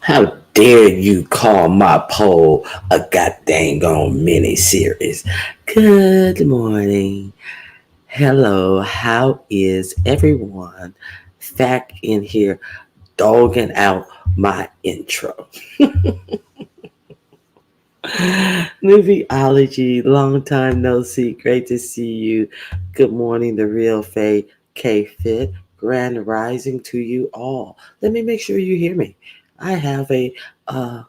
How dare you call my poll a goddamn on mini series? Good morning. Hello. How is everyone? Back in here dogging out my intro. Movieology, long time no see. Great to see you. Good morning, the real Faye K Fit. Grand rising to you all. Let me make sure you hear me. I have a uh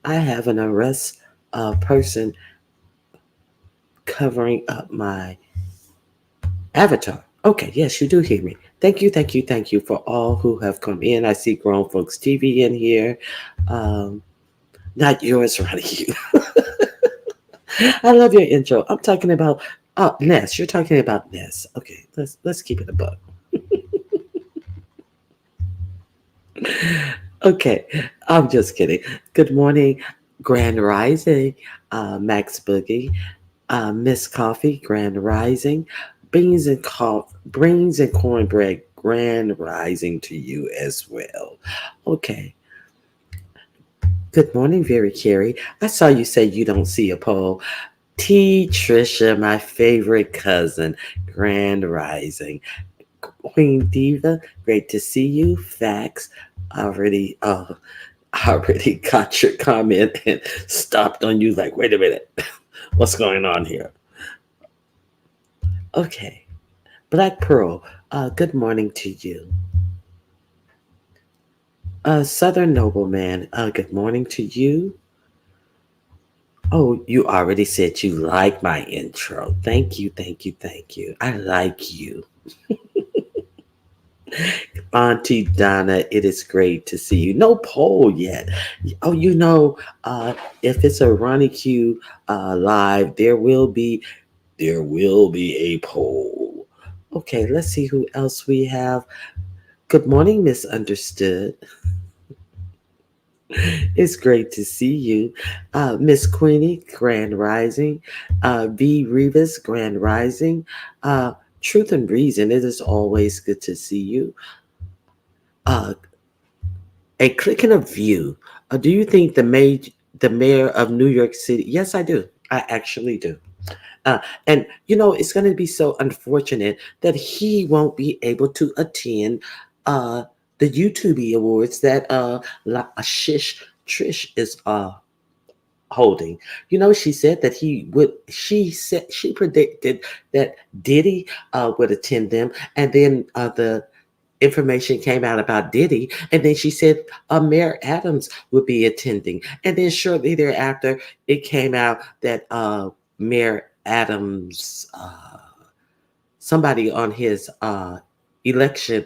I have an arrest person covering up my avatar. Okay, yes, you do hear me. Thank you for all who have come in. I see Grown Folks TV in here. Um, Not yours, Ronnie. I love your intro. I'm talking about Ness. You're talking about Ness. Okay, let's keep it a buck. Okay, I'm just kidding. Good morning, Grand Rising, Max Boogie. Miss Coffee, Grand Rising. Beans and cornbread, Grand Rising to you as well. Okay. Good morning, Very Carey. I saw you say you don't see a poll. T. Trisha, my favorite cousin, Grand Rising. Queen Diva, great to see you. Facts. Already, already got your comment and stopped on you like, wait a minute, what's going on here? Okay. Black Pearl, good morning to you. Southern Nobleman, good morning to you. Oh, you already said you like my intro. Thank you. I like you. Auntie Donna, it is great to see you. No poll yet. Oh, if it's a Ronnie Q live, there will be a poll. Okay, let's see who else we have. Good morning, Misunderstood. It's great to see you. Miss Queenie, Grand Rising. V. Rivas, Grand Rising. Truth and Reason, it is always good to see you. Uh, a click and a view. Do you think the mayor of New York City? Yes, I do. I actually do. And it's going to be so unfortunate that he won't be able to attend uh, the YouTube awards that Shish Trish is holding. She said that he would. She predicted that Diddy would attend them, and then the information came out about Diddy, and then she said Mayor Adams would be attending, and then shortly thereafter, it came out that Mayor Adams, somebody on his election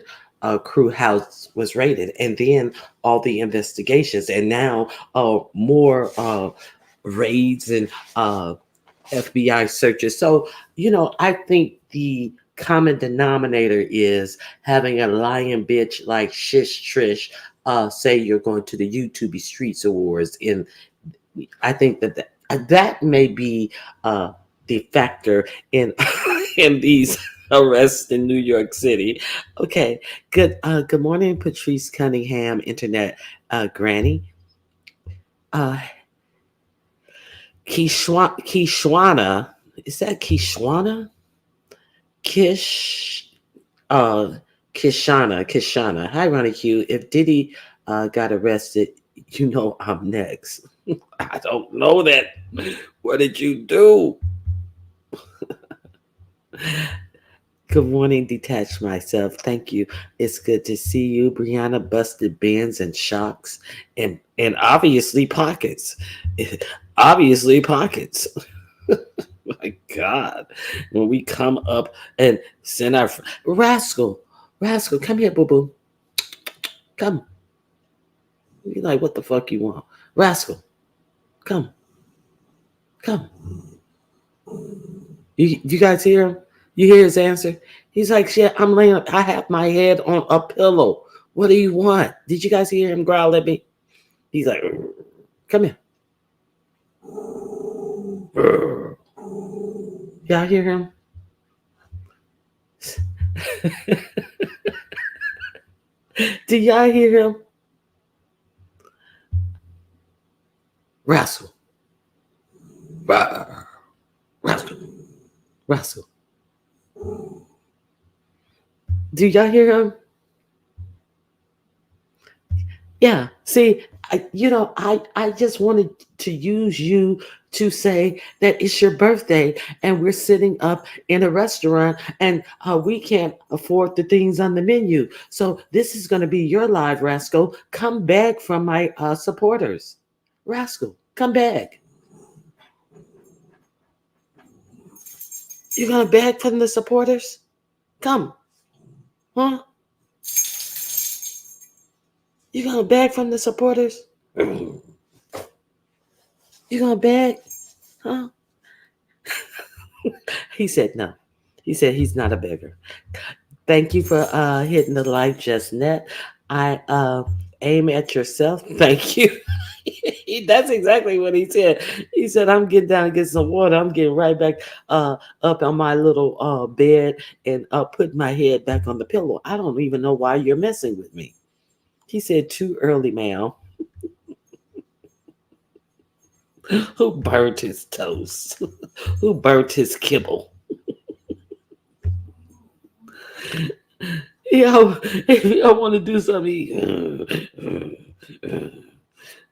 crew house was raided, and then all the investigations, and now more raids and FBI searches. So, I think the common denominator is having a lying bitch like Shish Trish say you're going to the YouTube Streets Awards. And I think that may be the factor in in these arrests in New York City. Okay, good morning, Patrice Cunningham, Internet Granny. Uh, Kishwana, is that Kishwana? Kish, uh, Kishana. Hi, Ronnie Q. If Diddy got arrested, I'm next. I don't know that. What did you do? Good morning, detached myself. Thank you. It's good to see you. Brianna busted bins and shocks and obviously pockets. Obviously pockets. My God. When we come up and send our Rascal, come here, boo boo. Come. You like what the fuck you want? Rascal, come. Come. You guys hear him? You hear his answer? He's like, shit, I'm laying up. I have my head on a pillow. What do you want? Did you guys hear him growl at me? He's like, come here. Y'all hear him? Do y'all hear him? Rascal, Ra- rascal, rascal. Do y'all hear him? Yeah. See, I just wanted to use you to say that it's your birthday and we're sitting up in a restaurant and we can't afford the things on the menu. So this is going to be your live, Rascal. Come back from my supporters. Rascal, come back. You're going to beg from the supporters? Come. Huh? You're going to beg from the supporters? You're going to beg? Huh? He said no. He said he's not a beggar. Thank you for hitting the like just net. I aim at yourself. Thank you. That's exactly what he said. He said, I'm getting down and get some water. I'm getting right back up on my little bed and put my head back on the pillow. I don't even know why you're messing with me. He said, too early, ma'am. Who burnt his toast? Who burnt his kibble? Yo, if you want to do something,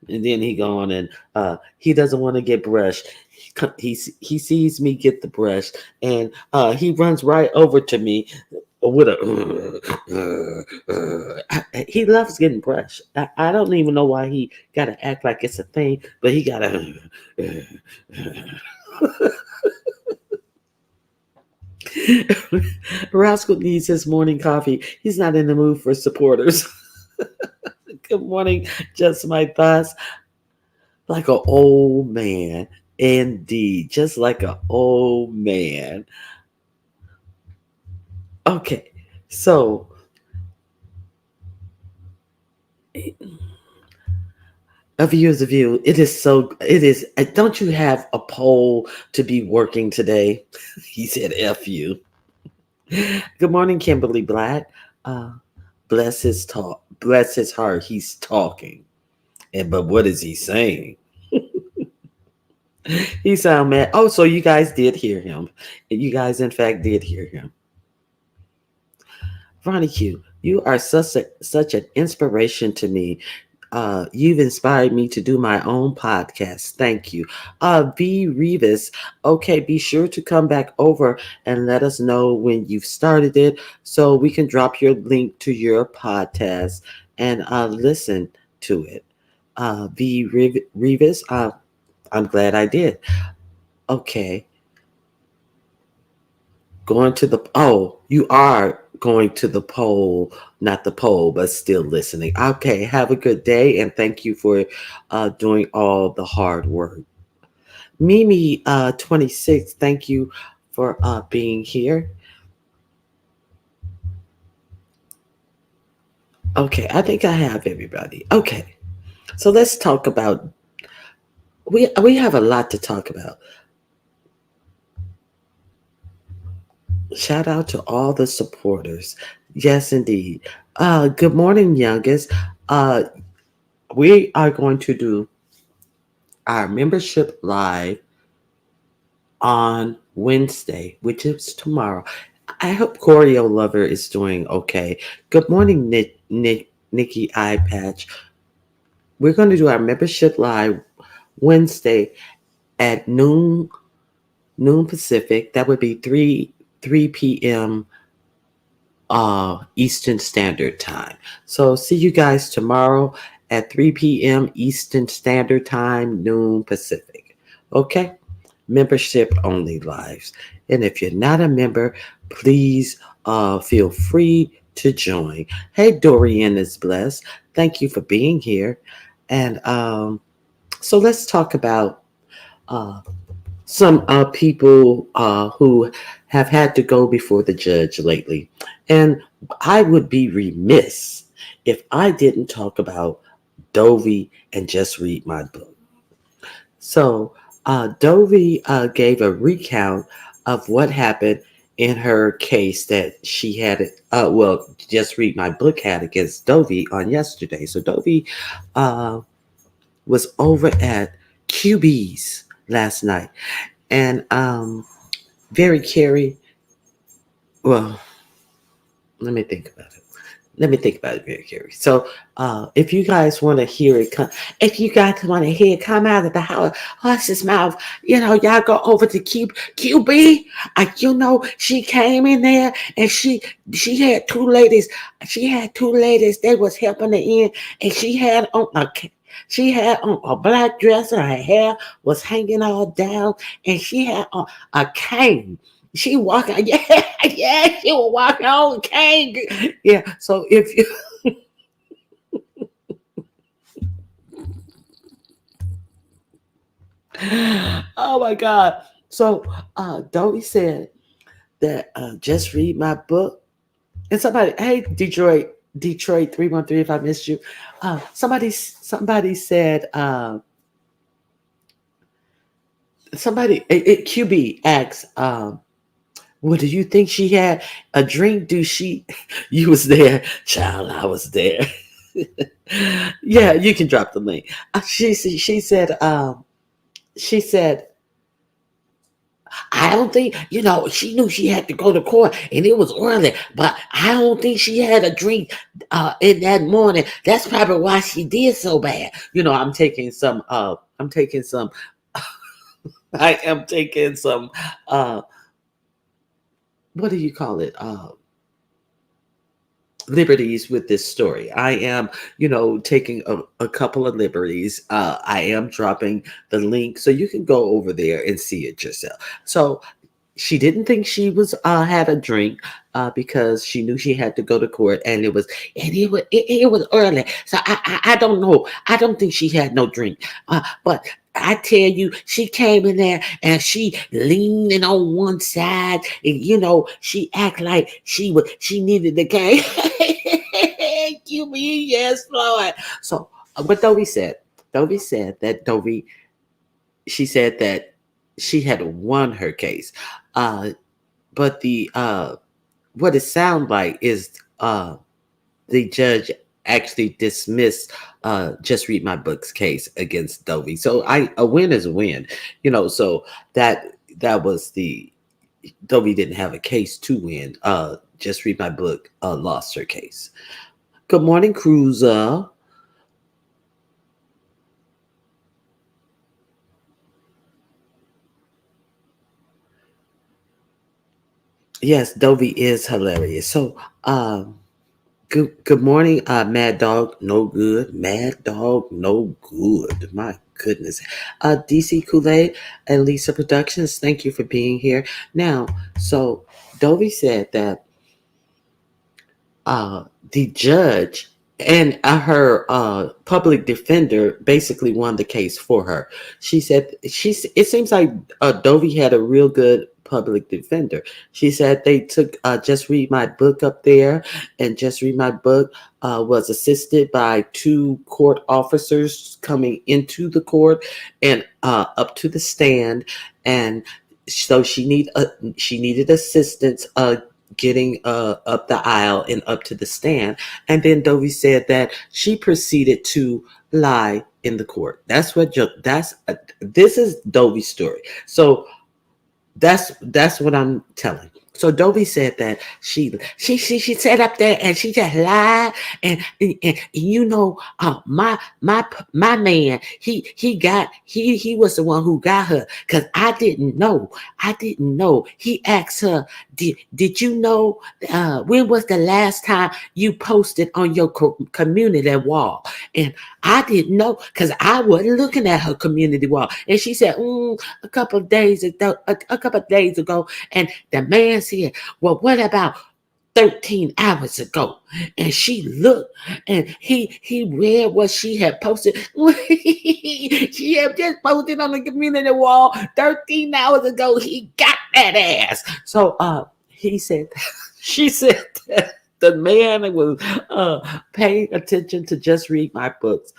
and then he gone and he doesn't want to get brushed. He sees me get the brush and he runs right over to me with he loves getting brushed. I don't even know why he got to act like it's a thing, but he got to. Rascal needs his morning coffee. He's not in the mood for supporters. Good morning, just my thoughts. Like an old man. Indeed, just like an old man. Okay, so a view is a view. It is so. It is. Don't you have a poll to be working today? He said, "F you." Good morning, Kimberly Black. Uh, bless his talk. Bless his heart. He's talking, and but what is he saying? He sound mad. Oh, so you guys did hear him. You guys, in fact, did hear him. Ronnie Q, you are such an inspiration to me. You've inspired me to do my own podcast. Thank you. B. Revis, okay, be sure to come back over and let us know when you've started it so we can drop your link to your podcast and listen to it. Revis, I'm glad I did. Okay. Going to the you are going to the poll, not the poll, but still listening. Okay, have a good day and thank you for doing all the hard work. Mimi 26, thank you for being here. Okay, I think I have everybody. Okay, so let's talk about we have a lot to talk about. Shout out to all the supporters. Yes, indeed. Good morning, youngest. Uh, we are going to do our membership live on Wednesday, which is tomorrow. I hope Choreo Lover is doing okay. Good morning, Nikki Eye Patch. We're going to do our membership live Wednesday at noon Pacific. That would be 3 p.m. Eastern Standard Time. So see you guys tomorrow at 3 p.m. Eastern Standard Time, noon Pacific. Okay? Membership only lives. And if you're not a member, please feel free to join. Hey, Dorian is blessed. Thank you for being here. And so let's talk about uh, some people who have had to go before the judge lately. And I would be remiss if I didn't talk about Dovie and just read my book. So, Dovie gave a recount of what happened in her case that she had, just read my book had against Dovie on yesterday. So, Dovie was over at QBs last night, and very Carey. Well, let me think about it. Let me think about it very carefully. So, if you guys want to hear it, if you guys want to hear it come out of the horse's mouth, y'all go over to QB. She came in there and she had two ladies. She had two ladies. They was helping her in, and she had on a black dress, and her hair was hanging all down, and she had on a cane. She walking, yeah, she was walking on a cane. Yeah, so if you, oh my God. So, Dovie said that just read my book. And somebody, hey, Detroit 313, if I missed you. Somebody said, QB asked, well, do you think she had a drink? You was there, child, I was there. Yeah, you can drop the link. She said, I don't think, she knew she had to go to court and it was early, but I don't think she had a drink in that morning. That's probably why she did so bad. I'm taking some, I am taking some, what do you call it? Liberties with this story. I am, taking a couple of liberties. I am dropping the link so you can go over there and see it yourself. So she didn't think she was had a drink because she knew she had to go to court, and it was early. So I don't know. I don't think she had no drink. But I tell you, she came in there and she leaning on one side, and she act like she needed the cane. You mean yes, Lord? So what Dovie said that she said that she had won her case. But the what it sounds like is the judge actually dismissed Just Read My Book's case against Dovie. So a win is a win, so that was the Dovie didn't have a case to win. Just Read My Book lost her case. Good morning, Cruiser. Yes, Dovie is hilarious. So, good morning, Mad Dog. No good. Mad Dog. No good. My goodness. DC Kool-Aid and Lisa Productions. Thank you for being here. Now, so Dovie said that the judge and her public defender basically won the case for her. She said it seems like Dovie had a real good public defender. She said they took Just Read My Book up there, and Just Read My Book was assisted by two court officers coming into the court and up to the stand, and so she needed assistance getting up the aisle and up to the stand. And then Dovie said that she proceeded to lie in the court. This is Dovie's story. So that's what I'm telling. So Dovie said that she sat up there and she just lied, and my man, he was the one who got her, because I didn't know. He asked her, did you know when was the last time you posted on your community wall? And I didn't know, because I wasn't looking at her community wall. And she said, a couple of days ago. And the man said, well, what about 13 hours ago? And she looked, and he read what she had posted. She had just posted on the community wall 13 hours ago. He got that ass. So he said, she said that. The man was paying attention to Just Read My Books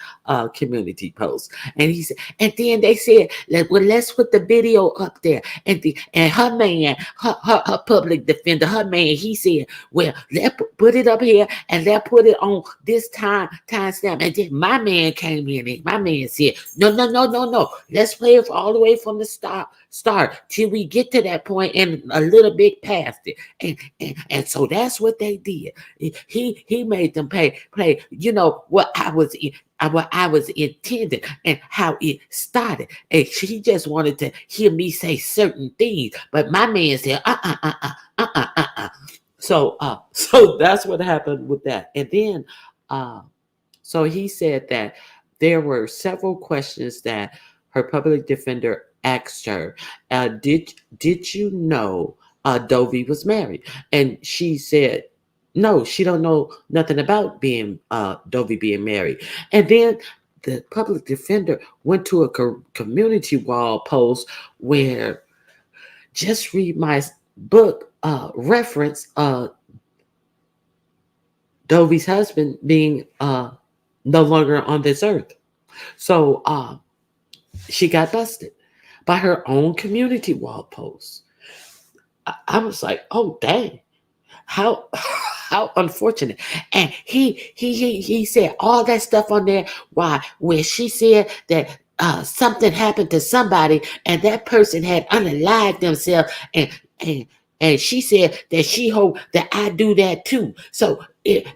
community post, and he said, and then they said, well, let's put the video up there, and her man, her public defender, her man, he said, well, let put it up here, and let put it on this time stamp, and then my man came in, and my man said, no, no, no, no, no, let's play it all the way from the start till we get to that point and a little bit past it, and so that's what they did. He made them play. You know what I was intended and how it started. And he just wanted to hear me say certain things, but my man said so that's what happened with that. And then so he said that there were several questions that her public defender asked her. Did you know Dovie was married? And she said no, she don't know nothing about being Dovie being married. And then the public defender went to a community wall post where Just Read My Book reference Dovie's husband being no longer on this earth. So she got busted by her own community wall post. I was like, oh dang, how unfortunate. And he said all that stuff on there. Why? Where she said that something happened to somebody and that person had unalived themselves, and she said that she hoped that I do that too. So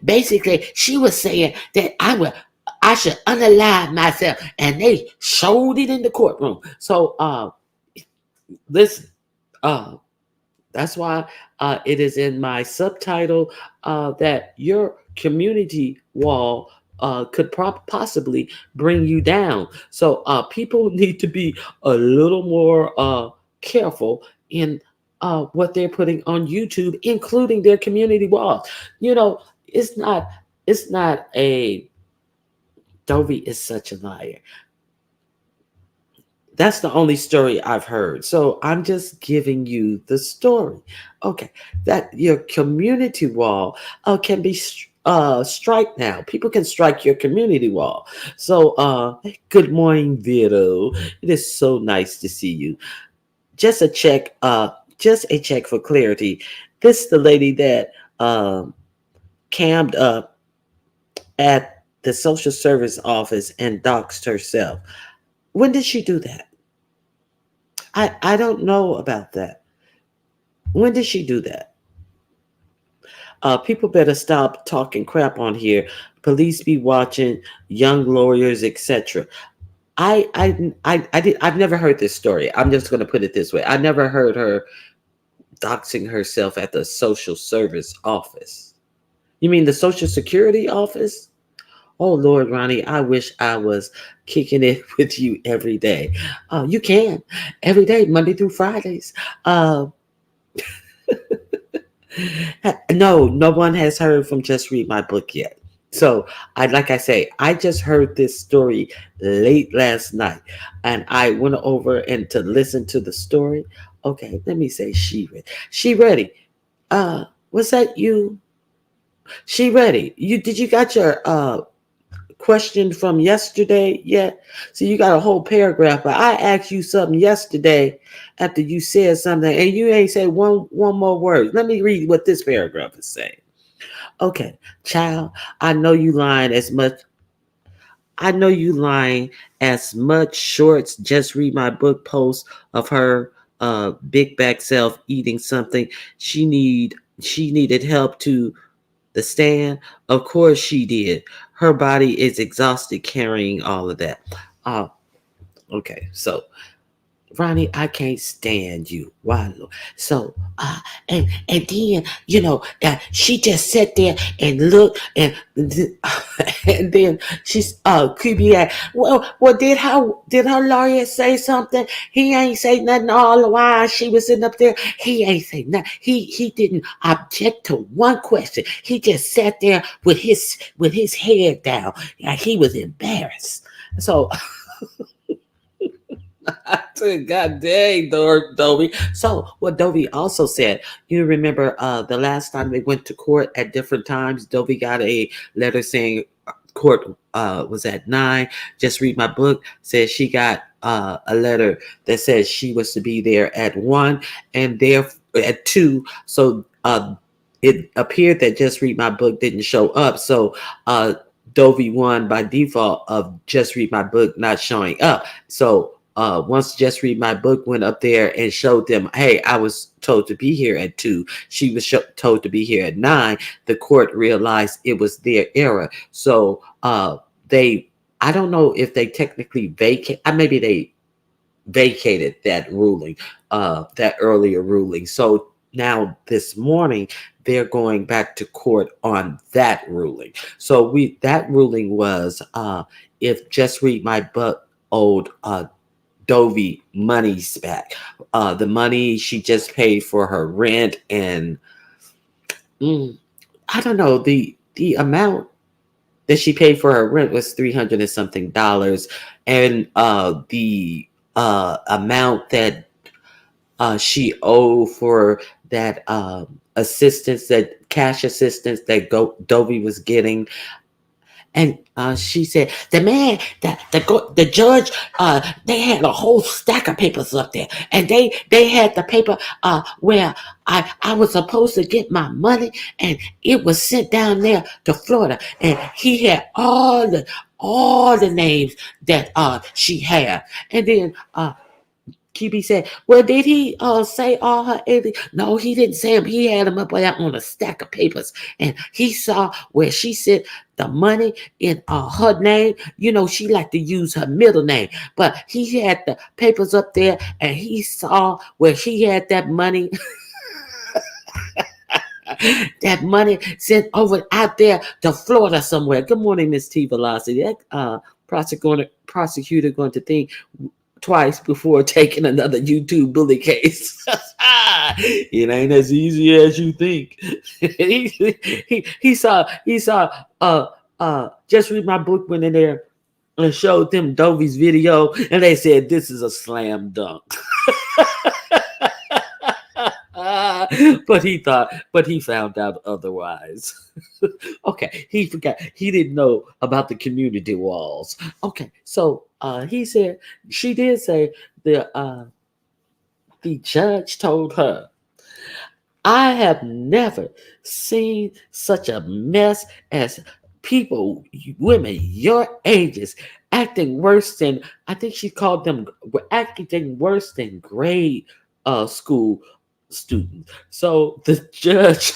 basically she was saying that I should unalive myself, and they showed it in the courtroom. So listen, that's why it is in my subtitle that your community wall could possibly bring you down. So people need to be a little more careful in what they're putting on YouTube, including their community walls. You know, it's not a Dovie is such a liar. That's the only story I've heard. So I'm just giving you the story. Okay. That your community wall can be strike now. People can strike your community wall. So good morning, Vito. It is so nice to see you. Just a check, for clarity. This is the lady that cammed up at the social service office and doxed herself. When did she do that? I don't know about that. When did she do that? People better stop talking crap on here. Police be watching, young lawyers, etc. I've never heard this story. I'm just going to put it this way. I never heard her doxing herself at the social service office. You mean the social security office? Oh Lord, Ronnie, I wish I was kicking it with you every day. You can every day, Monday through Fridays. No one has heard from Just Read My Book yet. So like I say, I just heard this story late last night, and I went over and to listen to the story. Okay, let me say she ready. Was that you? She ready. Did you got your question from yesterday yet? So you got a whole paragraph, but I asked you something yesterday after you said something, and you ain't said one more word. Let me read what this paragraph is saying. Okay, child, I know you lying as much. I know you lying as much shorts. Just read my book post of her big back self eating something. She needed help to the stand. Of course she did. Her body is exhausted carrying all of that. Okay, so Ronnie, I can't stand you. Why? So, and then she just sat there and looked, and then she's creepy. Well, did her lawyer say something? He ain't say nothing all the while she was sitting up there. He ain't say nothing. He didn't object to one question. He just sat there with his head down, like he was embarrassed. So. I said, God dang, Dovie. So, what Dovie also said, you remember the last time they went to court at different times, Dovie got a letter saying court was at 9. Just read my book. Said she got a letter that says she was to be there at 1 and there at 2. So, it appeared that Just Read My Book didn't show up. So, Dovie won by default of Just Read My Book not showing up. So once Just Read My Book went up there and showed them, hey, I was told to be here at 2. She was told to be here at 9. The court realized it was their error. So they, I don't know if they technically maybe they vacated that ruling, that earlier ruling. So now this morning they're going back to court on that ruling. So that ruling was if Just Read My Book owed Dovie money's back. The money she just paid for her rent and I don't know, the amount that she paid for her rent was $300 and something dollars, and the amount that she owed for that assistance, that cash assistance that Dovie was getting. And she said, the judge, they had a whole stack of papers up there, and they had the paper where I was supposed to get my money, and it was sent down there to Florida, and he had all the names that she had, and then QB said, well, did he say all her aliens? No, he didn't say them. He had them up there on a stack of papers. And he saw where she said the money in her name. You know, she liked to use her middle name. But he had the papers up there and he saw where she had that money. That money sent over out there to Florida somewhere. Good morning, Miss T Velocity. That prosecutor going to think twice before taking another YouTube bully case. It ain't as easy as you think. he saw Just Read My Book went in there and showed them Dovie's video and they said this is a slam dunk. But he found out otherwise. Okay, he forgot. He didn't know about the community walls. Okay, so he said she did say the judge told her, I have never seen such a mess as people, women your ages, acting worse than, I think she called them, were acting worse than grade school students. So the judge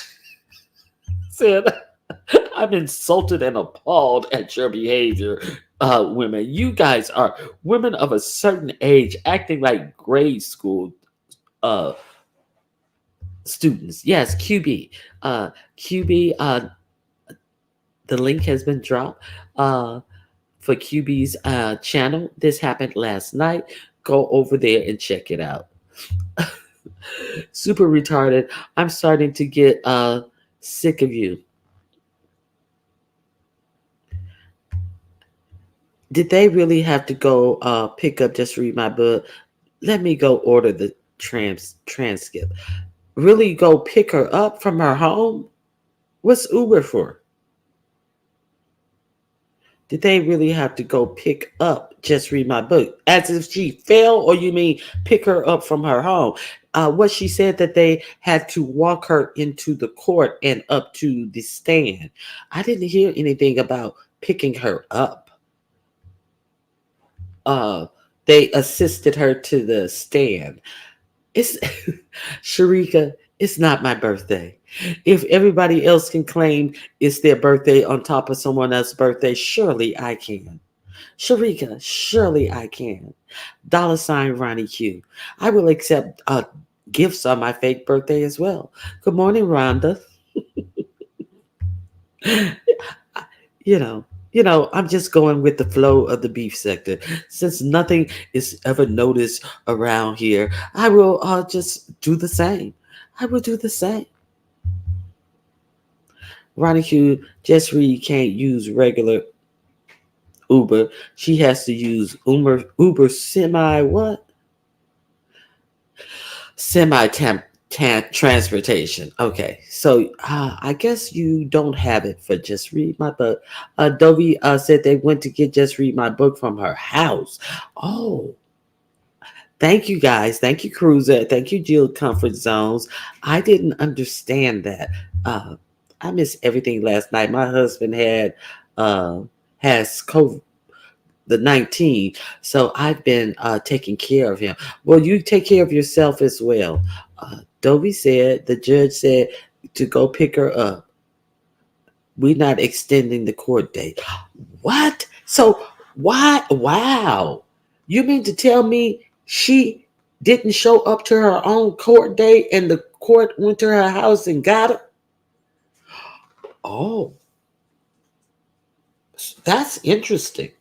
said, I'm insulted and appalled at your behavior, women. You guys are women of a certain age acting like grade school uh, students. Yes, QB. QB, the link has been dropped for QB's channel. This happened last night. Go over there and check it out. Super retarded. I'm starting to get sick of you. Did they really have to go pick up Just Read My Book? Let me go order the transcript. Really go pick her up from her home? What's Uber for? Did they really have to go pick up Just Read My Book? As if she fell, or you mean pick her up from her home? What she said that they had to walk her into the court and up to the stand. I didn't hear anything about picking her up. They assisted her to the stand. It's Sharika, it's not my birthday. If everybody else can claim it's their birthday on top of someone else's birthday, surely I can. Sharika, surely I can. $ Ronnie Q. I will accept gifts on my fake birthday as well. Good morning, Rhonda. you know, I'm just going with the flow of the beef sector. Since nothing is ever noticed around here, I will just do the same. I will do the same. Ronnie Q, just read, can't use regular. Uber. She has to use Uber semi what? Semi transportation. Okay, so I guess you don't have it for Just Read My Book. Dovie said they went to get Just Read My Book from her house. Oh, thank you guys. Thank you, Cruiser. Thank you, Jill Comfort Zones. I didn't understand that. Uh, I missed everything last night. My husband uh, has COVID the 19th. So I've been taking care of him. Well, you take care of yourself as well. Dovie said, the judge said to go pick her up. We're not extending the court date. What? So why? Wow. You mean to tell me she didn't show up to her own court date and the court went to her house and got her? Oh, that's interesting.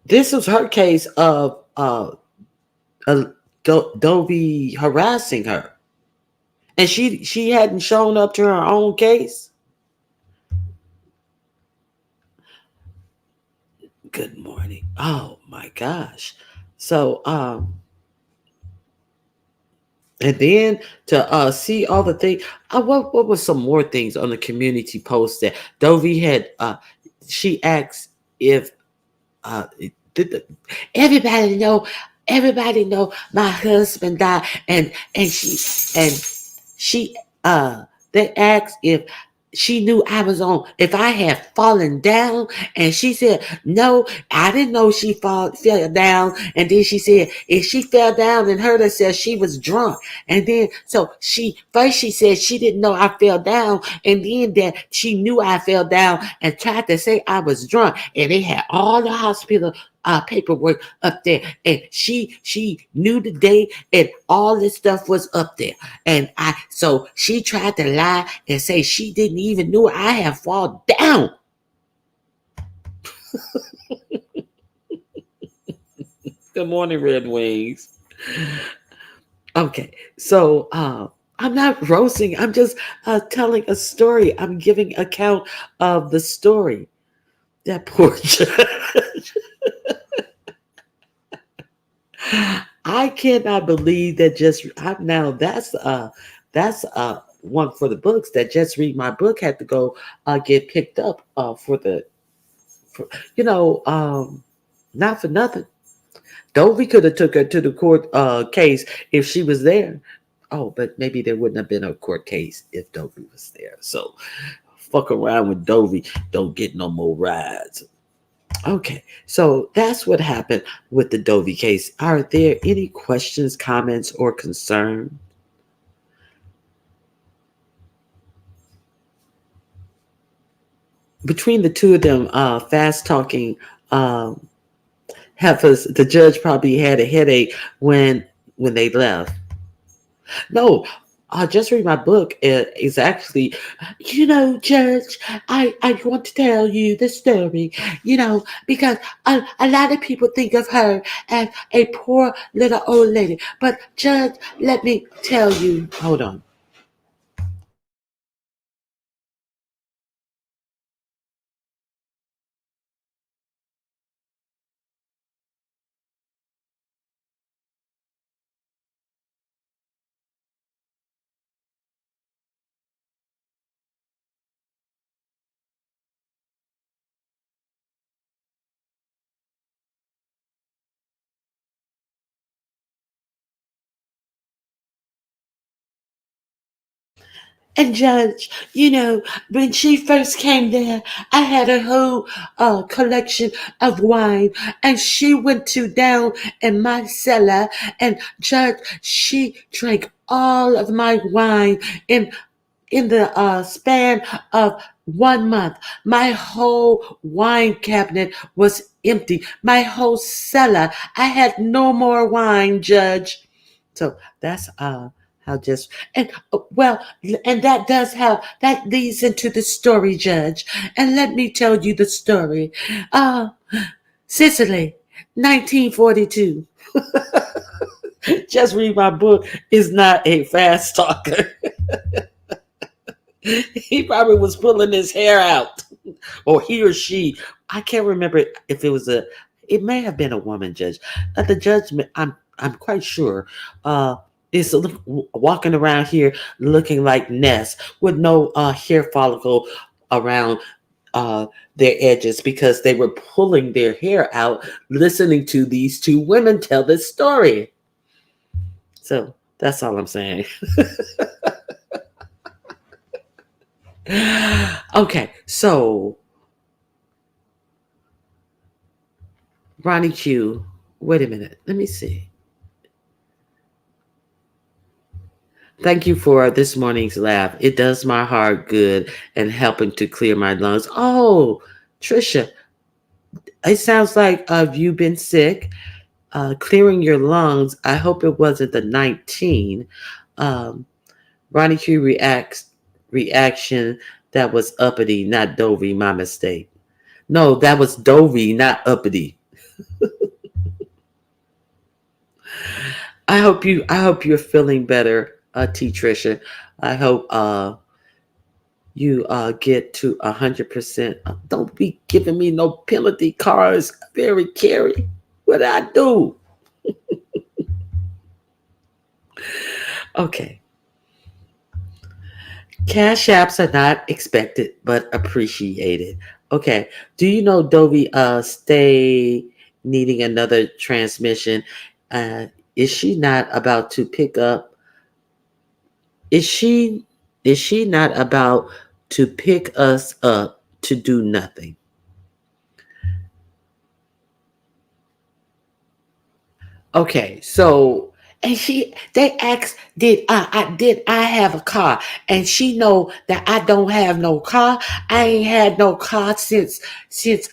This was her case of uh, Dovie harassing her, and she hadn't shown up to her own case. Good morning. Oh my gosh. So and then to see all the things. What was some more things on the community post that Dovie had? She asked if did the, everybody know. Everybody know my husband died, and she they asked if she knew I was on, if I had fallen down, and she said no, I didn't know she fell down. And then she said if she fell down and heard her said she was drunk. And then so she said she didn't know I fell down, and then that she knew I fell down and tried to say I was drunk, and they had all the hospital paperwork up there, and she knew the day, and all this stuff was up there. And so she tried to lie and say she didn't even know I had fall down. Good morning, Red Wings. Okay, so I'm not roasting. I'm just telling a story. I'm giving account of the story. That poor judge. I cannot believe that just now that's one for the books that Just Read My Book had to go get picked up for you know not for nothing. Dovie could have took her to the court case if she was there. Oh, but maybe there wouldn't have been a court case if Dovie was there. So fuck around with Dovie, don't get no more rides. Okay, so that's what happened with the Dovie case. Are there any questions, comments, or concern? Between the two of them, fast talking heifers, the judge probably had a headache when they left. No, Just Read My Book is actually, Judge, I want to tell you the story, because a lot of people think of her as a poor little old lady. But, Judge, let me tell you, hold on. And Judge, when she first came there, I had a whole collection of wine, and she went to down in my cellar, and Judge, she drank all of my wine in the span of 1 month. My whole wine cabinet was empty. My whole cellar. I had no more wine, Judge. So that's how just and well, and that leads into the story, Judge. And let me tell you the story. Uh Sicily, 1942. Just Read My Book is not a fast talker. He probably was pulling his hair out or he or she. I can't remember if it was a. It may have been a woman judge. The judge, I'm quite sure, uh, is walking around here looking like Ness with no hair follicle around uh, their edges because they were pulling their hair out listening to these two women tell this story. So that's all I'm saying. Okay, so Ronnie Q, wait a minute. Let me see. Thank you for this morning's laugh. It does my heart good and helping to clear my lungs. Oh, Trisha, it sounds like you've been sick, clearing your lungs. I hope it wasn't the 19. Um, Ronnie Q reaction that was uppity, not Dovie. My mistake. No, that was Dovie, not uppity. I hope you're feeling better, T Trisha. I hope you get to 100%. Don't be giving me no penalty cards, very Carey. What did I do? Okay. Cash apps are not expected but appreciated. Okay. Do you know Dovey stay needing another transmission? Uh is she not about to pick up is she not about to pick us up to do nothing? Okay, so and they asked, did I have a car? And she know that I don't have no car. I ain't had no car since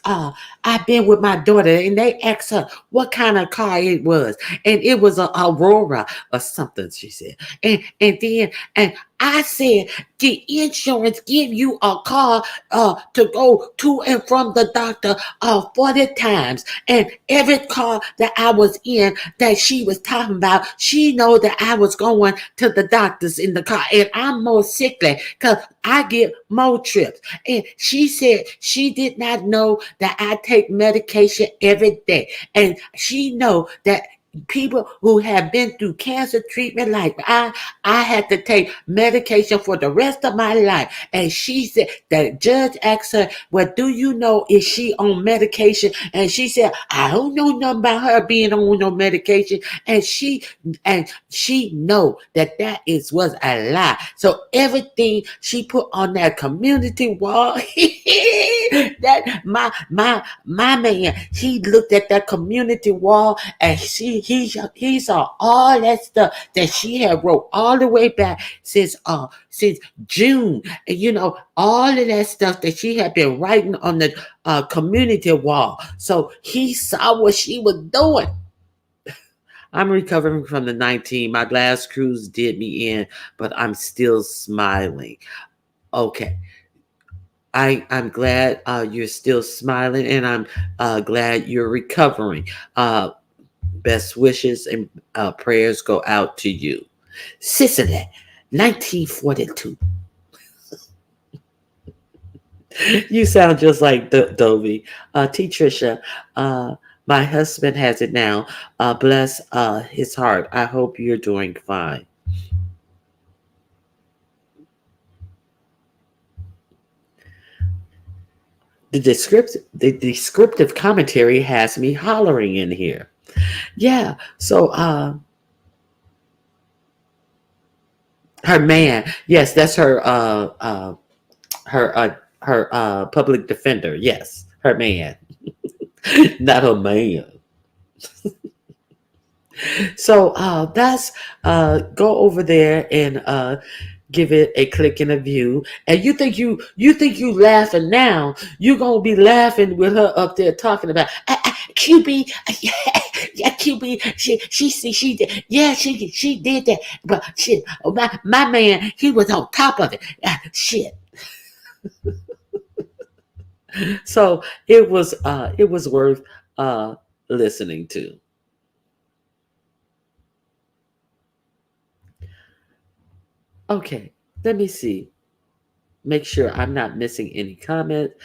I've been with my daughter. And they asked her what kind of car it was, and it was a Aurora or something. She said, and I said, the insurance give you a car to go to and from the doctor 40 times, and every car that I was in that she was talking about, she know that I was going to the doctors in the car, and I'm more sickly because I get more trips. And she said she did not know that I take medication every day, and she know that people who have been through cancer treatment like I had to take medication for the rest of my life. And she said, the judge asked her, well, do you know if she on medication? And she said, I don't know nothing about her being on no medication. And she know that was a lie. So everything she put on that community wall, that my man, he looked at that community wall, and he saw all that stuff that she had wrote all the way back since June. And all of that stuff that she had been writing on the community wall. So he saw what she was doing. I'm recovering from the 19. My last cruise did me in, but I'm still smiling. Okay. I'm glad you're still smiling, and I'm glad you're recovering. Uh, Best wishes and prayers go out to you. Sicily, 1942. You sound just like Dovey. T. Trisha, my husband has it now. Bless his heart. I hope you're doing fine. The descriptive commentary has me hollering in here. Yeah. So her man, yes, that's her public defender. Yes, her man, not her man. So that's go over there and give it a click and a view. And you think you laughing now? You gonna be laughing with her up there talking about QB, yeah, QB. She did, yeah, she did that. But shit, my man, he was on top of it. Shit. So it was worth listening to. Okay, let me see. Make sure I'm not missing any comments.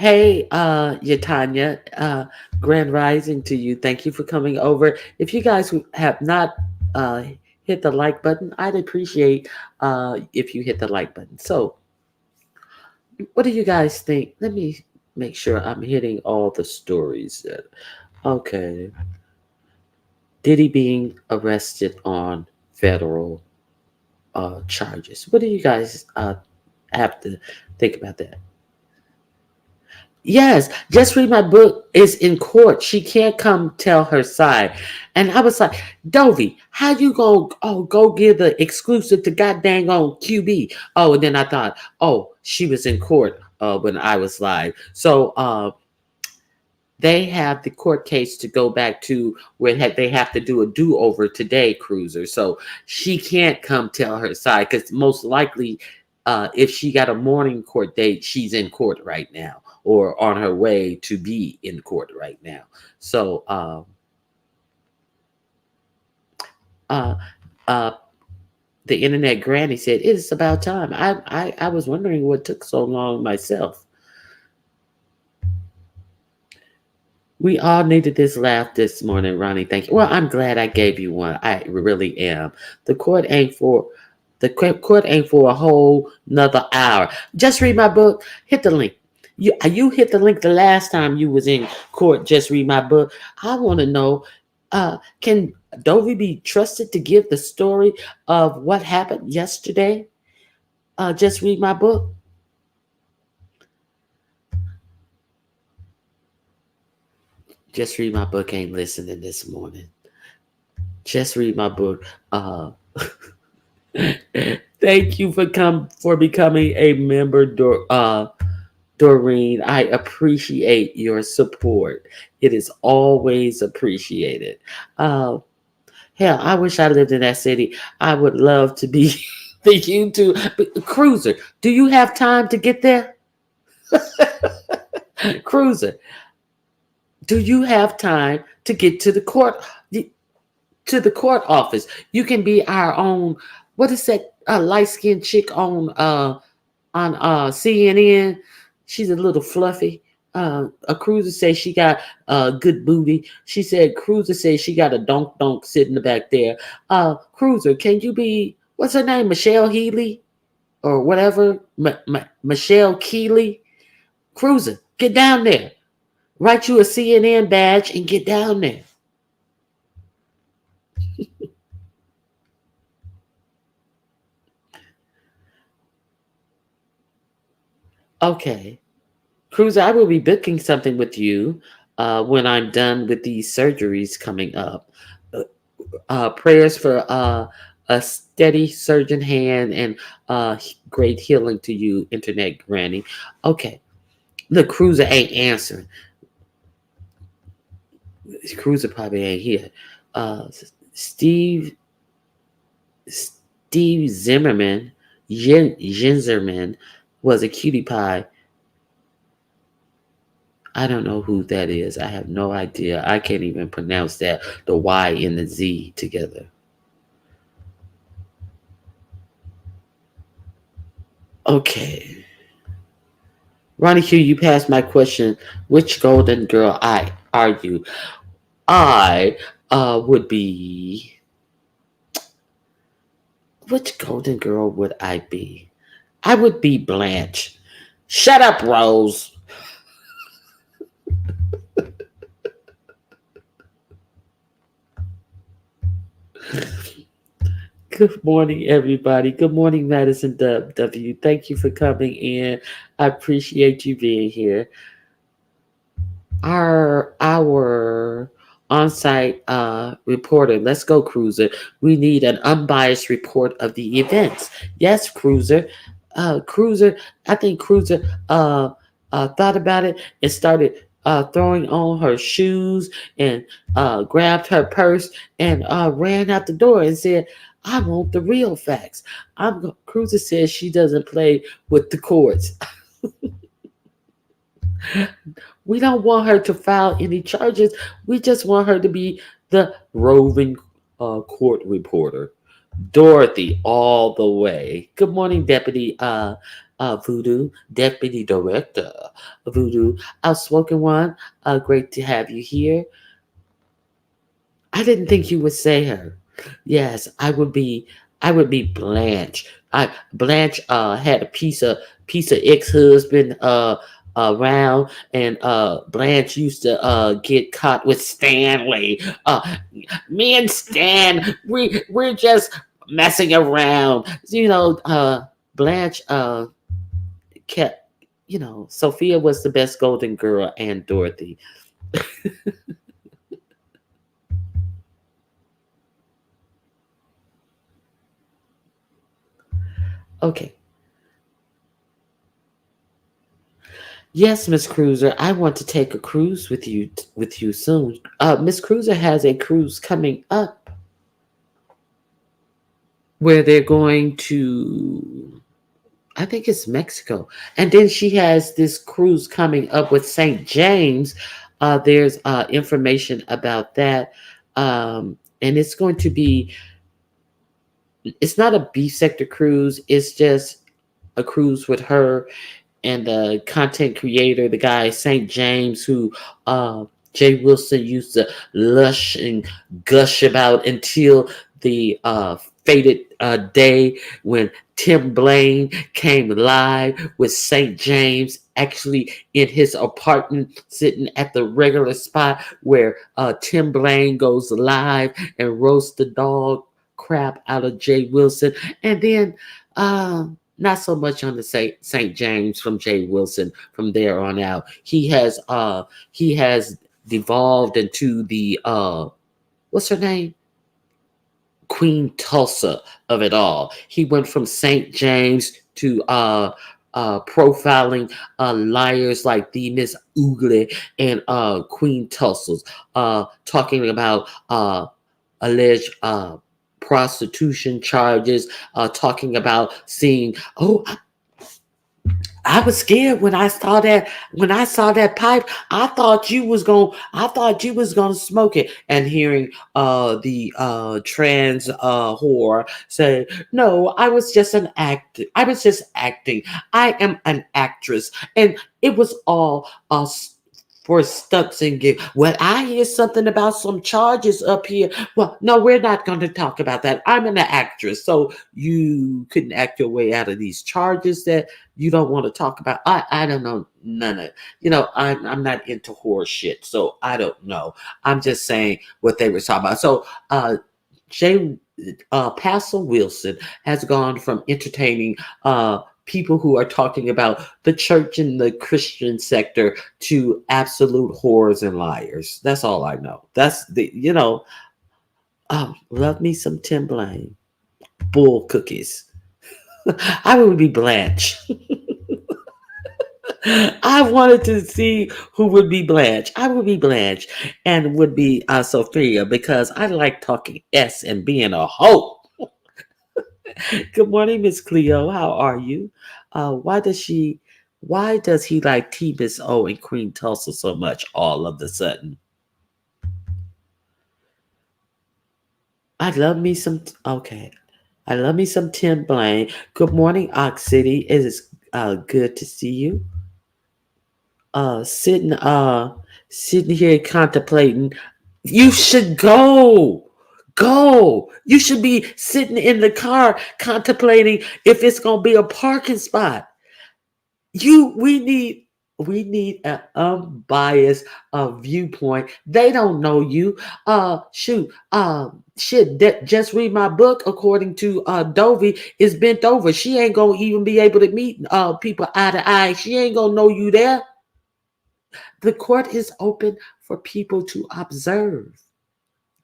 Hey, Yatanya, grand rising to you. Thank you for coming over. If you guys who have not uh, hit the like button, I'd appreciate if you hit the like button. So, what do you guys think? Let me make sure I'm hitting all the stories. Okay. Diddy being arrested on federal charges. What do you guys have to think about that? Yes, just read my book is in court. She can't come tell her side. And I was like, Dovie, how you gonna go give the exclusive to goddamn on QB? Oh, and then I thought, oh, she was in court when I was live. So they have the court case to go back to where they have to do a do-over today, Cruiser. So she can't come tell her side because most likely, if she got a morning court date, she's in court right now or on her way to be in court right now. So uh, uh, the internet granny said, it is about time. I was wondering what took so long myself. We all needed this laugh this morning, Ronnie. Thank you. Well, I'm glad I gave you one. I really am. The court ain't for court ain't for a whole another hour. Just read my book. Hit the link. You hit the link the last time you was in court. Just read my book. I want to know. Can Dovie be trusted to give the story of what happened yesterday? Just read my book. Just read my book. Ain't listening this morning. Just read my book. Thank you for becoming a member, Doreen. I appreciate your support. It is always appreciated. Uh, Hell, I wish I lived in that city. I would love to be the YouTube Cruiser. Do you have time to get there? Cruiser, do you have time to get to the court office? You can be our own. What is that light skinned chick on CNN? She's a little fluffy. A Cruiser says she got good booty. She said Cruiser says she got a donk sitting back there. Cruiser, can you be what's her name? Michelle Healy or whatever? Michelle Keeley. Cruiser, get down there. Write you a CNN badge and get down there. Okay. Cruiser, I will be booking something with you when I'm done with these surgeries coming up. Uh, Prayers for a steady surgeon hand and great healing to you, Internet Granny. Okay. Look, Cruiser ain't answering. Cruiser probably ain't here. Uh, Steve Steve Zimmerman, Ginzerman, was a cutie pie. I don't know who that is. I have no idea. I can't even pronounce that. The Y and the Z together. Okay. Ronnie Q, you passed my question. Which golden girl I are you? I would be. Which golden girl would I be? I would be Blanche. Shut up, Rose. Good morning, everybody. Good morning, Madison W. Thank you for coming in. I appreciate you being here. Our on-site reporter. Let's go, Cruiser. We need an unbiased report of the events. Yes, Cruiser. Cruiser. I think Cruiser thought about it and started throwing on her shoes and grabbed her purse and ran out the door and said, "I want the real facts." Cruiser says she doesn't play with the courts. We don't want her to file any charges. We just want her to be the roving court reporter. Dorothy all the way. Good morning, Deputy Voodoo, Deputy Director Voodoo, Outspoken One. Great to have you here. I didn't think you would say her. Yes, I would be Blanche. Blanche had a piece of ex-husband around, and Blanche used to get caught with Stanley. Me and Stan, we're just messing around. Blanche kept, Sophia was the best Golden Girl, and Dorothy. Okay. Yes, Miss Cruiser, I want to take a cruise with you soon. Miss Cruiser has a cruise coming up where they're going to, I think it's Mexico. And then she has this cruise coming up with St. James. There's information about that. And it's going to be, it's not a B sector cruise, it's just a cruise with her and the content creator, the guy St. James, who Jay Wilson used to lush and gush about until the fated day when Tim Blaine came live with St. James actually in his apartment, sitting at the regular spot where Tim Blaine goes live and roasts the dog crap out of Jay Wilson. And then not so much on the St. James from Jay Wilson from there on out. He has devolved into the what's her name? Queen Tulsa of it all. He went from St. James to profiling liars like the Miss Oogly and Queen Tulsa's, talking about alleged prostitution charges, talking about seeing. Oh, I was scared when I saw that. When I saw that pipe, I thought you was going. I thought you was gonna smoke it. And hearing the trans whore say, "No, I was just an act. I was just acting. I am an actress," and it was all for stunts and gigs. Well, I hear something about some charges up here. Well, no, we're not going to talk about that. I'm an actress, so you couldn't act your way out of these charges that you don't want to talk about. I don't know none of. I'm not into horror shit, so I don't know. I'm just saying what they were talking about. So Jay Pastor Wilson has gone from entertaining people who are talking about the church and the Christian sector to absolute whores and liars. That's all I know. That's love me some Tim Blaine. Bull cookies. I would be Blanche. I wanted to see who would be Blanche. I would be Blanche and would be Sophia because I like talking S and being a hoe. Good morning, Miss Cleo. How are you? Why does he like T Miss O and Queen Tulsa so much all of a sudden? I love me some, okay. I love me some Tim Blaine. Good morning, Ox City. It is good to see you. Uh, sitting, uh, Sitting here contemplating. You should go. Go. You should be sitting in the car contemplating if it's gonna be a parking spot. You we need an unbiased viewpoint. They don't know you. Just read my book. According to Dovie, is bent over. She ain't gonna even be able to meet people eye to eye. She ain't gonna know you there. The court is open for people to observe.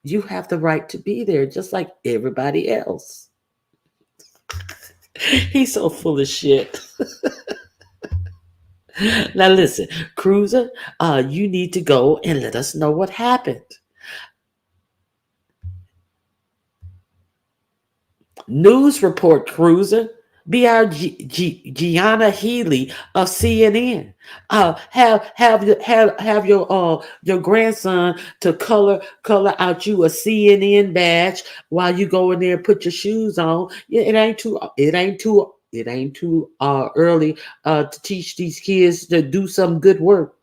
You have the right to be there, just like everybody else. He's so full of shit. Now listen, Cruiser, you need to go and let us know what happened. News report, Cruiser. Gianna Healy of CNN. Have your grandson to color out you a CNN badge while you go in there and put your shoes on. Yeah, it ain't too early to teach these kids to do some good work.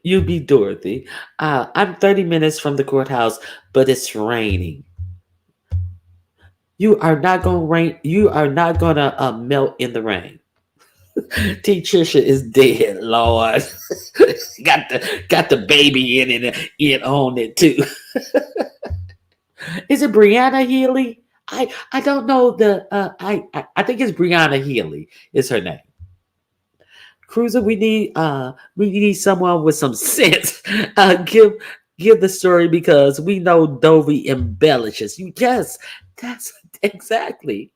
You be Dorothy. I'm 30 minutes from the courthouse, but it's raining. You are not gonna rain. You are not gonna melt in the rain. T. Trisha is dead, Lord. got the baby in on it too. Is it Brianna Healy? I don't know I think it's Brianna Healy is her name. Cruiser, we need someone with some sense. Give the story because we know Dovie embellishes. You Yes, that's exactly.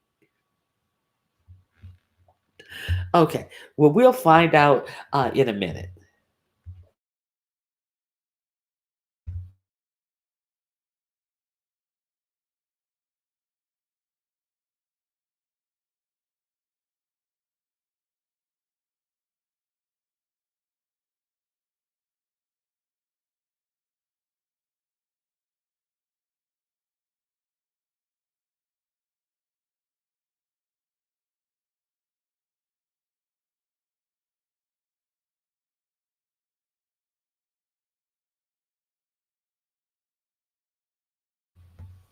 Okay. Well, we'll find out in a minute.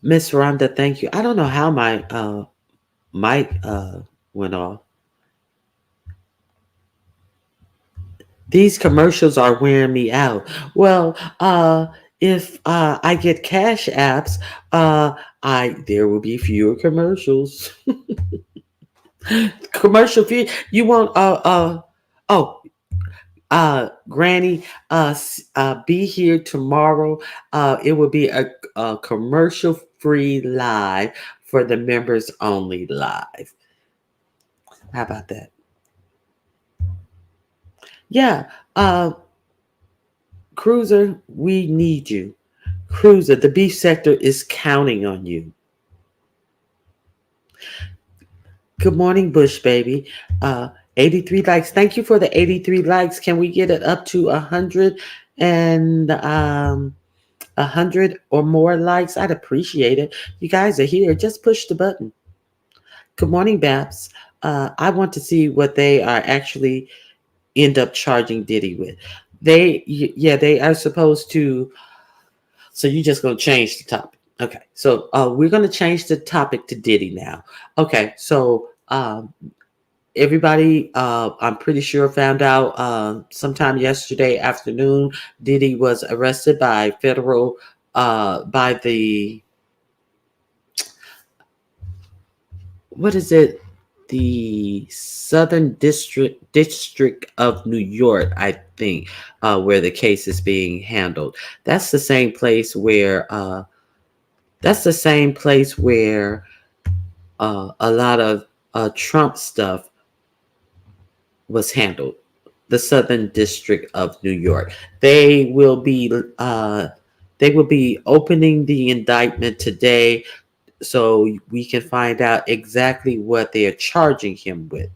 Miss Rhonda, thank you. I don't know how my mic went off. These commercials are wearing me out. Well, if I get cash apps, I there will be fewer commercials. Commercial fee. You want oh Granny, be here tomorrow. It will be a commercial free live for the members only live. How about that? Yeah. Cruiser, we need you. Cruiser, the beef sector is counting on you. Good morning, Bush baby. 83 likes. Thank you for the 83 likes. Can we get it up to 100 and 100 or more likes? I'd appreciate it. You guys are here. Just push the button. Good morning, Babs. I want to see what they are actually end up charging Diddy with. Yeah, they are supposed to. So you're just going to change the topic. Okay. So we're going to change the topic to Diddy now. Okay. So everybody, I'm pretty sure, found out sometime yesterday afternoon, Diddy was arrested by by the, what is it? The Southern District of New York, I think, where the case is being handled. That's the same place where that's the same place where a lot of Trump stuff was handled. The Southern District of New York. They will be they will be opening the indictment today, so we can find out exactly what they are charging him with.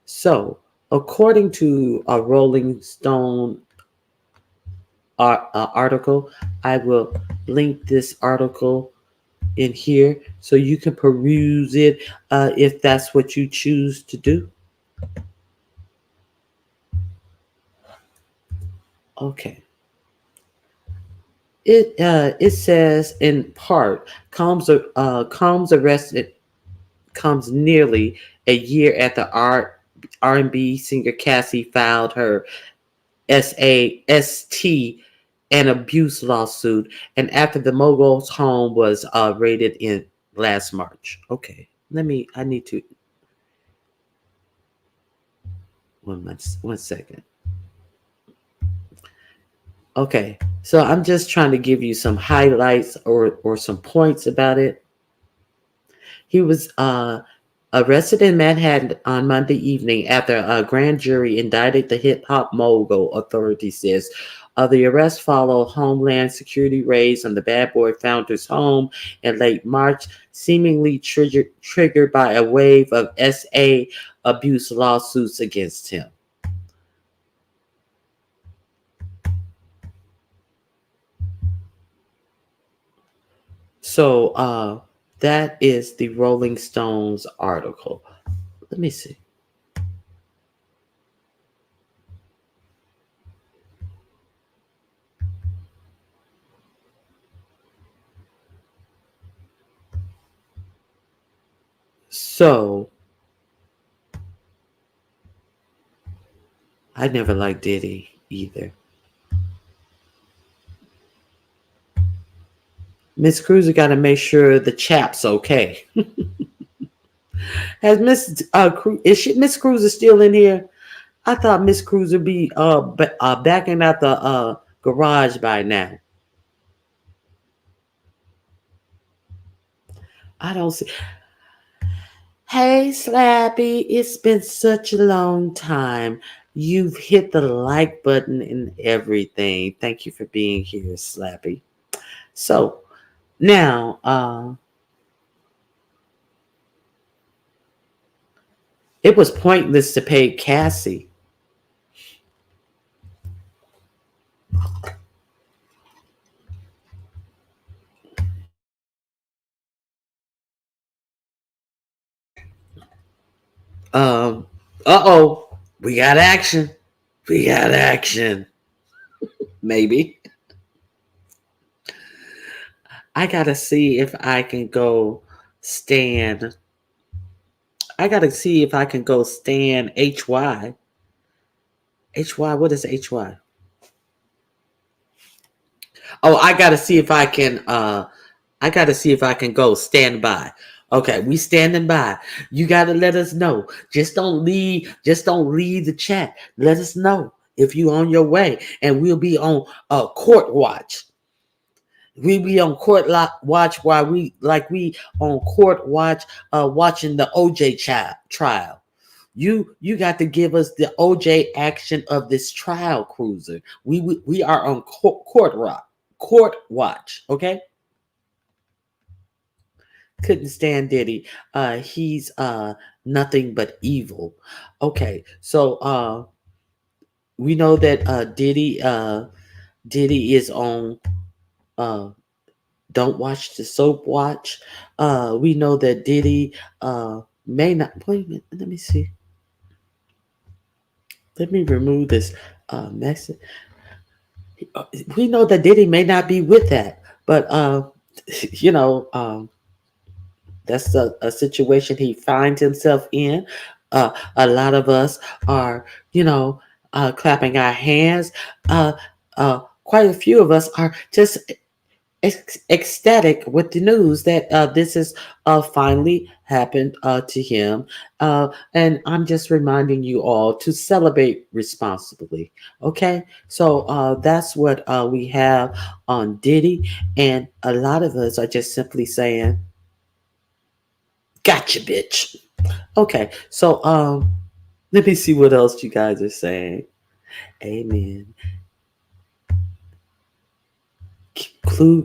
So, according to a Rolling Stone article, I will link this article in here so you can peruse it if that's what you choose to do. Okay. It says in part, Combs arrested comes nearly a year after R&B singer Cassie filed her SAST and abuse lawsuit, and after the mogul's home was raided in last March. Okay, I need to, 1 second. Okay, so I'm just trying to give you some highlights or some points about it. He was arrested in Manhattan on Monday evening after a grand jury indicted the hip hop mogul, authority says. The arrest followed Homeland Security raids on the Bad Boy founder's home in late March, seemingly triggered by a wave of SA abuse lawsuits against him. So that is the Rolling Stones article. Let me see. So I never liked Diddy either. Miss Cruiser got to make sure the chap's okay. Has Miss is she Miss Cruiser still in here? I thought Miss Cruiser be backing out the garage by now. I don't see. Hey Slappy, it's been such a long time. You've hit the like button and everything. Thank you for being here, Slappy. So now, it was pointless to pay Cassie. Uh-oh, we got action. We got action. Maybe. I gotta see if I can go stand. I gotta see if I can go stand HY. HY, what is HY? Oh, I gotta see if I can go stand by. Okay, we standing by. You gotta let us know. Just don't leave the chat. Let us know if you on your way. And we'll be on court watch. We be on watch while we on court watch watching the OJ trial. You got to give us the OJ action of this trial, Cruiser. We are on court watch, okay? Couldn't stand Diddy. He's nothing but evil. Okay, so we know that Diddy is on Don't Watch the Soap Watch. We know that Diddy may not. Wait a minute. Let me see. Let me remove this message. We know that Diddy may not be with that, but you know, that's a situation he finds himself in. A lot of us are, clapping our hands. Quite a few of us are just ecstatic with the news that this has finally happened to him. And I'm just reminding you all to celebrate responsibly. Okay, so that's what we have on Diddy, and a lot of us are just simply saying, "Gotcha, bitch." Okay, so let me see what else you guys are saying. Amen.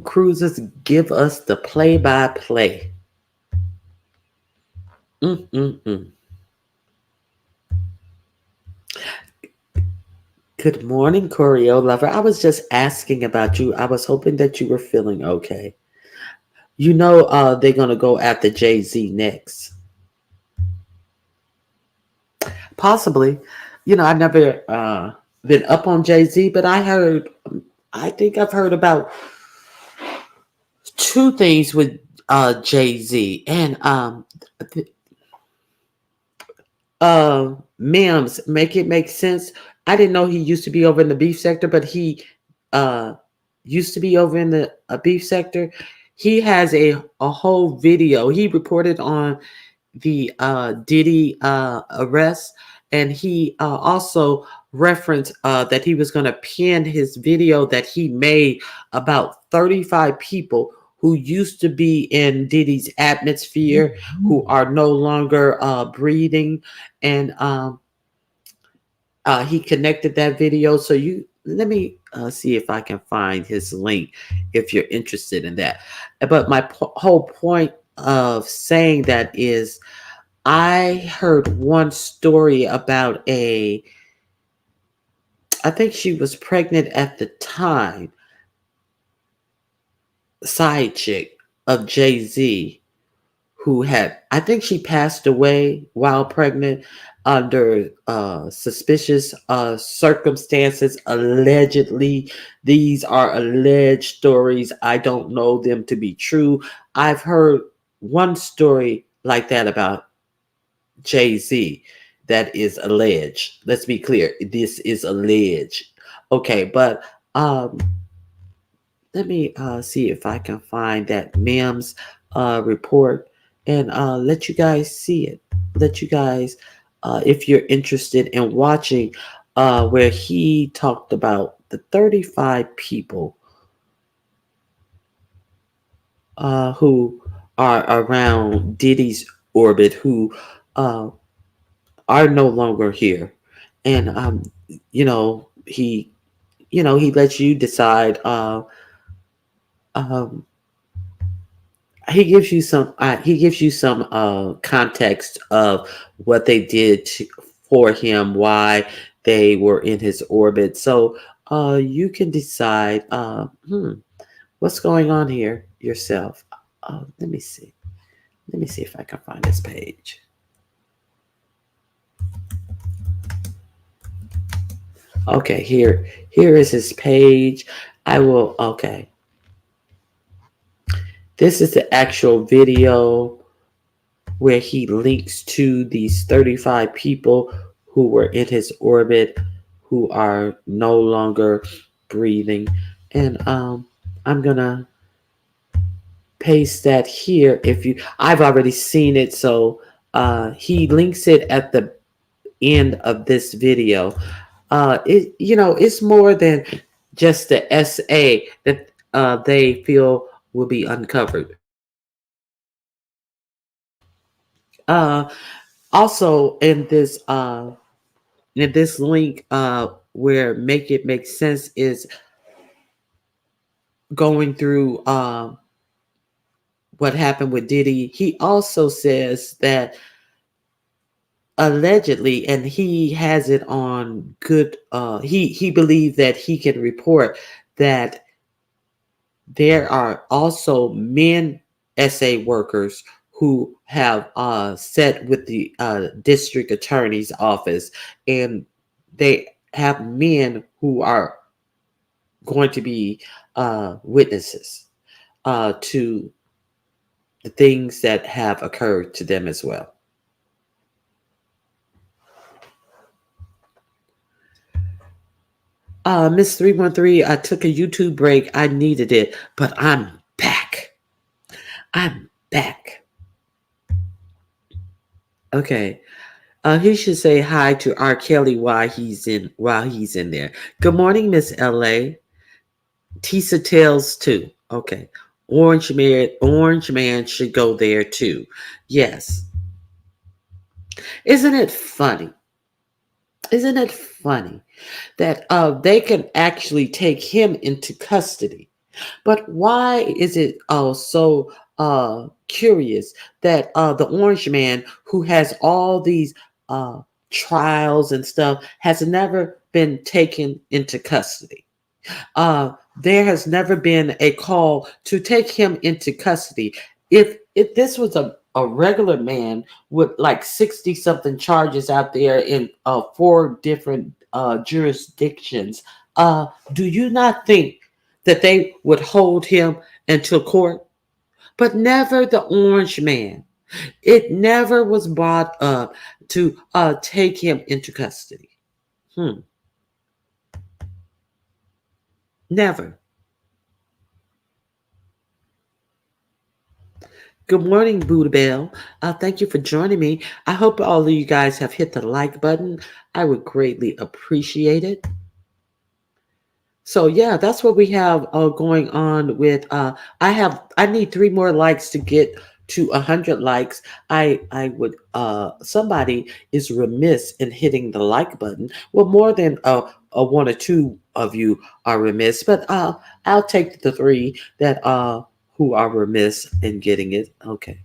Cruisers, give us the play-by-play. Mm-mm-mm. Good morning, Choreo Lover. I was just asking about you. I was hoping that you were feeling okay. You know they're going to go after Jay-Z next. Possibly. I've never been up on Jay-Z, but I think I've heard about two things with Jay-Z. And Mims, make it make sense. I didn't know he used to be over in the beef sector, but he used to be over in the beef sector. He has a whole video. He reported on the Diddy arrest, and he also referenced that he was going to pin his video that he made about 35 people who used to be in Diddy's atmosphere, who are no longer breathing, and he connected that video. So let me see if I can find his link if you're interested in that. But my whole point of saying that is I heard one story about I think she was pregnant at the time, side chick of Jay-Z, who had, I think she passed away while pregnant under suspicious circumstances. Allegedly, these are alleged stories. I don't know them to be true. I've heard one story like that about Jay-Z that is alleged. Let's be clear. This is alleged. Okay, but let me see if I can find that Mims report and let you guys see it. Let you guys, if you're interested in watching, where he talked about the 35 people who are around Diddy's orbit who uh, are no longer here. And, you know, he lets you decide. Um, he gives you some context of what they did for him, why they were in his orbit, so you can decide what's going on here yourself. Let me see if I can find this page. Okay, here is his page. I will Okay, this is the actual video where he links to these 35 people who were in his orbit who are no longer breathing. And I'm gonna paste that here. If you I've already seen it, so he links it at the end of this video. It's more than just the SA that they feel will be uncovered. uh Also in this link, where make it make sense is going through what happened with Diddy. He also says that allegedly, and he has it on good, he believes that he can report that there are also men SA workers who have sat with the district attorney's office, and they have men who are going to be witnesses to the things that have occurred to them as well. Miss 313, I took a YouTube break. I needed it, but I'm back. I'm back. Okay. He should say hi to R. Kelly while he's in there. Good morning, Miss LA. Tisa Tales too. Okay. Orange Man should go there too. Yes. Isn't it funny? Isn't it funny that they can actually take him into custody? But why is it so curious that the Orange Man, who has all these uh, trials and stuff, has never been taken into custody? There has never been a call to take him into custody. If this was a regular man with like 60 something charges out there in 4 different jurisdictions, do you not think that they would hold him until court? But never the Orange Man. It never was brought up to take him into custody. Never. Good morning, Buddha Bell. Thank you for joining me. I hope all of you guys have hit the like button. I would greatly appreciate it. So yeah, that's what we have going on with. I need 3 more likes to get to 100 likes. I would somebody is remiss in hitting the like button. Well, more than a 1 or 2 of you are remiss, but I'll take the three that who are remiss in getting it. Okay.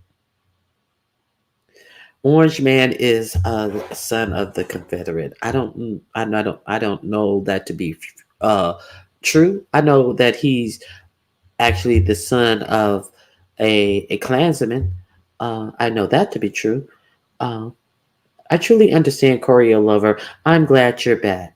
Orange Man is the son of the Confederate. I don't know that to be uh true. I know that he's actually the son of a Klansman. I know that to be true. Uh, I truly understand Choreo Lover. I'm glad you're back.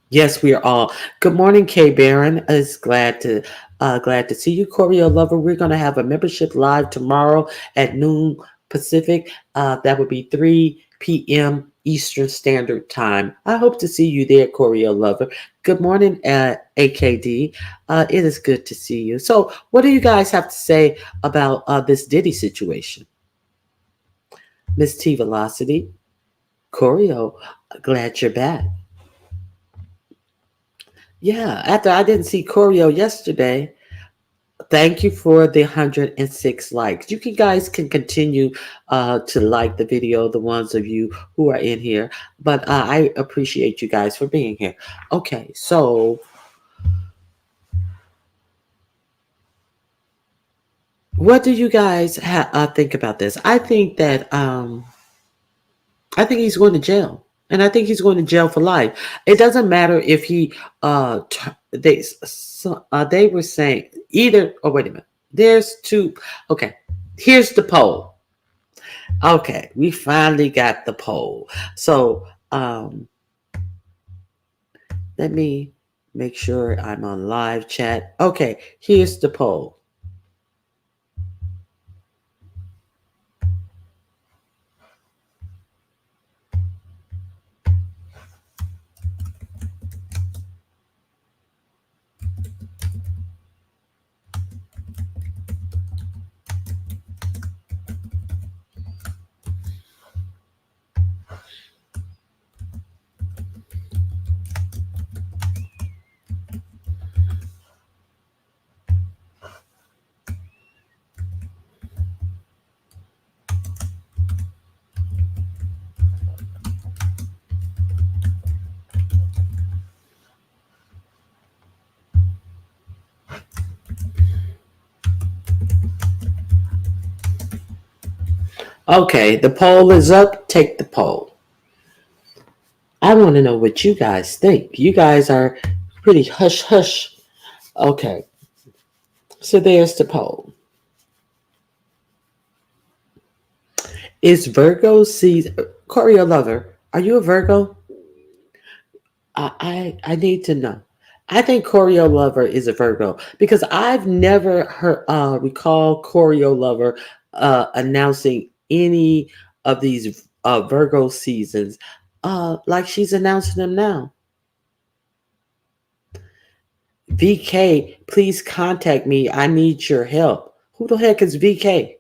Yes, we are all. Good morning, Kay Barron. Is glad to see you, Choreo Lover. We're gonna have a membership live tomorrow at noon Pacific. That would be 3 p.m. Eastern Standard Time. I hope to see you there, Choreo Lover. Good morning, AKD. It is good to see you. So, what do you guys have to say about this Diddy situation, Miss T Velocity, Choreo? Glad you're back. Yeah, after I didn't see Choreo yesterday, thank you for the 106 likes. You can guys can continue to like the video, the ones of you who are in here, but I appreciate you guys for being here. Okay, so what do you guys think about this? I think he's going to jail, and I think he's going to jail for life. It doesn't matter if he they were saying either. Oh, wait a minute. There's two. Okay, here's the poll. Okay, we finally got the poll. So let me make sure I'm on live chat. Okay, here's the poll. Okay, the poll is up. Take the poll. I want to know what you guys think. You guys are pretty hush hush. Okay, so there's the poll. Is Virgo season Choreo Lover? Are you a Virgo? I need to know. I think Choreo Lover is a Virgo because I've never heard recall Choreo Lover announcing any of these Virgo seasons like she's announcing them now. VK, please contact me. I need your help. Who the heck is VK?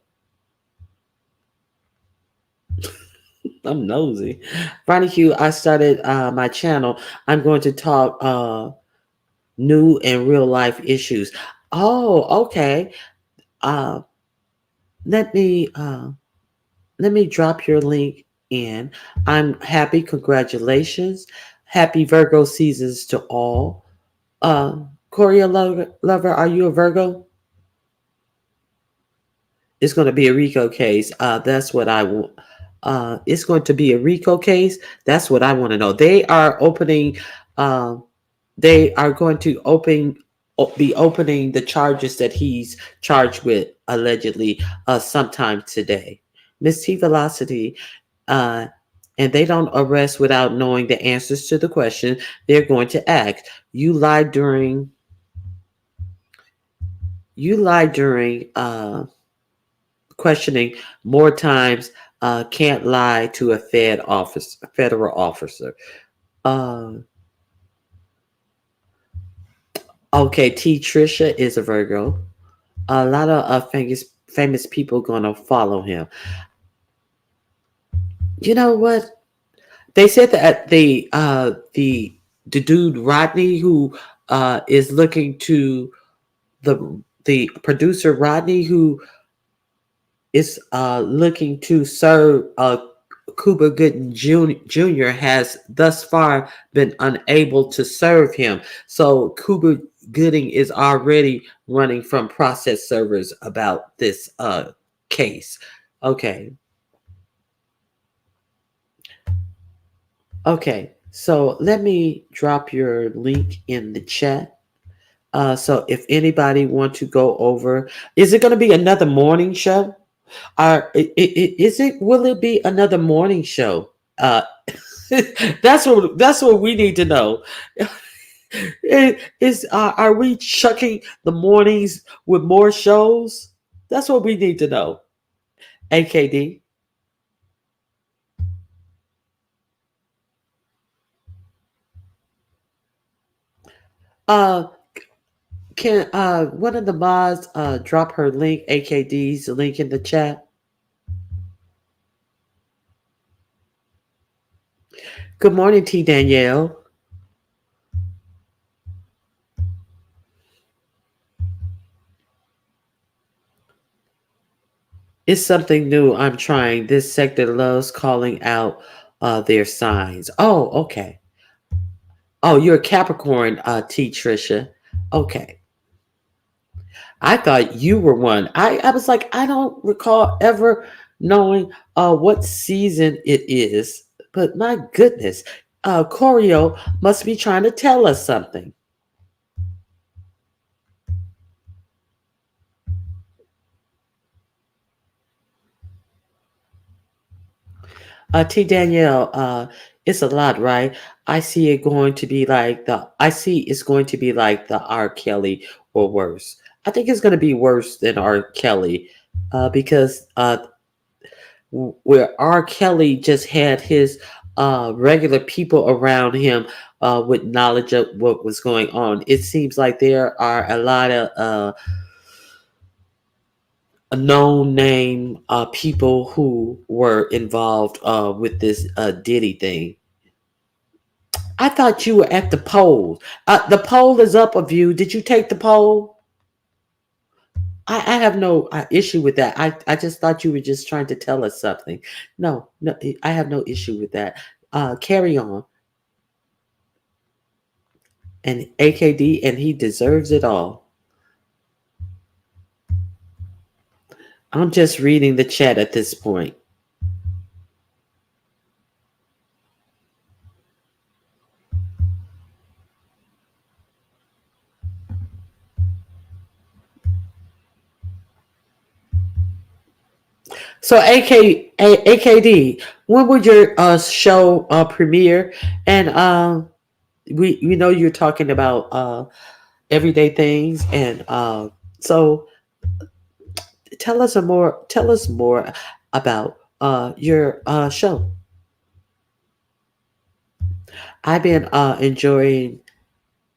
I'm nosy. Ronnie Q, I started my channel. I'm going to talk new and real life issues. Oh, okay. Uh, let me drop your link in. I'm happy. Congratulations. Happy Virgo seasons to all. Korea lover, are you a Virgo? It's going to be a RICO case. That's what I want. It's going to be a RICO case. That's what I want to know. They are opening. Uh, they are going to be opening the charges that he's charged with allegedly sometime today. Miss T Velocity, uh, and they don't arrest without knowing the answers to the question they're going to ask. You lied during. You lied during. Questioning more times can't lie to a federal officer. Uh, okay, T Trisha is a Virgo. A lot of famous people gonna follow him. You know what? They said that the dude Rodney who is looking to the producer Rodney who is looking to serve Cuba Gooding Jr. has thus far been unable to serve him. So Cuba Gooding is already running from process servers about this case. Okay. Okay. So let me drop your link in the chat. So if anybody want to go over, is it going to be another morning show? Is it? Will it be another morning show? That's what we need to know. Are we chucking the mornings with more shows? That's what we need to know. AKD. Uh, can one of the mods drop her link, AKD's link in the chat? Good morning, T Danielle. It's something new I'm trying. This sector loves calling out their signs. Oh, okay. Oh, you're a Capricorn, T Trisha. Okay. I thought you were one. I was like, I don't recall ever knowing what season it is. But my goodness, Corio must be trying to tell us something. T Danielle, it's a lot, right? I see it's going to be like the R. Kelly or worse. I think it's going to be worse than R. Kelly because where R. Kelly just had his regular people around him with knowledge of what was going on. It seems like there are a lot of known name people who were involved with this Diddy thing. I thought you were at the poll. The poll is up of you. Did you take the poll? I have no issue with that. I just thought you were just trying to tell us something. No, no, I have no issue with that. Carry on. And AKD, and he deserves it all. I'm just reading the chat at this point. So AKD, when would your show premiere? And we know you're talking about everyday things, and so tell us more about your show. I've been enjoying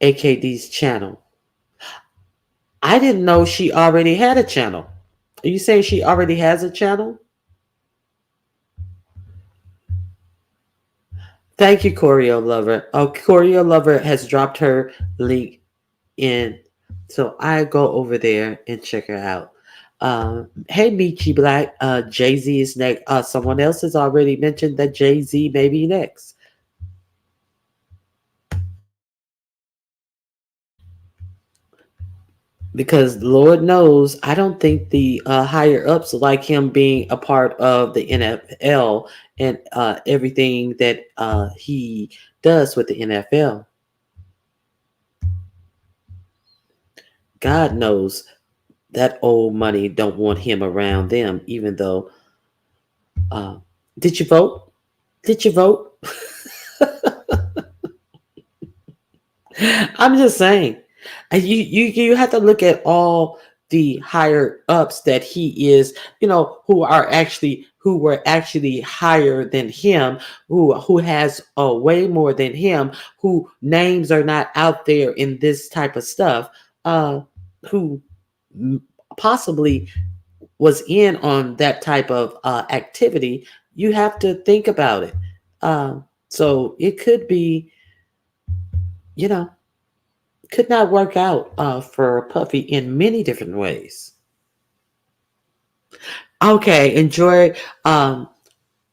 AKD's channel. I didn't know she already had a channel. Are you saying she already has a channel? Thank you, Choreo Lover. Choreo Lover has dropped her link in, so I go over there and check her out. Hey, Michi Black. Jay Z is next. Someone else has already mentioned that Jay Z may be next. Because Lord knows, I don't think the higher ups like him being a part of the NFL and everything that he does with the NFL. God knows that old money don't want him around them, even though. Uh, did you vote? Did you vote? I'm just saying. You have to look at all the higher ups that he is, who were actually higher than him, who has way more than him, who names are not out there in this type of stuff, who possibly was in on that type of activity. You have to think about it. So it could be, you know, could not work out for Puffy in many different ways. Okay, enjoy.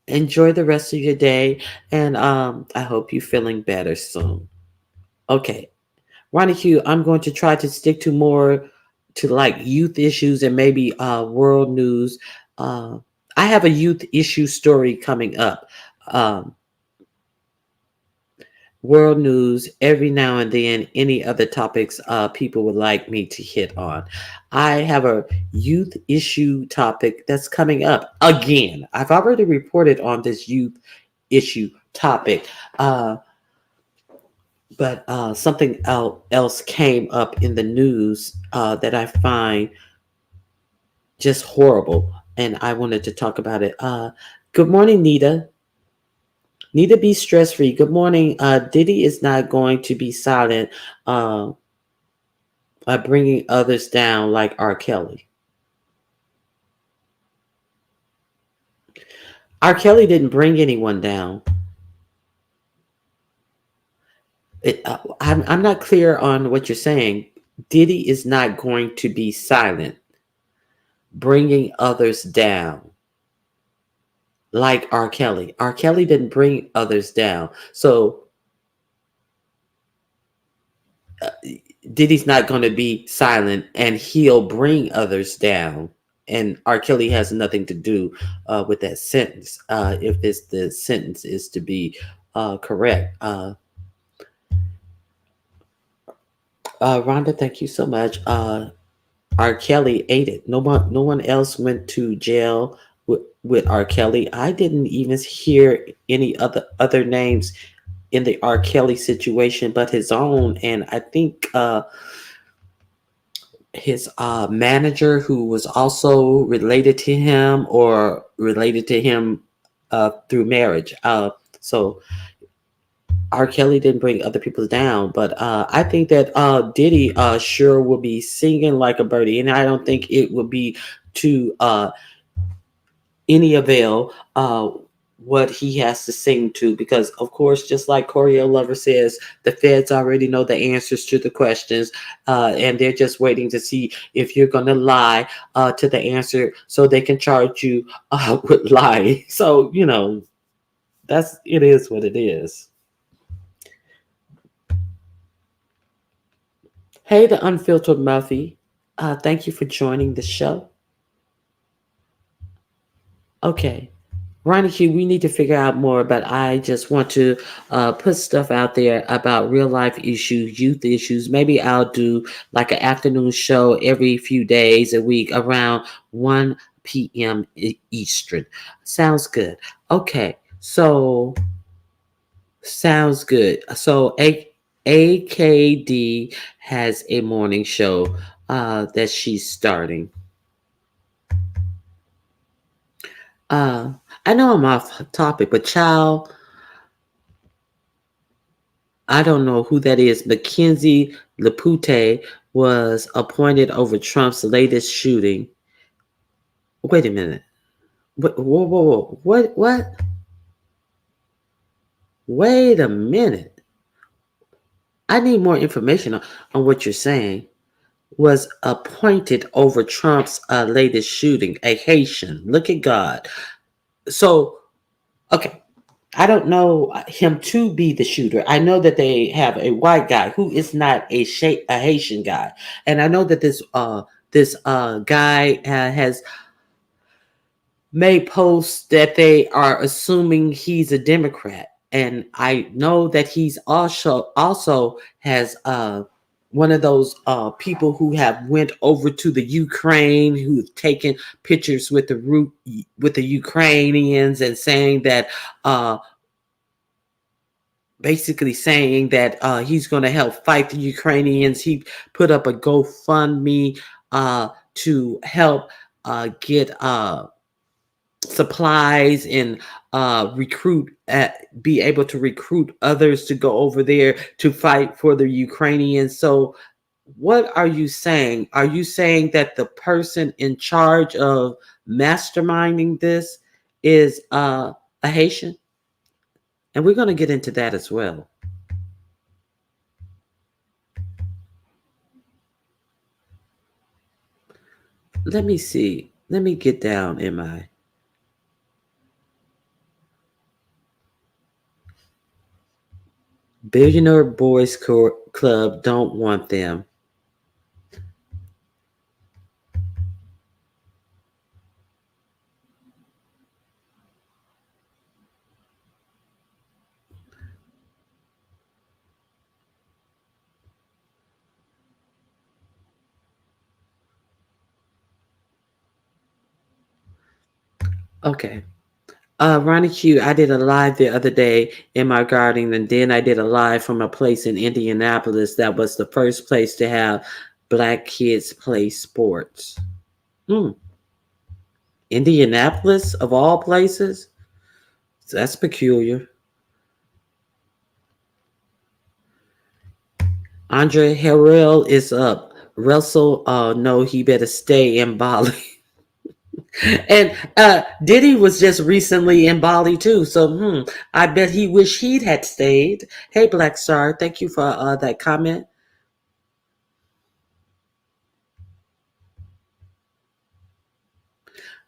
enjoy the rest of your day, and I hope you're feeling better soon. Okay, Ronnie Q, I'm going to try to stick to more to like youth issues and maybe world news. Uh, I have a youth issue story coming up. Um, world news every now and then, any other topics people would like me to hit on. I have a youth issue topic that's coming up again. I've already reported on this youth issue topic, uh, but something else came up in the news that I find just horrible, and I wanted to talk about it. Good morning, Nita. Need to be stress free. Good morning. Diddy is not going to be silent uh, by bringing others down like R. Kelly. R. Kelly didn't bring anyone down. I'm not clear on what you're saying. Diddy is not going to be silent, bringing others down like R. Kelly. R. Kelly didn't bring others down. So uh, Diddy's not going to be silent and he'll bring others down. And R. Kelly has nothing to do with that sentence, if the sentence is to be correct. Rhonda, thank you so much. R. Kelly ate it. No one else went to jail with R. Kelly. I didn't even hear any other names in the R. Kelly situation but his own. And I think his manager, who was also related to him or related to him through marriage. So R. Kelly didn't bring other people down, but I think that Diddy sure will be singing like a birdie, and I don't think it will be to any avail what he has to sing to, because of course, just like Choreo Lover says, the feds already know the answers to the questions, and they're just waiting to see if you're going to lie to the answer so they can charge you with lying. So that's it is what it is. Hey, the unfiltered Muffy, thank you for joining the show. Okay. Ronnie Q, we need to figure out more, but I just want to put stuff out there about real life issues, youth issues. Maybe I'll do like an afternoon show every few days a week around 1 p.m. Eastern. Sounds good. Okay. So, sounds good. So, AKD has a morning show that she's starting. Uh, I know I'm off topic, but child, I don't know who that is. Mackenzie Lapute was appointed over Trump's latest shooting. Wait a minute. Whoa, whoa, whoa. What? Wait a minute. I need more information on what you're saying. Was appointed over Trump's latest shooting, a Haitian. Look at God. So, okay. I don't know him to be the shooter. I know that they have a white guy who is not a Haitian guy, and I know that this guy has made posts that they are assuming he's a Democrat, and I know that he's also has one of those people who have went over to the Ukraine, who've taken pictures with the Ukrainians and saying that basically saying that he's going to help fight the Ukrainians. He put up a GoFundMe to help get supplies and be able to recruit others to go over there to fight for the Ukrainians. So, what are you saying? Are you saying that the person in charge of masterminding this is a Haitian? And we're going to get into that as well. Let me see. Let me get down in my. Billionaire Boys Club don't want them. Okay. Ronnie Q, I did a live the other day in my garden, and then I did a live from a place in Indianapolis that was the first place to have black kids play sports. Hmm. Indianapolis, of all places? That's peculiar. Andre Harrell is up. Russell, no, he better stay in Bali. And Diddy was just recently in Bali too, so I bet he wish he'd had stayed. Hey, Black Star, thank you for that comment.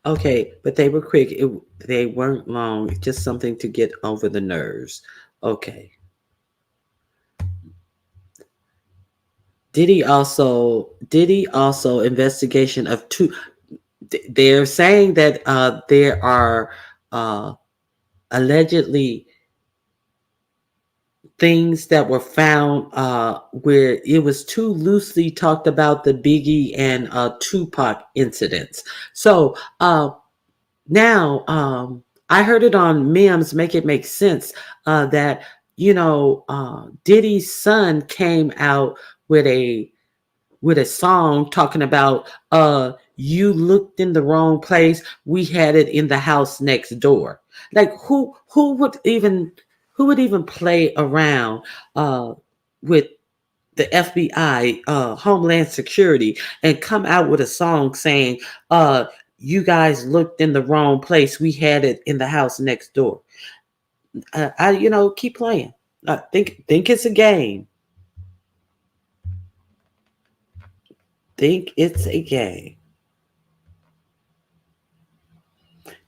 Okay, but they were quick. They weren't long. Just something to get over the nerves. Okay. Diddy also investigation of two. They're saying that there are uh, allegedly things that were found where it was too loosely talked about the Biggie and Tupac incidents. So now I heard it on Mims Make It Make Sense that Diddy's son came out with a song talking about you looked in the wrong place, we had it in the house next door. Like who would even play around with the FBI, Homeland Security, and come out with a song saying, you guys looked in the wrong place. We had it in the house next door. Keep playing. Think it's a game. Think it's a game.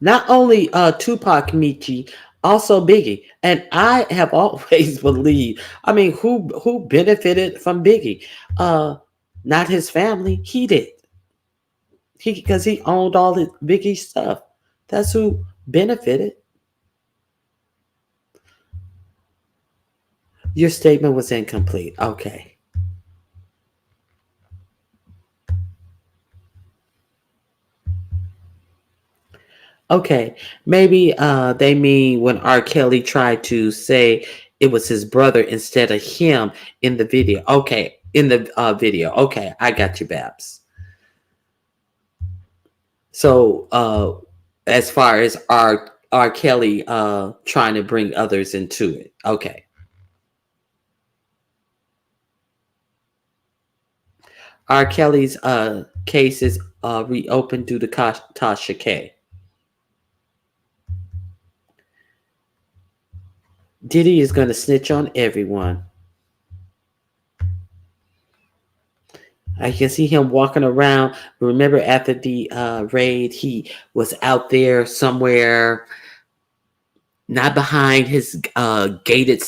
Not only Tupac Michi, also Biggie. And I have always believed, I mean, who benefited from Biggie? Uh Not his family. He did. Because he owned all the Biggie stuff. That's who benefited. Your statement was incomplete. Okay. Okay. Maybe they mean when R. Kelly tried to say it was his brother instead of him in the video. Okay. In the video. Okay. I got you, Babs. So as far as R. Kelly trying to bring others into it. Okay. R. Kelly's case is reopened due to Tasha K. Diddy is going to snitch on everyone. I can see him walking around. Remember, after the raid, he was out there somewhere, not behind his gated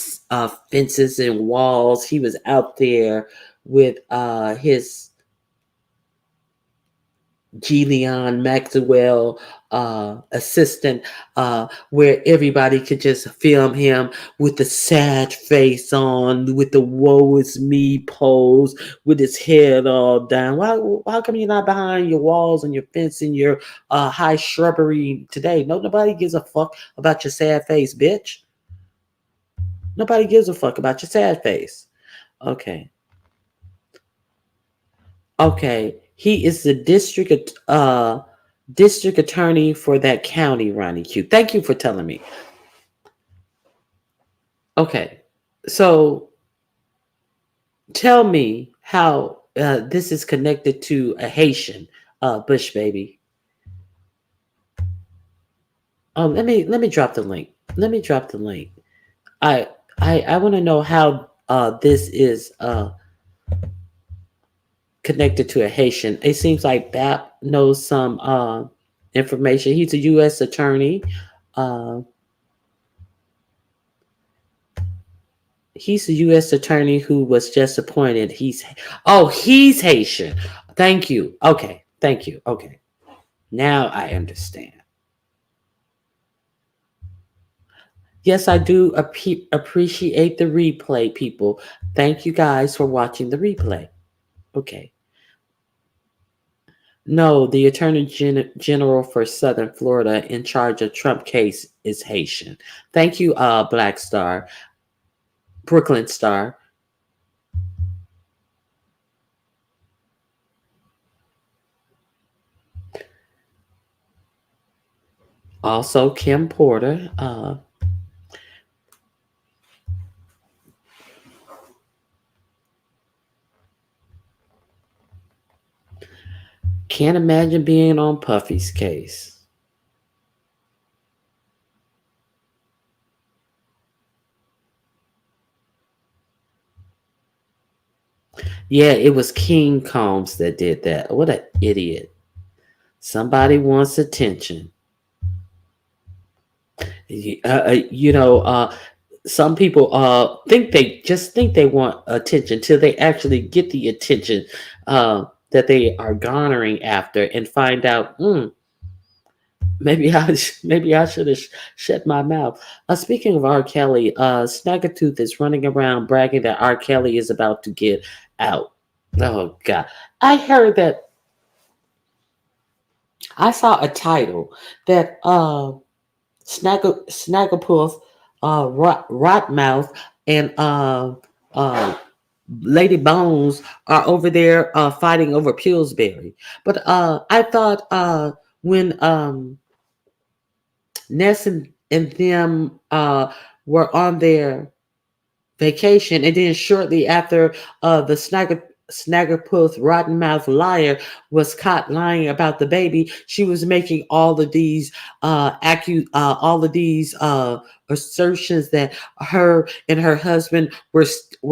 fences and walls. He was out there with his Leon Maxwell assistant, where everybody could just film him with the sad face on, with the woe is me pose, with his head all down. Why come you're not behind your walls and your fence and your high shrubbery today? Nobody gives a fuck about your sad face, bitch. Nobody gives a fuck about your sad face. Okay. Okay, he is the district attorney for that county, Ronnie Q. Thank you for telling me. Okay, so tell me how this is connected to a Haitian Bush baby. Let me drop the link. Let me drop the link. I I want to know how this is connected to a Haitian. It seems like Bap knows some information. He's a U.S. attorney. Uh, He's the U.S. attorney who was just appointed. He's Haitian. Thank you. Okay. Thank you. Okay. Now I understand. Yes, I do appreciate the replay, people. Thank you guys for watching the replay. Okay. No, the Attorney General for Southern Florida in charge of Trump case is Haitian. Thank you, Black Star, Brooklyn Star. Also, Kim Porter. Can't imagine being on Puffy's case. Yeah, it was King Combs that did that. What an idiot. Somebody wants attention. You know, some people think they want attention till they actually get the attention that they are garnering after and find out, maybe I should have shut my mouth. Speaking of R. Kelly, Snaggletooth is running around bragging that R. Kelly is about to get out. Oh God, I heard that. I saw a title that Snagglepuss, Rotmouth, and uh, Lady Bones are over there fighting over Pillsbury. But I thought when Ness and them were on their vacation, and then shortly after the Snaggerpuss Rotten Mouth liar was caught lying about the baby, she was making all of these assertions that her and her husband were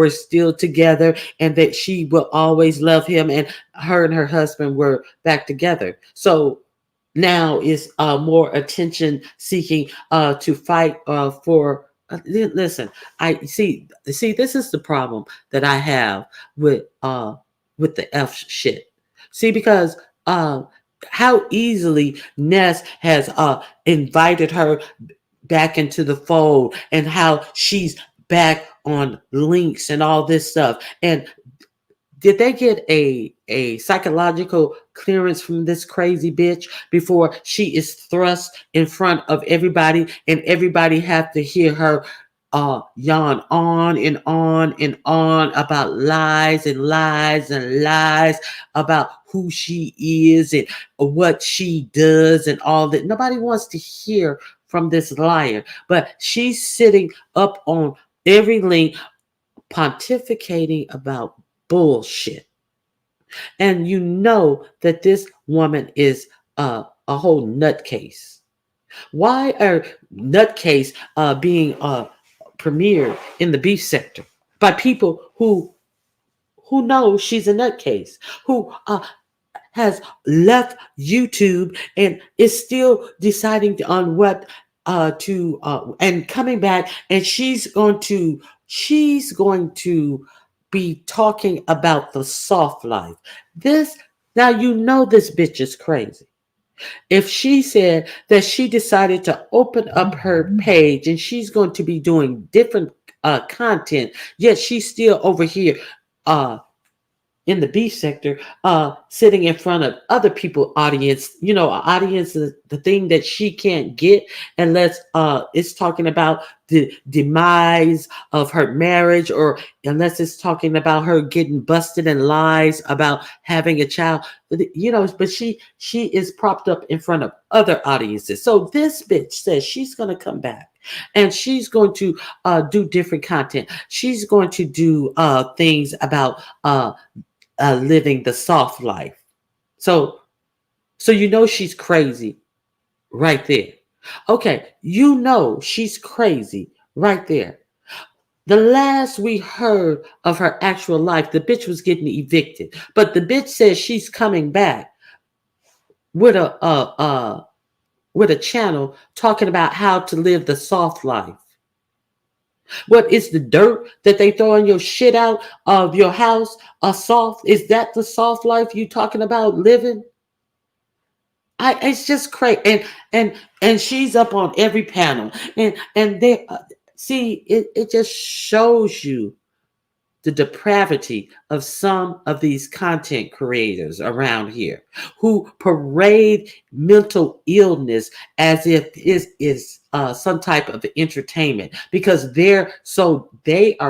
still together and that she will always love him, and her and her husband were back together. So now is more attention seeking to fight for. Listen, I see. This is the problem that I have with the F shit. See, because how easily Ness has invited her back into the fold, and how she's back on links and all this stuff, and did they get a psychological clearance from this crazy bitch before she is thrust in front of everybody, and everybody have to hear her yawn on and on and on about lies and lies and lies about who she is and what she does and all that? Nobody wants to hear from this liar, but she's sitting up on every link pontificating about bullshit. And you know that this woman is a whole nutcase. Why are nutcase being premiered in the beef sector by people who know she's a nutcase, who has left YouTube and is still deciding on what to and coming back, and she's going to be talking about the soft life. This Now you know this bitch is crazy. If she said that she decided to open up her page and she's going to be doing different content, yet she's still over here uh in the beef sector, sitting in front of other people audience, audience is the thing that she can't get unless it's talking about the demise of her marriage, or unless it's talking about her getting busted in lies about having a child. But she is propped up in front of other audiences. So this bitch says she's going to come back and she's going to do different content. She's going to do things about living the soft life. So, she's crazy right there. Okay, she's crazy right there. The last we heard of her actual life, the bitch was getting evicted, but the bitch says she's coming back with a channel talking about how to live the soft life. What is the dirt that they throwing your shit out of your house? A soft? Is that the soft life you talking about living? It's just crazy. And she's up on every panel, and they see it just shows you the depravity of some of these content creators around here who parade mental illness as if it is some type of entertainment, because they are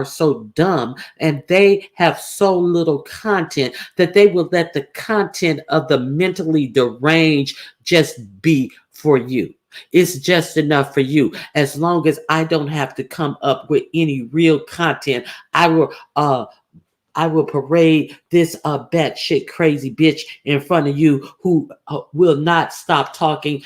so dumb and they have so little content that they will let the content of the mentally deranged just be for you. It's just enough for you. As long as I don't have to come up with any real content, I will uh I will parade this batshit crazy bitch in front of you who will not stop talking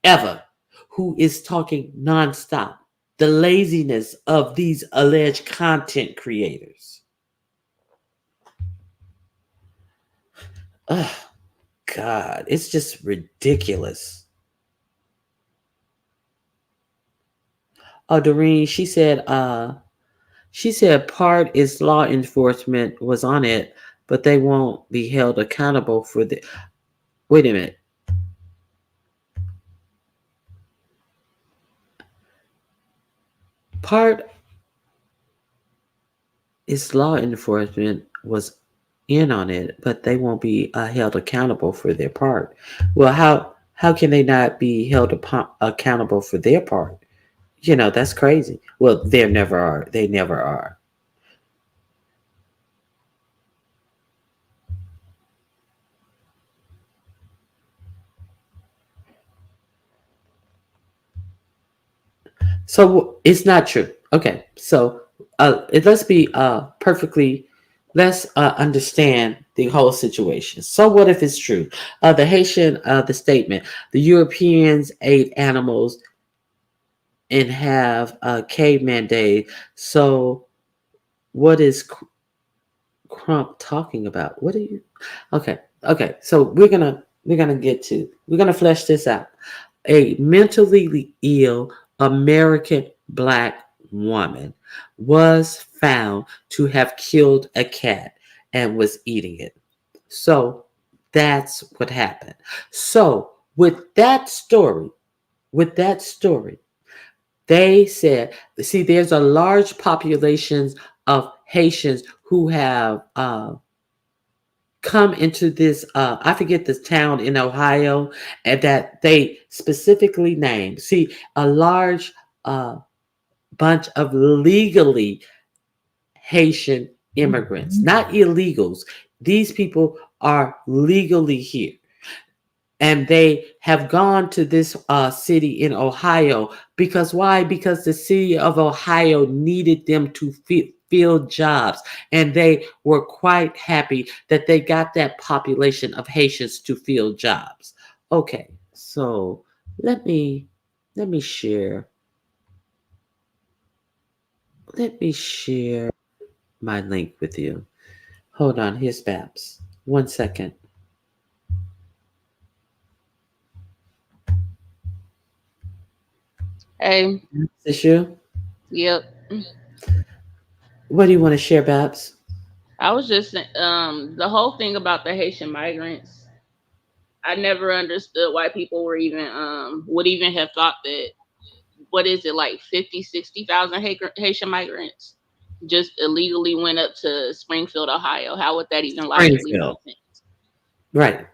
ever, who is talking nonstop. The laziness of these alleged content creators. Oh God, it's just ridiculous. Oh, Doreen, she said part is law enforcement was on it, but they won't be held accountable for the. Wait a minute. Part is law enforcement was in on it, but they won't be held accountable for their part. Well, how can they not be held accountable for their part? That's crazy. Well, they never are. They never are. So it's not true. Okay, so let's be perfectly. Let's understand the whole situation. So what if it's true? The Haitian, the statement: the Europeans ate animals and have caveman day. So what is Crump talking about? What are you? Okay, okay. So we're gonna flesh this out. A mentally ill American black woman was found to have killed a cat and was eating it. So that's what happened. So with that story, they said, see, there's a large population of Haitians who have come into this I forget this town in Ohio, and that they specifically named. See, a large uh bunch of legally Haitian immigrants, not illegals. These people are legally here, and they have gone to this city in Ohio. Because why? Because the city of Ohio needed them to fill jobs, and they were quite happy that they got that population of Haitians to fill jobs. Okay, so let me let me share let me share my link with you. Hold on, here's Babs. 1 second. Hey, Is this you? yep. What do you want to share, Babs? I was just the whole thing about the Haitian migrants. I never understood why people were even would even have thought that, what is it, like 50, 60,000 Haitian migrants just illegally went up to Springfield, Ohio. How would that even logically make Springfield. sense? Right.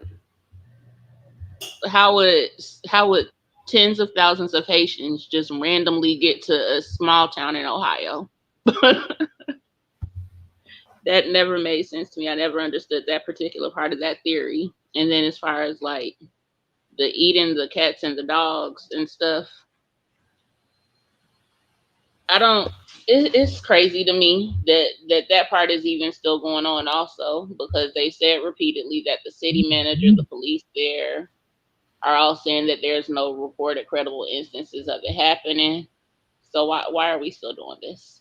How would how would tens of thousands of Haitians just randomly get to a small town in Ohio? That never made sense to me. I never understood that particular part of that theory. And then as far as like the eating the cats and the dogs and stuff, I don't. It's crazy to me that part is even still going on. Also, because they said repeatedly that the city manager, the police there, are all saying that there's no reported credible instances of it happening. So why are we still doing this?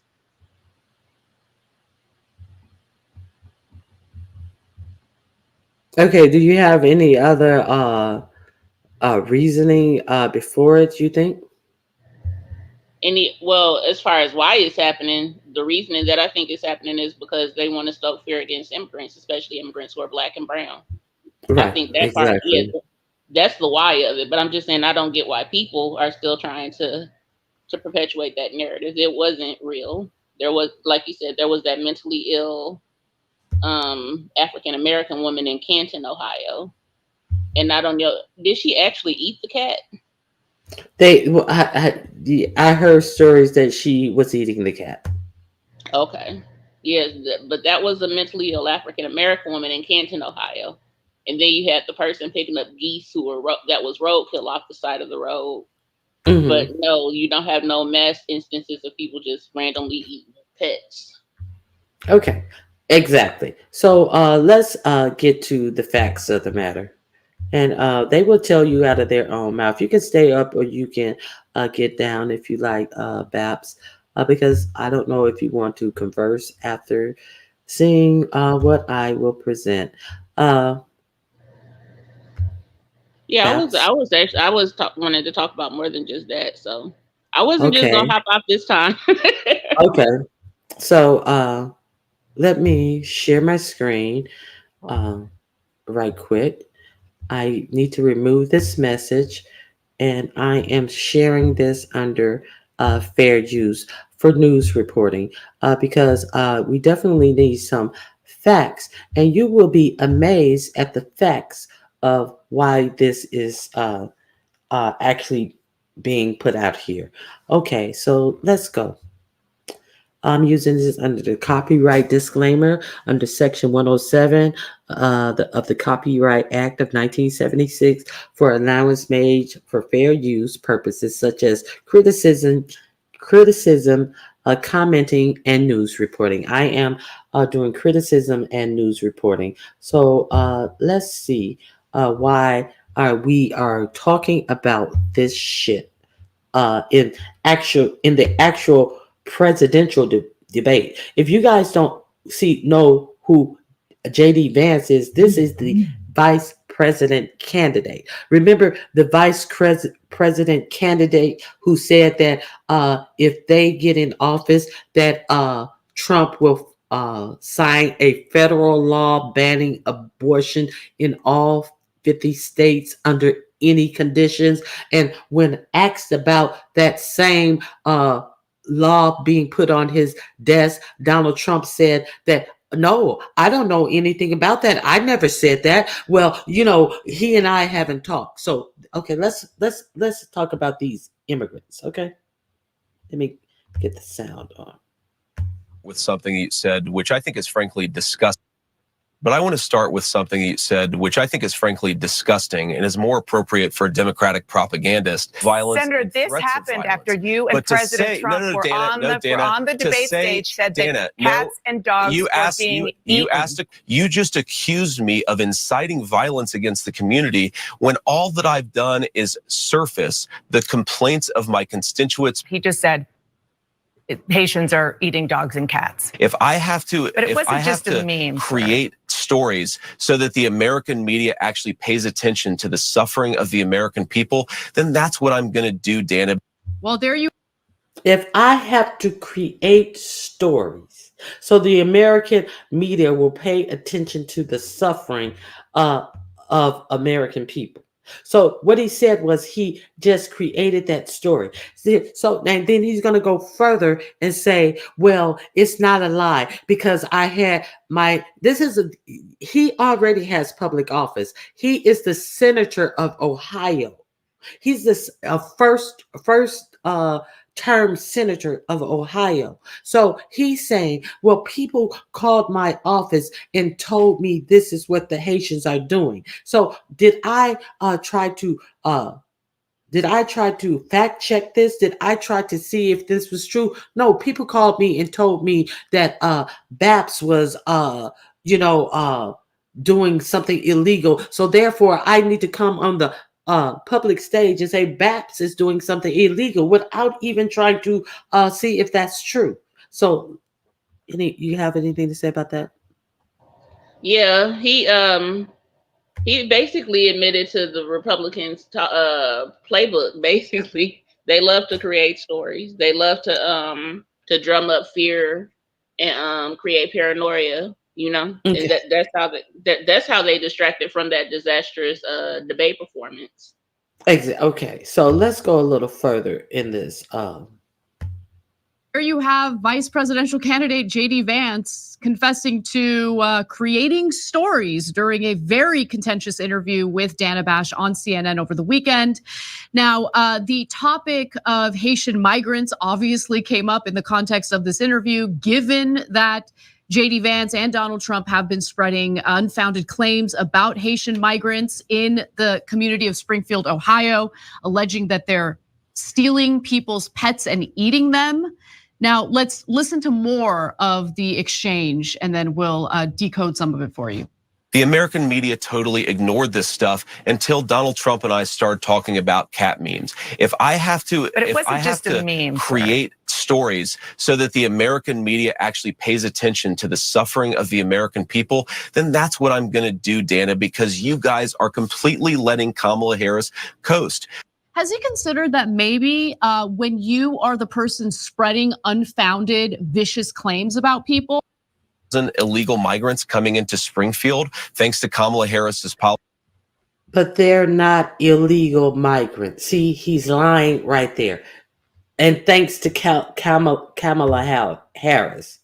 Okay, do you have any other reasoning before it, you think? Well, as far as why it's happening, the reasoning that I think it's happening is because they want to stoke fear against immigrants, especially immigrants who are black and brown. I Right, think that part, yeah, exactly. that's the why of it. But I'm just saying I don't get why people are still trying to perpetuate that narrative. It wasn't real. There was, like you said, there was that mentally ill African American woman in Canton, Ohio, and I don't know, did she actually eat the cat? Well, I heard stories that she was eating the cat. Okay, yes, but that was a mentally ill African American woman in Canton, Ohio, and then you had the person picking up geese who were that was roadkill off the side of the road. But Hmm. no, you don't have no mass instances of people just randomly eating pets. Okay, exactly. So let's get to the facts of the matter. And they will tell you out of their own mouth. You can stay up or you can get down if you like, Babs, because I don't know if you want to converse after seeing what I will present. Uh, Yeah, Babs? I was wanting to talk about more than just that, so I wasn't just gonna Okay. hop off this time. Okay. So let me share my screen uh, right quick. I need to remove this message, and I am sharing this under fair use for news reporting, because we definitely need some facts, and you will be amazed at the facts of why this is actually being put out here. Okay, so let's go. I'm using this under the copyright disclaimer under Section 107 of the Copyright Act of 1976 for allowance made for fair use purposes such as criticism, commenting, and news reporting. I am doing criticism and news reporting. So let's see why we are talking about this shit in in the actual presidential debate. If you guys don't know who JD Vance is, this is the vice president candidate. Remember the president candidate who said that if they get in office, that Trump will sign a federal law banning abortion in all 50 states under any conditions. And when asked about that same law being put on his desk, Donald Trump said that no, I don't know anything about that. I never said that. Well, he and I haven't talked. So, okay, let's talk about these immigrants. Okay, let me get the sound on. With something you said, which I think is frankly disgusting. But I want to start with something you said, which I think is frankly disgusting and is more appropriate for a Democratic propagandist. Violence. Senator, this happened after you and President Trump were on the debate stage, said that cats and dogs were being eaten. You just accused me of inciting violence against the community when all that I've done is surface the complaints of my constituents. He just said Haitians are eating dogs and cats. If I have to, but it wasn't just a meme, create stories so that the American media actually pays attention to the suffering of the American people, then that's what I'm going to do, Dana. Well, there you. If I have to create stories so the American media will pay attention to the suffering of American people. So what he said was he just created that story. So and then he's going to go further and say, well, it's not a lie because I had he already has public office. He is the senator of Ohio. He's the first term senator of Ohio. So he's saying, well, people called my office and told me this is what the Haitians are doing. So did I try to fact check this? Did I try to see if this was true? No, people called me and told me that BAPS was doing something illegal. So therefore I need to come on the public stage and say BAPS is doing something illegal without even trying to see if that's true. So you have anything to say about that? Yeah, he basically admitted to the Republicans playbook, basically They love to create stories. They love to drum up fear and create paranoia. You know, and Okay. that's how they distracted from that disastrous debate performance. Okay. So let's go a little further in this. Here you have Vice Presidential candidate J.D. Vance confessing to creating stories during a very contentious interview with Dana Bash on CNN over the weekend. Now, the topic of Haitian migrants obviously came up in the context of this interview, given that J.D. Vance and Donald Trump have been spreading unfounded claims about Haitian migrants in the community of Springfield, Ohio, alleging that they're stealing people's pets and eating them. Now, let's listen to more of the exchange and then we'll decode some of it for you. The American media totally ignored this stuff until Donald Trump and I started talking about cat memes. If I have to, but it wasn't just a meme, create stories so that the American media actually pays attention to the suffering of the American people, then that's what I'm gonna do, Dana, because you guys are completely letting Kamala Harris coast. Has he considered that maybe when you are the person spreading unfounded, vicious claims about people? Illegal migrants coming into Springfield, thanks to Kamala Harris's policy. But they're not illegal migrants. See, he's lying right there. And thanks to Kamala Harris.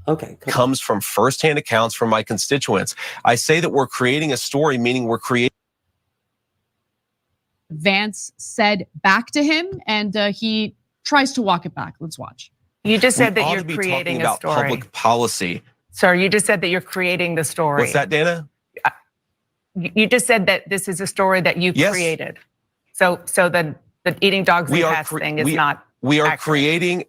Okay. Comes from firsthand accounts from my constituents. I say that we're creating a story, meaning we're creating. Vance said back to him, and he tries to walk it back. Let's watch. You just said that you're creating a story. Public policy. Sir, you just said that you're creating the story. What's that, Dana? You just said that this is a story that you created. So the eating dogs and cats thing is not. We are creating.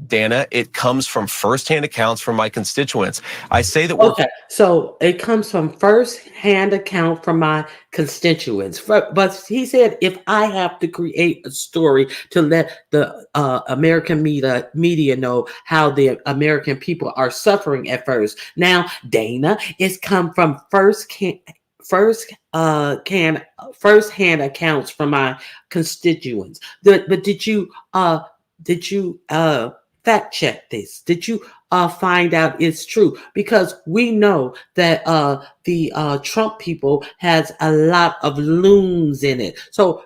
Dana, it comes from firsthand accounts from my constituents. I say that we're okay. So it comes from firsthand account from my constituents. But he said, if I have to create a story to let the American media know how the American people are suffering at first. Now, Dana, it's come from firsthand accounts from my constituents. But did you fact check this? Did you find out it's true? Because we know that the Trump people has a lot of loons in it. So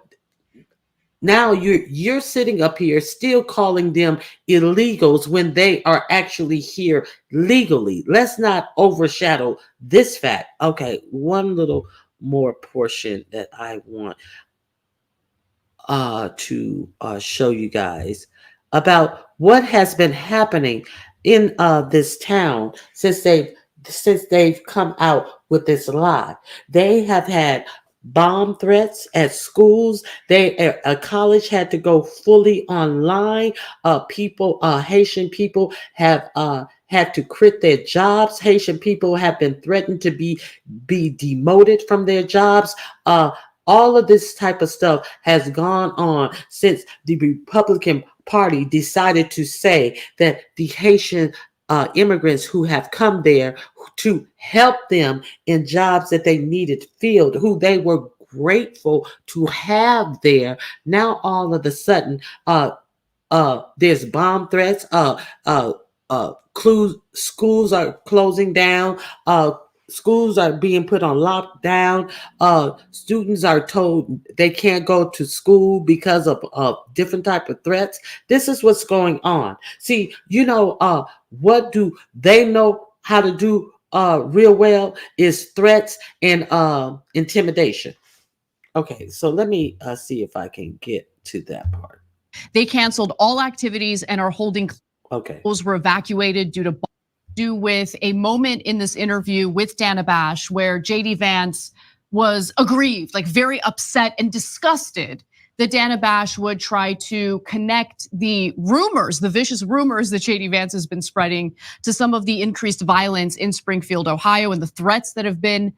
now you're sitting up here still calling them illegals when they are actually here legally. Let's not overshadow this fact. Okay, one little more portion that I want to show you guys about what has been happening in this town since they've come out with this lie. They have had bomb threats at schools. A college had to go fully online. Haitian people have had to quit their jobs. Haitian people have been threatened to be demoted from their jobs. All of this type of stuff has gone on since the Republican Party decided to say that the Haitian immigrants who have come there to help them in jobs that they needed filled, who they were grateful to have there. Now all of a sudden, there's bomb threats. Schools are closing down. Schools are being put on lockdown. Students are told they can't go to school because of different type of threats. This is what's going on. See, what do they know how to do real well is threats and intimidation. Okay, so let me see if I can get to that part. They canceled all activities and are holding. Okay. Schools were evacuated due with a moment in this interview with Dana Bash where J.D. Vance was aggrieved, like very upset and disgusted that Dana Bash would try to connect the rumors, the vicious rumors that JD Vance has been spreading, to some of the increased violence in Springfield, Ohio, and the threats that have been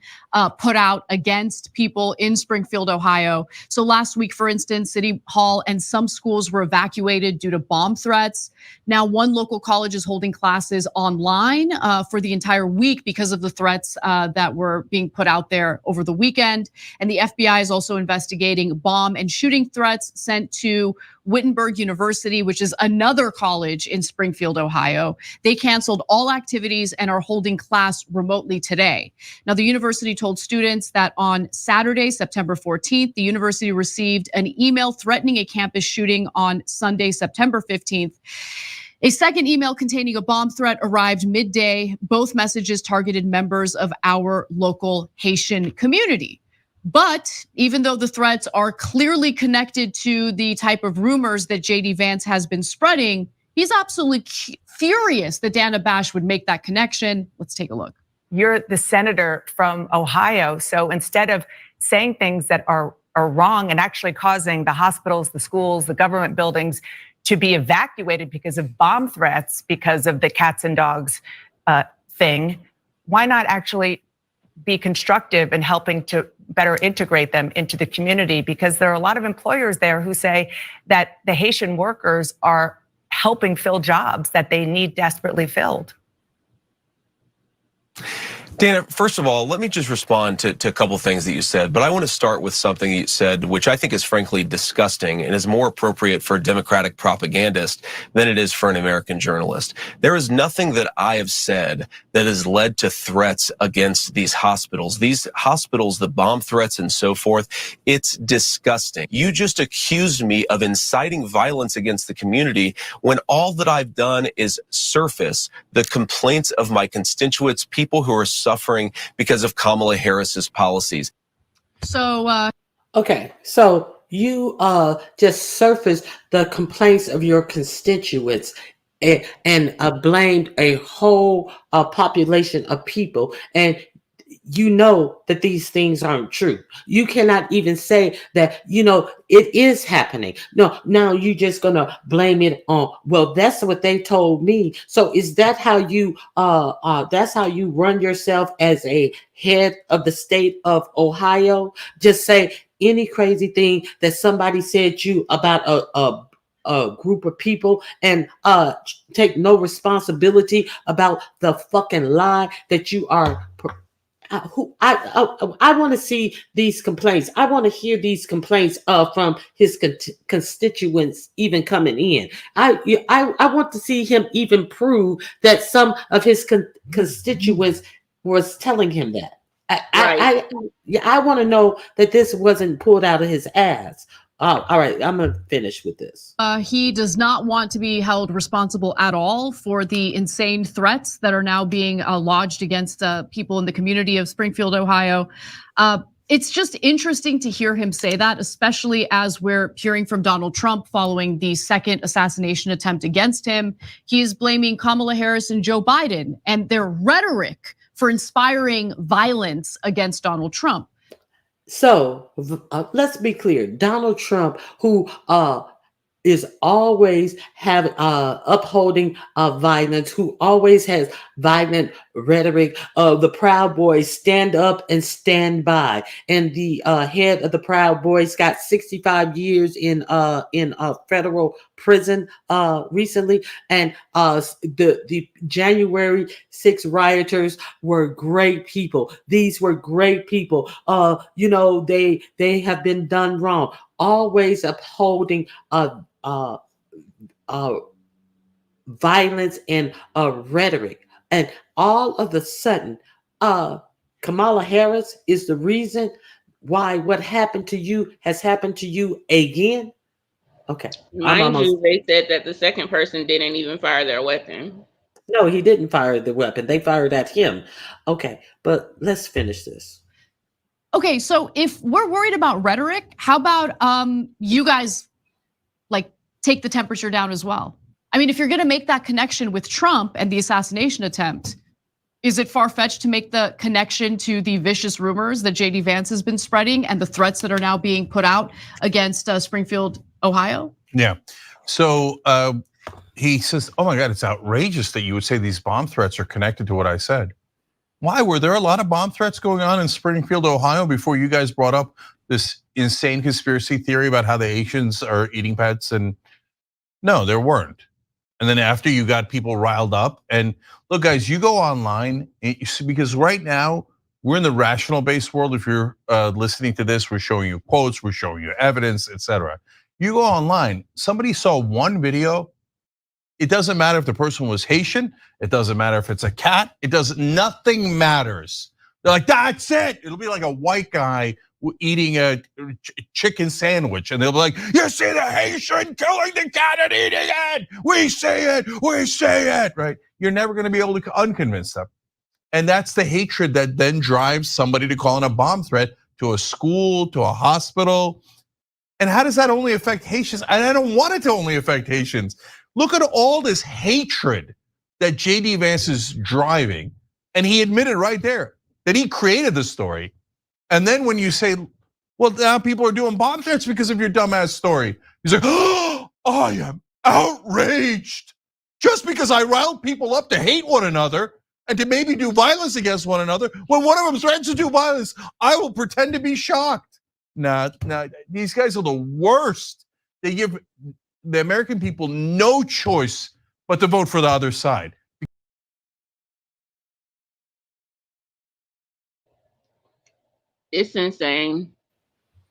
put out against people in Springfield, Ohio. So last week, for instance, City Hall and some schools were evacuated due to bomb threats. Now, one local college is holding classes online for the entire week because of the threats that were being put out there over the weekend. And the FBI is also investigating bomb and shooting threats sent to Wittenberg University, which is another college in Springfield, Ohio. They canceled all activities and are holding class remotely today. Now, the university told students that on Saturday, September 14th, the university received an email threatening a campus shooting on Sunday, September 15th. A second email containing a bomb threat arrived midday. Both messages targeted members of our local Haitian community. But even though the threats are clearly connected to the type of rumors that JD Vance has been spreading, he's absolutely furious that Dana Bash would make that connection. Let's take a look. You're the senator from Ohio, so instead of saying things that are wrong and actually causing the hospitals, the schools, the government buildings to be evacuated because of bomb threats, because of the cats and dogs thing, why not actually be constructive in helping to better integrate them into the community? Because there are a lot of employers there who say that the Haitian workers are helping fill jobs that they need desperately filled. Dana, first of all, let me just respond to a couple things that you said, but I want to start with something you said, which I think is frankly disgusting and is more appropriate for a Democratic propagandist than it is for an American journalist. There is nothing that I have said that has led to threats against these hospitals. These hospitals, the bomb threats and so forth, it's disgusting. You just accused me of inciting violence against the community when all that I've done is surface the complaints of my constituents, people who are suffering because of Kamala Harris's policies. So, okay, so you just surfaced the complaints of your constituents and blamed a whole population of people, and you know that these things aren't true. You cannot even say that, it is happening. No, now you're just gonna blame it on, well, that's what they told me. So is that how you that's how you run yourself as a head of the state of Ohio? Just say any crazy thing that somebody said you about a group of people and take no responsibility about the fucking lie that you are I want to see these complaints. I want to hear these complaints from his constituents even coming in. I want to see him even prove that some of his constituents was telling him that. I want to know that this wasn't pulled out of his ass. All right, I'm gonna finish with this. He does not want to be held responsible at all for the insane threats that are now being lodged against people in the community of Springfield, Ohio. It's just interesting to hear him say that, especially as we're hearing from Donald Trump following the second assassination attempt against him. He is blaming Kamala Harris and Joe Biden and their rhetoric for inspiring violence against Donald Trump. So let's be clear. Donald Trump, who is always upholding violence, who always has violent rhetoric. The Proud Boys stand up and stand by, and the head of the Proud Boys got 65 years in a federal prison recently, and the January 6 rioters were great people. These were great people. They have been done wrong. Always upholding violence and rhetoric, and all of a sudden, Kamala Harris is the reason why what happened to you has happened to you again. Okay, mind you, they said that the second person didn't even fire their weapon. No, he didn't fire the weapon. They fired at him. Okay, but let's finish this. Okay, so if we're worried about rhetoric, how about you guys take the temperature down as well? I mean, if you're gonna make that connection with Trump and the assassination attempt, Is it far-fetched to make the connection to the vicious rumors that JD Vance has been spreading and the threats that are now being put out against Springfield, Ohio? Yeah. So he says, oh my God, it's outrageous that you would say these bomb threats are connected to what I said. Why? Were there a lot of bomb threats going on in Springfield, Ohio before you guys brought up this insane conspiracy theory about how the Haitians are eating pets? And no, there weren't. And then after you got people riled up, and look, guys, you go online because right now we're in the rational based world. If you're listening to this, we're showing you quotes, we're showing you evidence, etc. You go online, somebody saw one video. It doesn't matter if the person was Haitian. It doesn't matter if it's a cat. Nothing matters. They're like, that's it. It'll be like a white guy eating a chicken sandwich, and they'll be like, you see the Haitian killing the cat and eating it. We say it, right? You're never gonna be able to unconvince them. And that's the hatred that then drives somebody to call in a bomb threat to a school, to a hospital. And how does that only affect Haitians? And I don't want it to only affect Haitians. Look at all this hatred that JD Vance is driving. And he admitted right there that he created the story. And then when you say, well, now people are doing bomb threats because of your dumbass story, he's like, oh, I am outraged. Just because I riled people up to hate one another and to maybe do violence against one another, when one of them threatens to do violence, I will pretend to be shocked. Nah, these guys are the worst. They give the American people no choice but to vote for the other side. It's insane.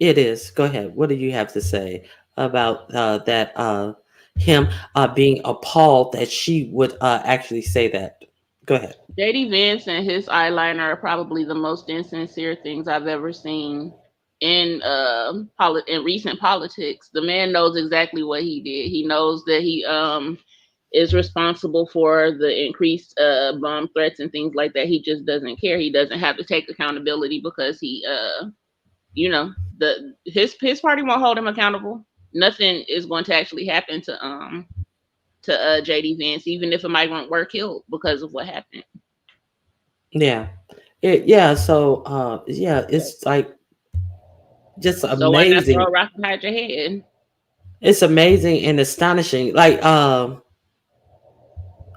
It is. Go ahead. What do you have to say about that? Him being appalled that she would actually say that. Go ahead. JD Vance and his eyeliner are probably the most insincere things I've ever seen in recent politics. The man knows exactly what he did. He knows that he is responsible for the increased bomb threats and things like that. He just doesn't care. He doesn't have to take accountability because he his party won't hold him accountable. Nothing is going to actually happen to JD Vance, even if a migrant were killed because of what happened. Yeah. So it's like just So why not amazing. throw a rock and hide your head? It's amazing and astonishing. Like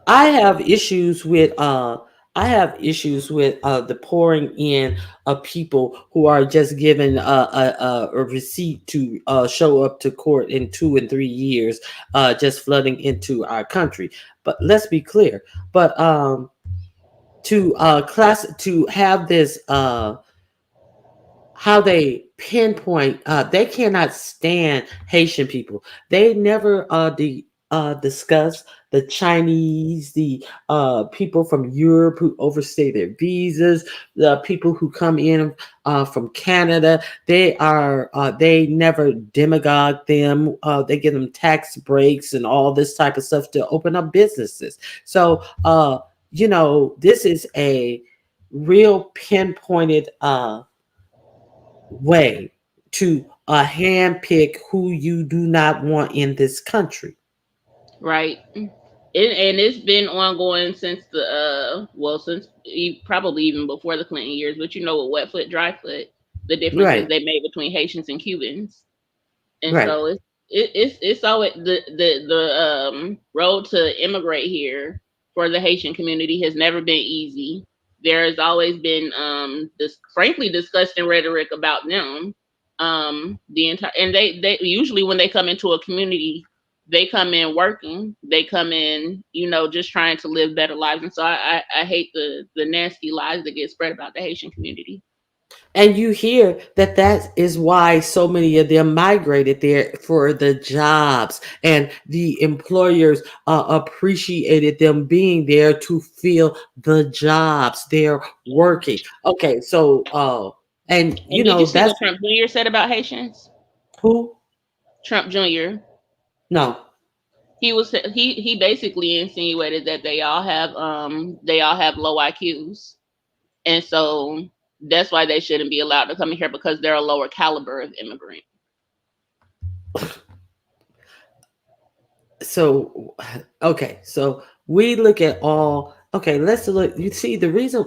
I have issues with the pouring in of people who are just given a receipt to show up to court in 2 and 3 years, just flooding into our country. But let's be clear. But to have this how they pinpoint, they cannot stand Haitian people. They never discuss the Chinese, the people from Europe who overstay their visas, the people who come in from Canada. They never demagogue them. They give them tax breaks and all this type of stuff to open up businesses. So this is a real pinpointed way to handpick who you do not want in this country. Right. And it's been ongoing since probably even before the Clinton years. But with wet foot, dry foot, the differences they made between Haitians and Cubans, and so it's always the road to immigrate here for the Haitian community has never been easy. There has always been this frankly disgusting rhetoric about them. And they usually, when they come into a community, they come in working. They come in, just trying to live better lives. And so I hate the nasty lies that get spread about the Haitian community. And you hear that is why so many of them migrated there for the jobs, and the employers appreciated them being there to fill the jobs they're working. Okay, so and did you see what Trump Jr. said about Haitians? Who? Trump Jr. No. He basically insinuated that they all have low IQs, and so that's why they shouldn't be allowed to come in here, because they're a lower caliber of immigrant. So, okay. So we look at all, Okay, let's look. You see, the reason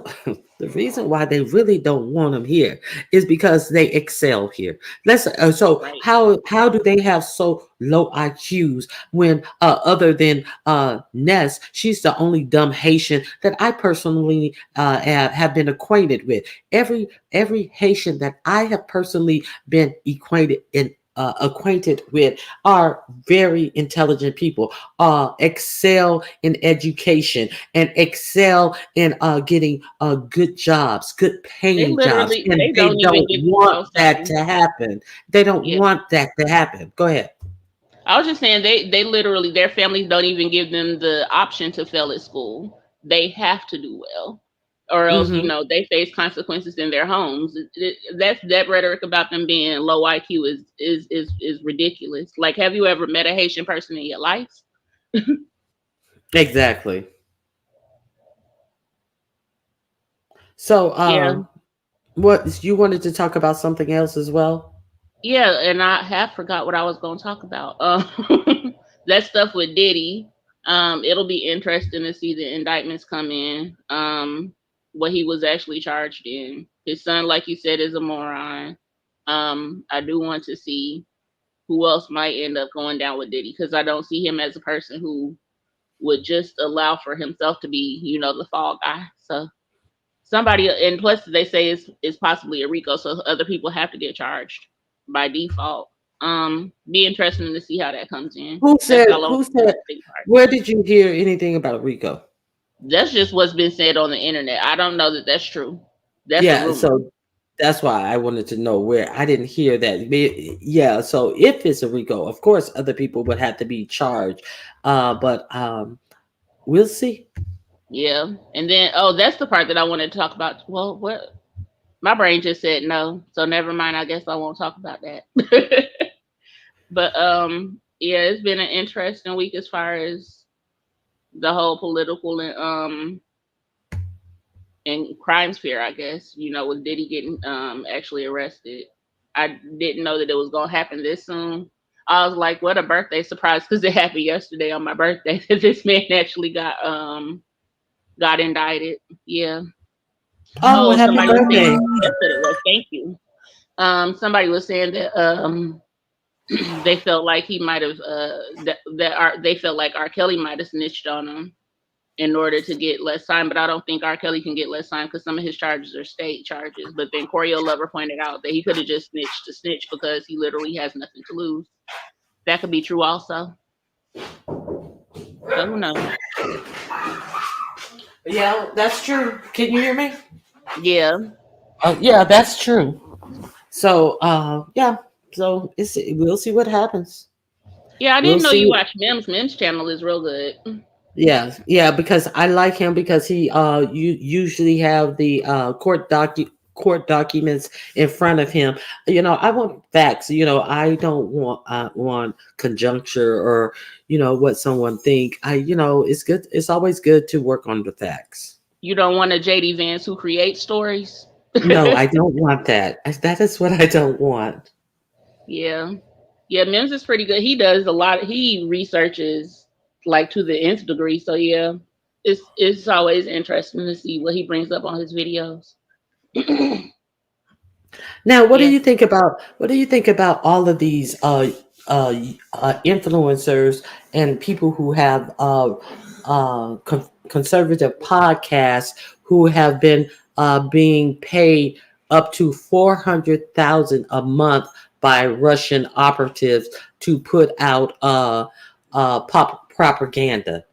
the reason why they really don't want them here is because they excel here. Let's so Right. how do they have so low IQs when other than Ness, she's the only dumb Haitian that I personally have been acquainted with. Every Haitian that I have personally been acquainted with are very intelligent people, excel in education and excel in getting good jobs, good They paying jobs, literally and they they don't even don't give want themselves that time. to happen. They don't Yeah. want that to happen. Go ahead. I was just saying they literally their families don't even give them the option to fail at school. They have to do well, or else Hmm. they face consequences in their homes. That rhetoric about them being low IQ is ridiculous. Like, have you ever met a Haitian person in your life? Exactly. So, Yeah, what you wanted to talk about something else as well? yeah, and I have forgot what I was going to talk about. That stuff with Diddy. It'll be interesting to see the indictments come in. What he was actually charged in. His son, like you said, is a moron. I do want to see who else might end up going down with Diddy, because I don't see him as a person who would just allow for himself to be, the fall guy. So somebody, and plus they say it's possibly a RICO, so other people have to get charged by default. Be interesting to see how that comes in. Who That's said? all I want Who to said? think about. Where did you hear anything about Rico? That's just what's been said on the internet. I don't know that that's true. That's a Yeah, rumor. so that's why I wanted to know where I didn't hear that. Yeah, so if it's a RICO, of course, other people would have to be charged. But we'll see. Yeah, and then that's the part that I wanted to talk about. Well, what my brain just said no, so never mind. I guess I won't talk about that. But yeah, it's been an interesting week as far as the whole political and crime sphere, I guess. With Diddy getting actually arrested. I didn't know that it was gonna happen this soon. I was like, what a birthday surprise, because it happened yesterday on my birthday that this man actually got indicted. Yeah. Oh, well, Oh, happy somebody was saying birthday! that's what it was. Thank you. Somebody was saying that they felt like he might have they felt like R. Kelly might have snitched on him in order to get less time, but I don't think R. Kelly can get less time because some of his charges are state charges. But then Corio Lover pointed out that he could have just snitched to snitch because he literally has nothing to lose. That could be true also. So who knows? Yeah, that's true. Can you hear me? Yeah. Yeah, that's true. So, yeah. So we'll see what happens. Yeah, I We'll didn't know you see. watched Mims. Mims channel is real good. Yeah, yeah, because I like him because he you usually have the court documents in front of him. I want facts. I don't want conjuncture or what someone think. It's good. It's always good to work on the facts. You don't want a JD Vance who creates stories? No, I don't want that. That is what I don't want. Yeah. Yeah, Mims is pretty good. He does a lot. He researches like to the nth degree. So yeah, it's always interesting to see what he brings up on his videos. Now, Yeah. what do you think about all of these influencers and people who have conservative podcasts who have been being paid up to 400,000 a month by Russian operatives to put out propaganda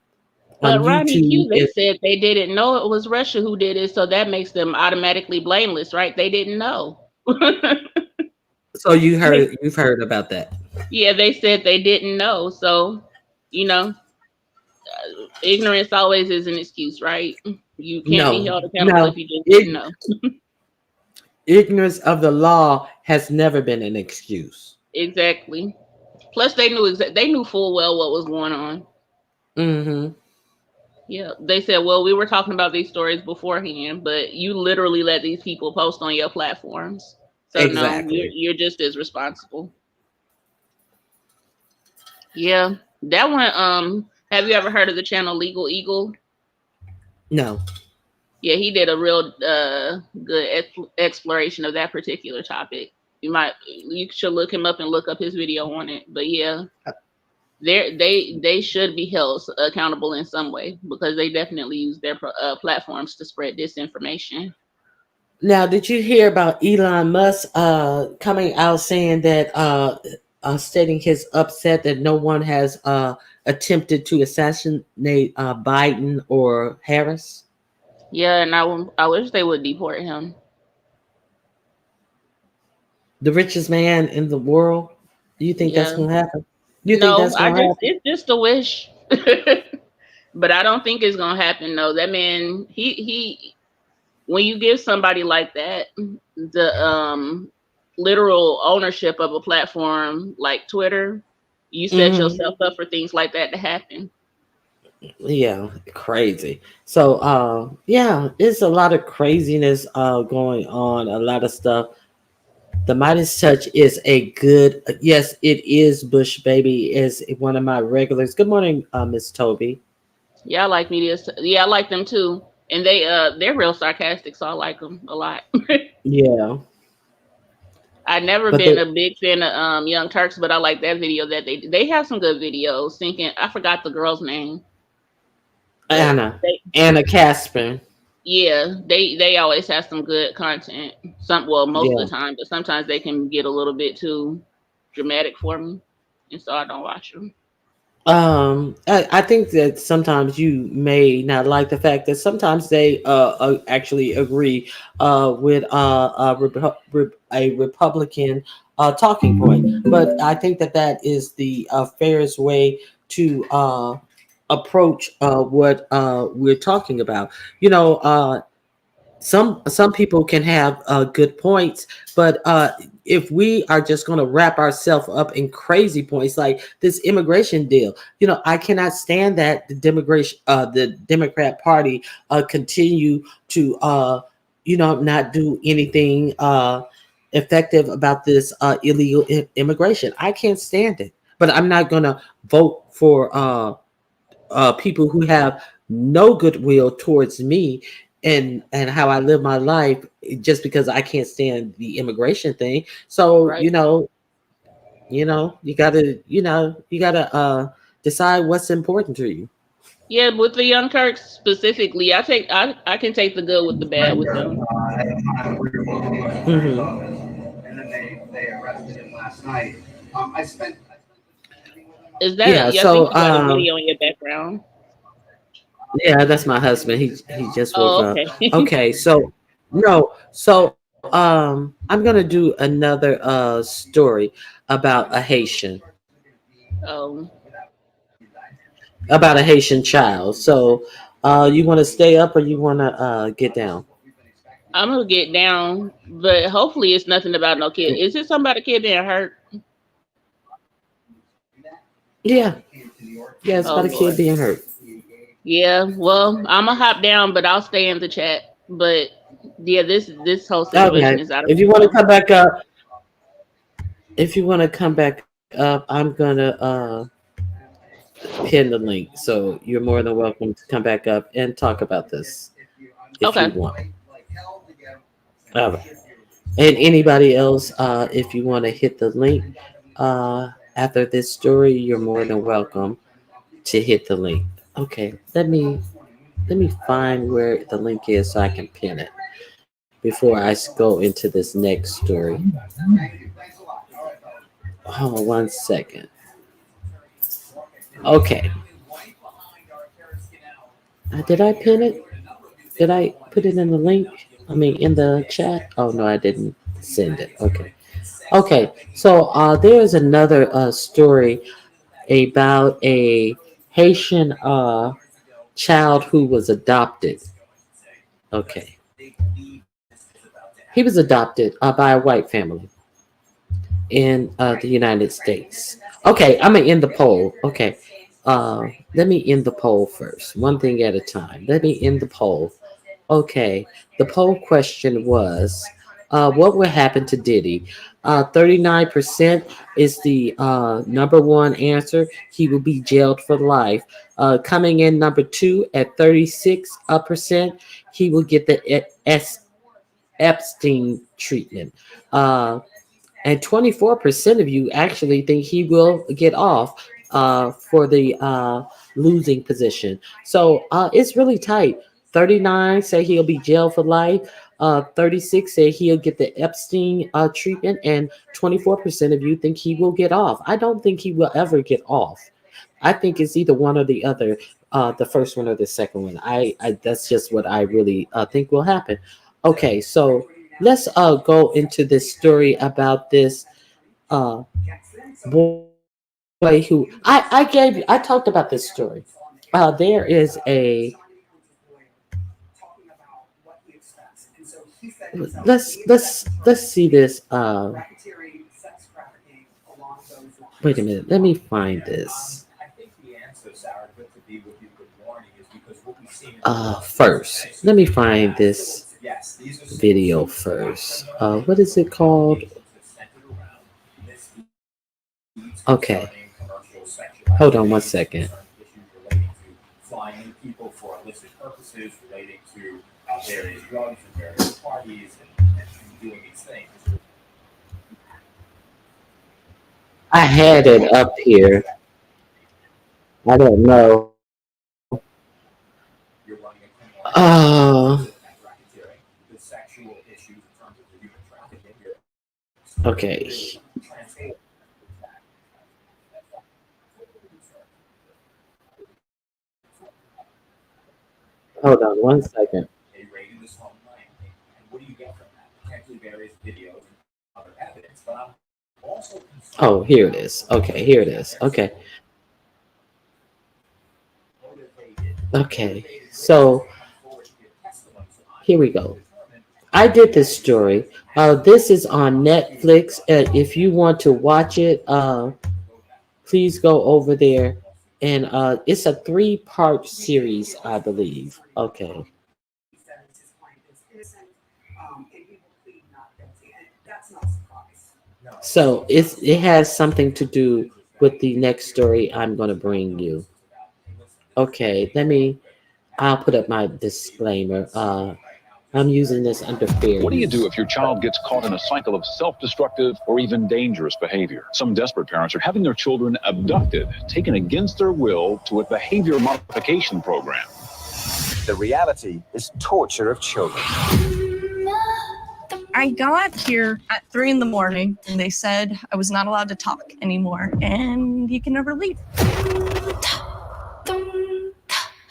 on But Ronnie YouTube? Q, they said they didn't know it was Russia who did it, so that makes them automatically blameless, right? They didn't know. So you've heard about that? Yeah, they said they didn't know. So, you know, ignorance always is an excuse, right? You can't be No, held accountable if no. you just didn't know. Ignorance of the law has never been an excuse. Exactly. Plus, they knew full well what was going on. Hmm. Yeah, they said, well, we were talking about these stories beforehand, but you literally let these people post on your platforms. So no, you're Exactly. you're just as responsible. Yeah, that one. Have you ever heard of the channel Legal Eagle? No. Yeah, he did a real good exploration of that particular topic. You should look him up and look up his video on it. But yeah, they should be held accountable in some way because they definitely use their platforms to spread disinformation. Now, did you hear about Elon Musk coming out saying that stating his upset that no one has attempted to assassinate Biden or Harris? Yeah, and I wish they would deport him. The richest man in the world. Do you think that's Yeah, going to happen? Do you think no, that's going to happen? it's just a wish, but I don't think it's gonna happen. No, that man, he when you give somebody like that the literal ownership of a platform like Twitter, you set Hmm. yourself up for things like that to happen. Yeah, crazy. So, yeah, it's a lot of craziness going on, a lot of stuff. The Midas Touch is a good, yes, it is Bush Baby, is one of my regulars. Good morning, Miss Toby. Yeah, I like yeah, I like them too, and they're real sarcastic, so I like them a lot. Yeah, I've never but been the a big fan of Young Turks, but I like that video that they have some good videos. Thinking I forgot the girl's name, but Anna, they Anna Casper. yeah, they always have some good content. Most of Yeah. the time, but sometimes they can get a little bit too dramatic for me, and so I don't watch them. I think that sometimes you may not like the fact that sometimes they actually agree with a Republican talking point, but I think that that is the fairest way to approach what we're talking about. You know, some people can have good points, but if we are just going to wrap ourselves up in crazy points like this immigration deal, I cannot stand that the Democrat Party continue to not do anything effective about this illegal immigration. I can't stand it, but I'm not going to vote for people who have no goodwill towards me and how I live my life just because I can't stand the immigration thing. So, Right? you gotta decide what's important to you. Yeah, with the Young Turks specifically, I can take the good with the bad with them. Hmm. Is that Yeah. yeah? I think So, you got a video in your background. yeah, that's my husband. He just woke Oh, up. okay. Okay. So, no. So, I'm gonna do another story about a Haitian. um, About a Haitian child. So, you want to stay up or you want to get down? I'm gonna get down, but hopefully it's nothing about no kid. Is it something about a kid being hurt? Yeah, yeah, it's Oh about a kid Lord. being hurt. Yeah. Well, I'm gonna hop down, but I'll stay in the chat. But yeah, this whole situation Okay, is out of if you want to control. come back up, if you want to come back up, I'm gonna pin the link. So you're more than welcome to come back up and talk about this if you Okay. want. All right. And anybody else, if you want to hit the link after this story, you're more than welcome to hit the link. Okay, let me find where the link is so I can pin it before I go into this next story. Hold on one second. Okay, did I pin it? Did I put it in the link? I mean, in the chat? Oh no, I didn't send it. Okay. Okay, so there's another story about a Haitian child who was adopted. Okay, he was adopted by a white family in the United States. Okay, I'm gonna end the poll. Okay, let me end the poll first, one thing at a time. Let me end the poll. Okay, the poll question was What will happen to Diddy? 39% is the number one answer. He will be jailed for life. Coming in number two at 36%, he will get the Epstein treatment. And 24% of you actually think he will get off for the losing position. So it's really tight. 39 say he'll be jailed for life. 36 say he'll get the Epstein treatment, and 24% of you think he will get off. I don't think he will ever get off. I think it's either one or the other, the first one or the second one. I that's just what I really think will happen. Okay, so let's go into this story about this uh boy who I talked about this story. There is a let's see this. Wait a minute, let me find this. First, let me find this video first. What is it called? Okay, hold on one second. I had it up here. I don't know. Okay. Hold on one second. Oh, here it is. Okay, here it is. Okay. Okay. So here we go. I did this story. This is on Netflix. If you want to watch it, please go over there. And it's a three-part series, I believe. Okay. So it has something to do with the next story I'm going to bring you. Okay, I'll put up my disclaimer. I'm using this under fair What do you use. do if your child gets caught in a cycle of self-destructive or even dangerous behavior? Some desperate parents are having their children abducted, taken against their will to a behavior modification program. The reality is torture of children. I got here at 3 in the morning and they said I was not allowed to talk anymore and you can never leave.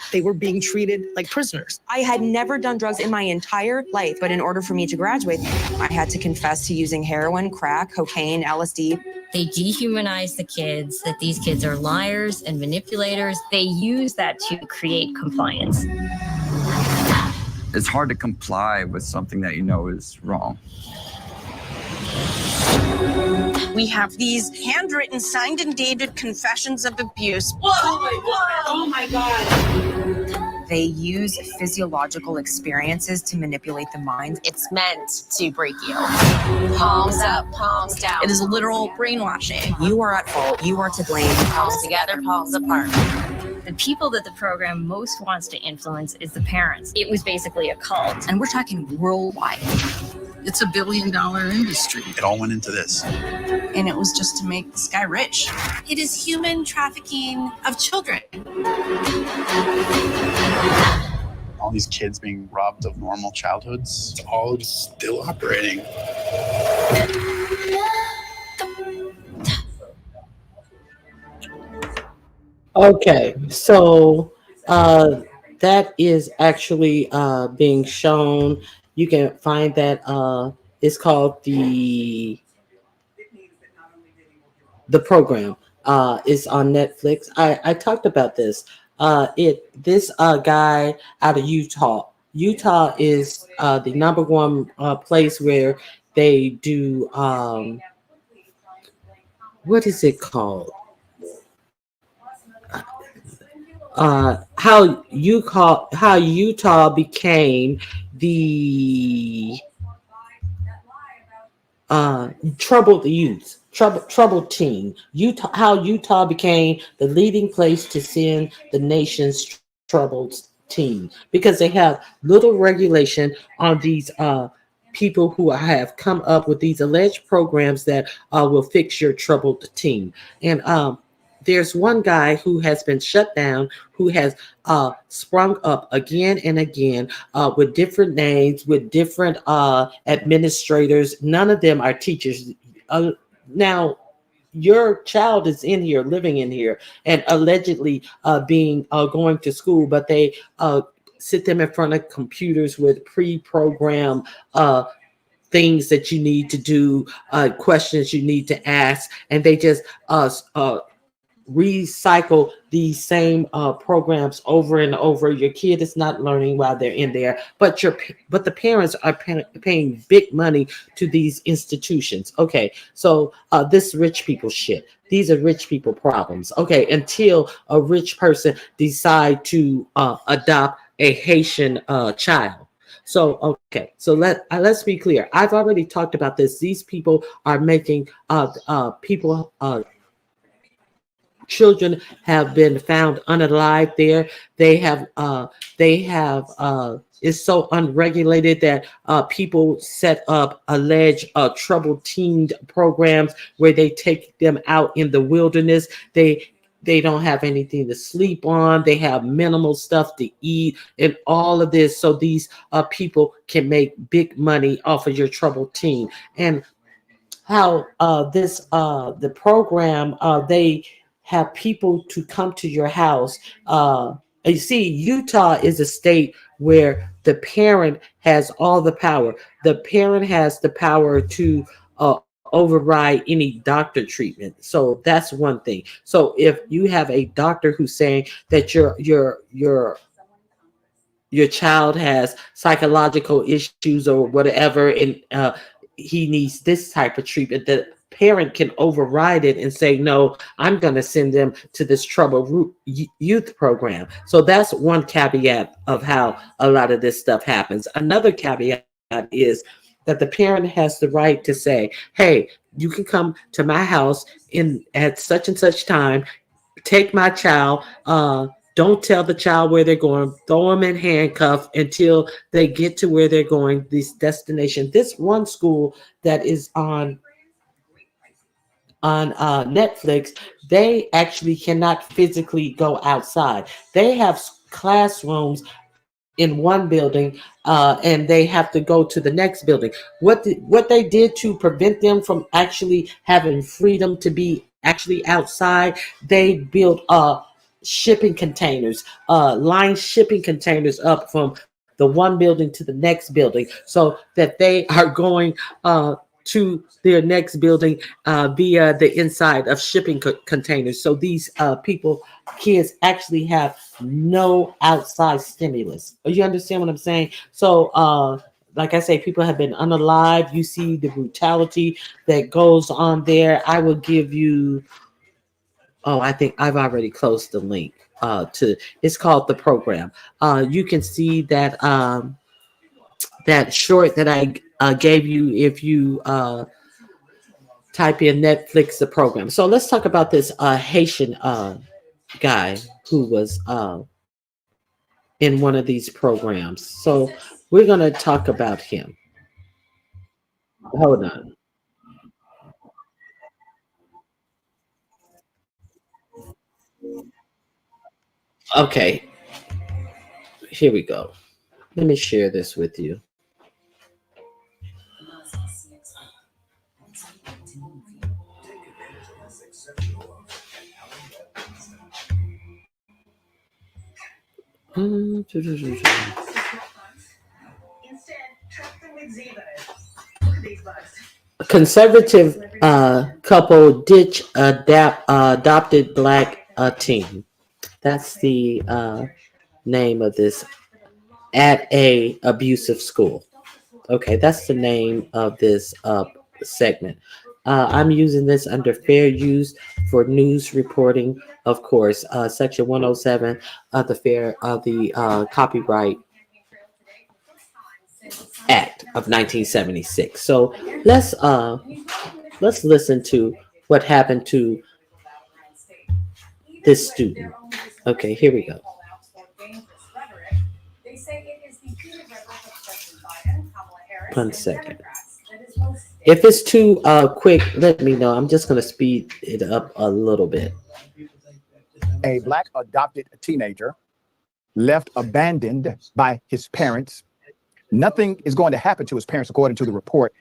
They were being treated like prisoners. I had never done drugs in my entire life, but in order for me to graduate, I had to confess to using heroin, crack, cocaine, LSD. They dehumanize the kids, that these kids are liars and manipulators. They use that to create compliance. It's hard to comply with something that you know is wrong. We have these handwritten, signed and dated confessions of abuse. Whoa, oh my God. They use physiological experiences to manipulate the mind. It's meant to break you. Palms up, palms down. It is literal brainwashing. You are at fault. You are to blame. Palms together, palms apart. The people that the program most wants to influence is the parents. It was basically a cult. And we're talking worldwide. It's $1 billion industry. It all went into this. And it was just to make this guy rich. It is human trafficking of children. All these kids being robbed of normal childhoods, it's all still operating. Okay, so that is actually being shown. You can find that it's called the program. It's on Netflix. I talked about this. This guy out of Utah. Utah is the number one place where they do what is it called? How Utah became the troubled youth, troubled teen. Utah, how Utah became the leading place to send the nation's troubled teen because they have little regulation on these people who have come up with these alleged programs that will fix your troubled teen. And there's one guy who has been shut down, who has sprung up again and again with different names, with different administrators. None of them are teachers. Now, your child is in here, living in here, and allegedly being going to school, but they sit them in front of computers with pre-programmed things that you need to do, questions you need to ask, and they just recycle these same programs over and over. Your kid is not learning while they're in there, but the parents are paying big money to these institutions. Okay, so this rich people shit. These are rich people problems. Okay, until a rich person decide to adopt a Haitian child. So okay, so let's be clear. I've already talked about this. These people are making people children have been found unalive there. They have it's so unregulated that people set up alleged troubled teen programs where they take them out in the wilderness. They don't have anything to sleep on. They have minimal stuff to eat and all of this. So these people can make big money off of your troubled teen. And how the program they have people to come to your house. And you see, Utah is a state where the parent has all the power. The parent has the power to override any doctor treatment. So that's one thing. So if you have a doctor who's saying that your child has psychological issues or whatever, and he needs this type of treatment, the parent can override it and say, no, I'm going to send them to this troubled youth program. So that's one caveat of how a lot of this stuff happens. Another caveat is that the parent has the right to say, hey, you can come to my house in at such and such time, take my child, don't tell the child where they're going, throw them in handcuffs until they get to where they're going, this destination. This one school that is on Netflix, they actually cannot physically go outside. They have classrooms in one building, and they have to go to the next building. What they did to prevent them from actually having freedom to be actually outside, they built shipping containers, line shipping containers up from the one building to the next building, so that they are going to their next building via the inside of shipping containers. So these kids actually have no outside stimulus. You understand what I'm saying? So like I say, people have been unalive. You see the brutality that goes on there. I will give you, oh, I think I've already closed the link to, it's called The Program. You can see that that short that I gave you if you type in Netflix The Program. So let's talk about this Haitian guy who was in one of these programs. So we're going to talk about him. Hold on. Okay, here we go. Let me share this with you. Conservative couple ditch adopted black teen. That's the name of this at a abusive school. Okay, that's the name of this segment. I'm using this under fair use for news reporting, of course. Section 107 of the copyright Act of 1976. So let's listen to what happened to this student. Okay, here we go. One second. If it's too quick, let me know. I'm just going to speed it up a little bit. A black adopted teenager left abandoned by his parents. Nothing is going to happen to his parents, according to the report.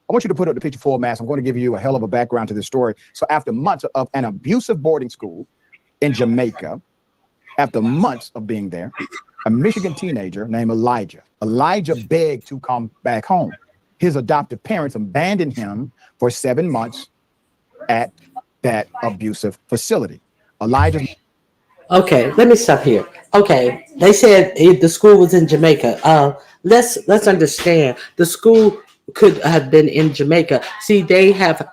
I want you to put up the picture full mass. I'm going to give you a hell of a background to this story. So after months of an abusive boarding school in Jamaica, after months of being there, a Michigan teenager named Elijah begged to come back home. His adoptive parents abandoned him for 7 months at that abusive facility. Elijah. Okay, let me stop here. Okay, they said the school was in Jamaica. Let's understand. The school could have been in Jamaica. See, they have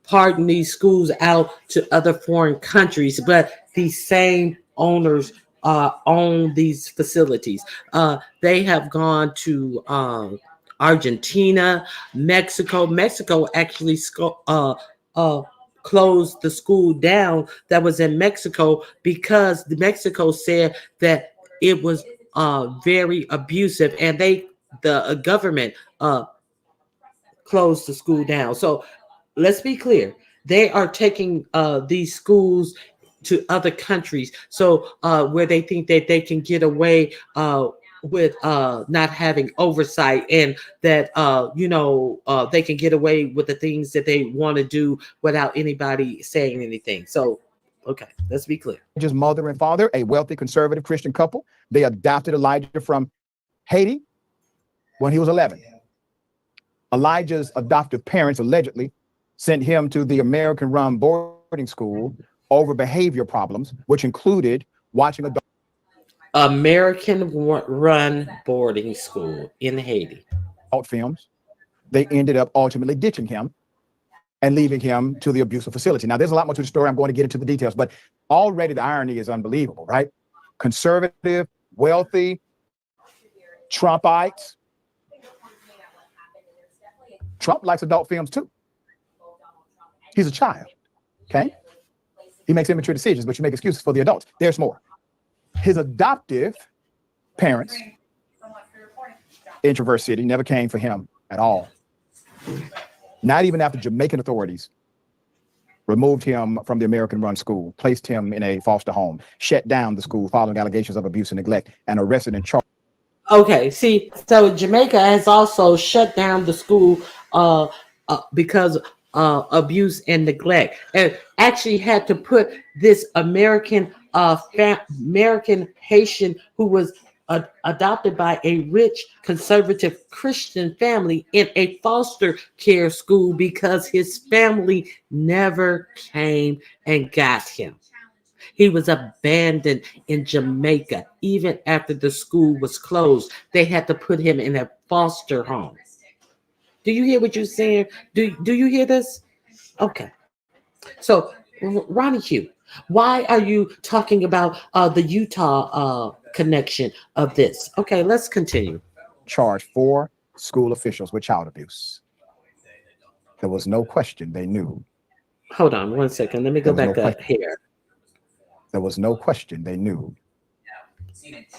pardoned these schools out to other foreign countries, but these same owners own these facilities. They have gone to Argentina, Mexico. Mexico actually closed the school down that was in Mexico because the Mexico said that it was very abusive, and the government closed the school down. So let's be clear. They are taking these schools to other countries. So where they think that they can get away with not having oversight, and that they can get away with the things that they want to do without anybody saying anything. So okay, let's be clear. Elijah's mother and father, a wealthy conservative Christian couple, they adopted Elijah from Haiti when he was 11. Elijah's adoptive parents allegedly sent him to the American-run boarding school over behavior problems, which included watching American-run boarding school in Haiti. Adult films. They ended up ultimately ditching him and leaving him to the abusive facility. Now, there's a lot more to the story. I'm going to get into the details, but already the irony is unbelievable, right? Conservative, wealthy, Trumpites. Trump likes adult films too. He's a child, okay? He makes immature decisions, but you make excuses for the adults. There's more. His adoptive parents in Traverse City never came for him at all. Not even after Jamaican authorities removed him from the American-run school, placed him in a foster home, shut down the school following allegations of abuse and neglect, and arrested and charged. Okay, see, so Jamaica has also shut down the school because abuse and neglect, and actually had to put this American Haitian who was adopted by a rich conservative Christian family in a foster care school because his family never came and got him. He was abandoned in Jamaica. Even after the school was closed, they had to put him in a foster home. Do you hear what you're saying? Do you hear this? Okay. So, Ronnie Hugh, why are you talking about the Utah connection of this? Okay, let's continue. Charged 4 school officials with child abuse. There was no question they knew. Hold on 1 second. Let me go back up here. There was no question they knew.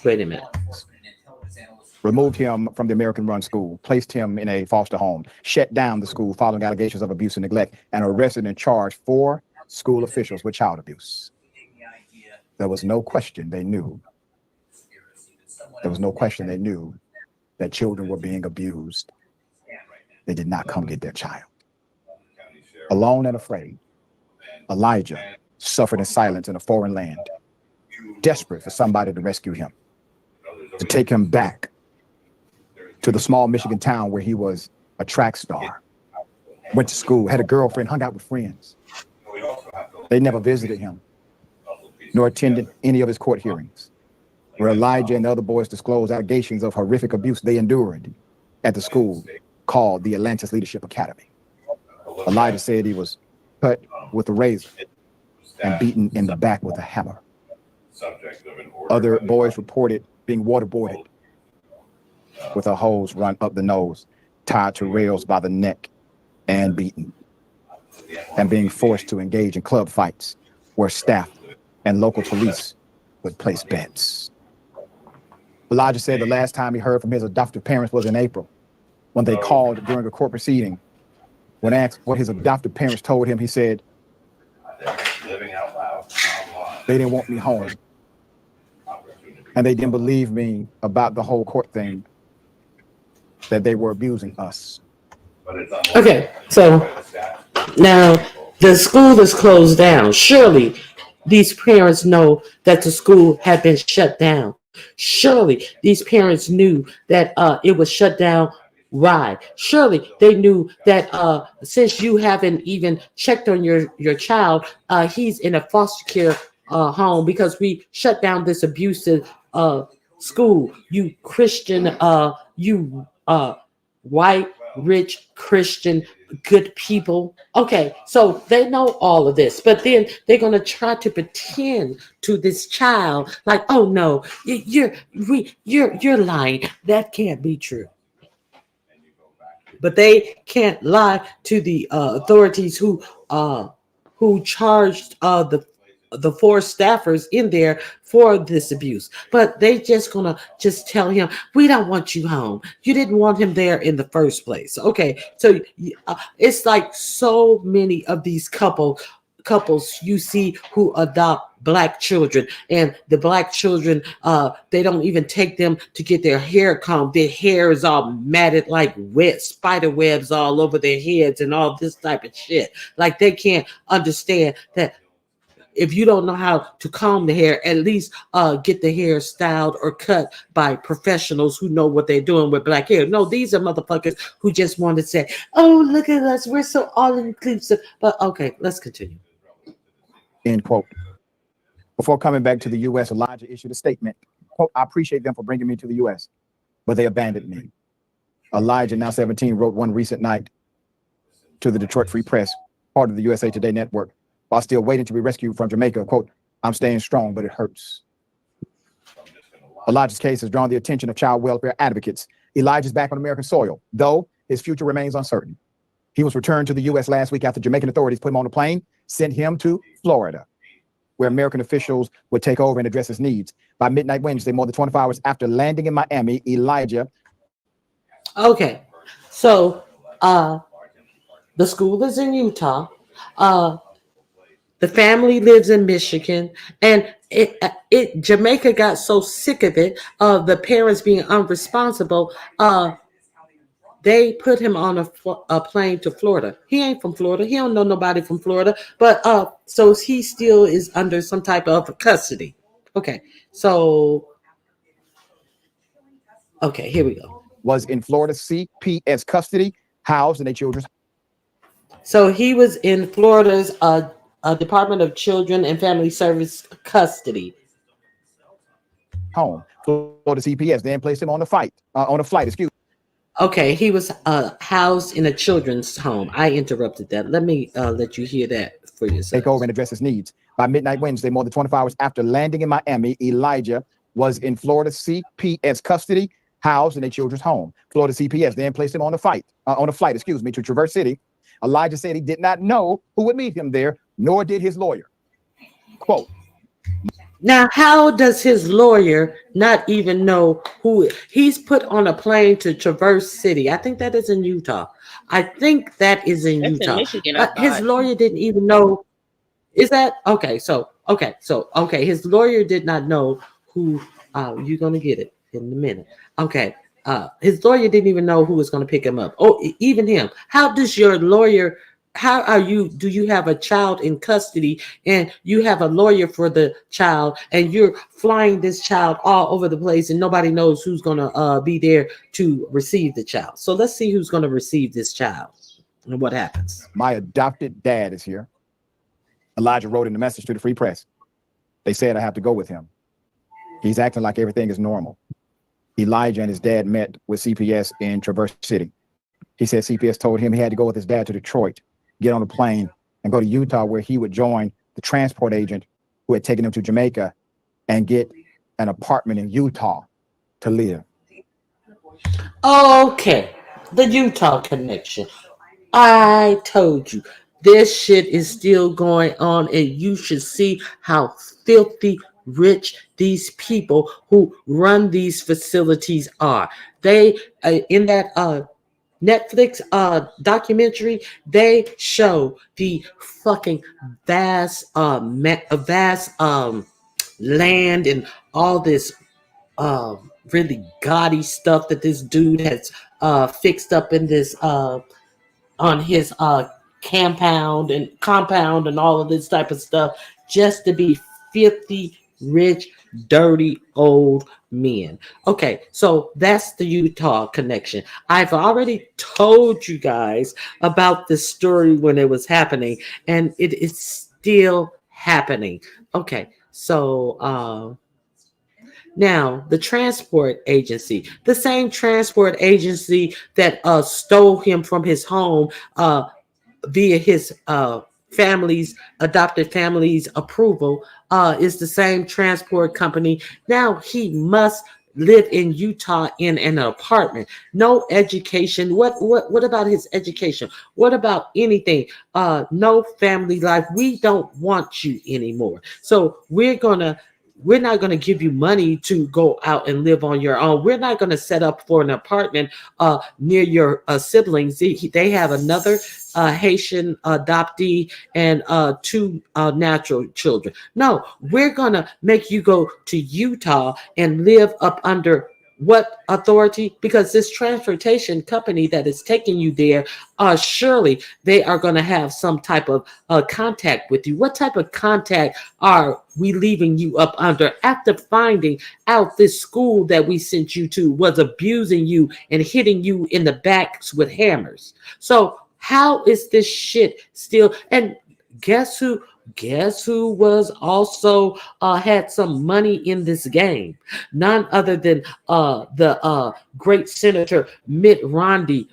Wait a minute. Removed him from the American-run school, placed him in a foster home, shut down the school following allegations of abuse and neglect, and arrested and charged 4 school officials with child abuse. There was no question they knew. There was no question they knew that children were being abused. They did not come get their child. Alone and afraid, Elijah suffered in silence in a foreign land, desperate for somebody to rescue him, to take him back to the small Michigan town where he was a track star, went to school, had a girlfriend, hung out with friends. They never visited him, nor attended any of his court hearings, where Elijah and the other boys disclosed allegations of horrific abuse they endured at the school called the Atlantis Leadership Academy. Elijah said he was cut with a razor and beaten in the back with a hammer. Other boys reported being waterboarded with a hose run up the nose, tied to rails by the neck and beaten, and being forced to engage in club fights where staff and local police would place bets. Elijah said the last time he heard from his adoptive parents was in April, when they called during a court proceeding. When asked what his adoptive parents told him, he said, they didn't want me home. And they didn't believe me about the whole court thing, that they were abusing us. Okay, so now the school is closed down. Surely these parents know that the school had been shut down. Surely these parents knew that it was shut down. Why? Surely they knew that since you haven't even checked on your child, he's in a foster care home because we shut down this abusive school. You Christian, you white, rich, Christian, good people. Okay, so they know all of this, but then they're gonna try to pretend to this child like, oh no, you're lying. That can't be true. But they can't lie to the authorities who charged the four staffers in there for this abuse. But they just gonna just tell him, we don't want you home. You didn't want him there in the first place. Okay, so it's like so many of these couples you see who adopt black children, and the black children, they don't even take them to get their hair combed. Their hair is all matted like wet spider webs all over their heads and all this type of shit. Like they can't understand that if you don't know how to comb the hair, at least get the hair styled or cut by professionals who know what they're doing with black hair. No, these are motherfuckers who just want to say, oh, look at us, we're so all-inclusive. But okay, let's continue. End quote. Before coming back to the U.S., Elijah issued a statement. Quote, I appreciate them for bringing me to the U.S., but they abandoned me. Elijah, now 17, wrote one recent night to the Detroit Free Press, part of the USA Today network, while still waiting to be rescued from Jamaica. Quote, I'm staying strong, but it hurts. Elijah's case has drawn the attention of child welfare advocates. Elijah's back on American soil, though his future remains uncertain. He was returned to the U.S. last week after Jamaican authorities put him on a plane, sent him to Florida, where American officials would take over and address his needs. By midnight Wednesday, more than 24 hours after landing in Miami, Elijah. Okay, so the school is in Utah. The family lives in Michigan, and Jamaica got so sick of it, of the parents being unresponsible. They put him on a plane to Florida. He ain't from Florida. He don't know nobody from Florida. But so he still is under some type of custody. Okay, so okay, here we go. Was in Florida CPS custody, housed in a children's. So he was in Florida's Department of Children and Family Service custody. Home. Florida CPS then placed him on a flight. Okay, he was housed in a children's home. I interrupted that. Let me let you hear that for yourself. Take over and address his needs. By midnight Wednesday, more than 24 hours after landing in Miami, Elijah was in Florida CPS custody, housed in a children's home. Florida CPS then placed him on a flight, to Traverse City. Elijah said he did not know who would meet him there, nor did his lawyer. Quote. Now, how does his lawyer not even know who he's put on a plane to Traverse City? I think that is in Utah. That's in Utah. Michigan, his lawyer didn't even know. Is that okay? So his lawyer did not know who. You're gonna get it in a minute. Okay. His lawyer didn't even know who was going to pick him up. Oh, even him. How does your lawyer? Do you have a child in custody and you have a lawyer for the child and you're flying this child all over the place and nobody knows who's going to be there to receive the child? So let's see who's going to receive this child and what happens. My adopted dad is here. Elijah wrote in the message to the Free Press. They said I have to go with him. He's acting like everything is normal. Elijah and his dad met with CPS in Traverse City. He said CPS told him he had to go with his dad to Detroit, get on a plane, and go to Utah, where he would join the transport agent who had taken him to Jamaica and get an apartment in Utah to live. Okay, the Utah connection. I told you this shit is still going on, and you should see how filthy rich these people who run these facilities are. They in that Netflix documentary, they show the fucking vast vast land and all this really gaudy stuff that this dude has fixed up in this on his compound and all of this type of stuff just to be 50 rich dirty old men. Okay, so that's the Utah connection. I've already told you guys about this story when it was happening, and it is still happening. Okay, so now, the transport agency, the same transport agency that stole him from his home via his adopted family's approval, is the same transport company. Now he must live in Utah in an apartment. No education. What about his education? What about anything? No family life. We don't want you anymore. So we're not going to give you money to go out and live on your own. We're not going to set up for an apartment near your siblings. They have another Haitian adoptee and two natural children. No, we're going to make you go to Utah and live up under what authority? Because this transportation company that is taking you there, surely they are going to have some type of contact with you. What type of contact are we leaving you up under after finding out this school that we sent you to was abusing you and hitting you in the backs with hammers? So how is this shit still? And guess who? Guess who was also had some money in this game? None other than the great Senator Mitt Romney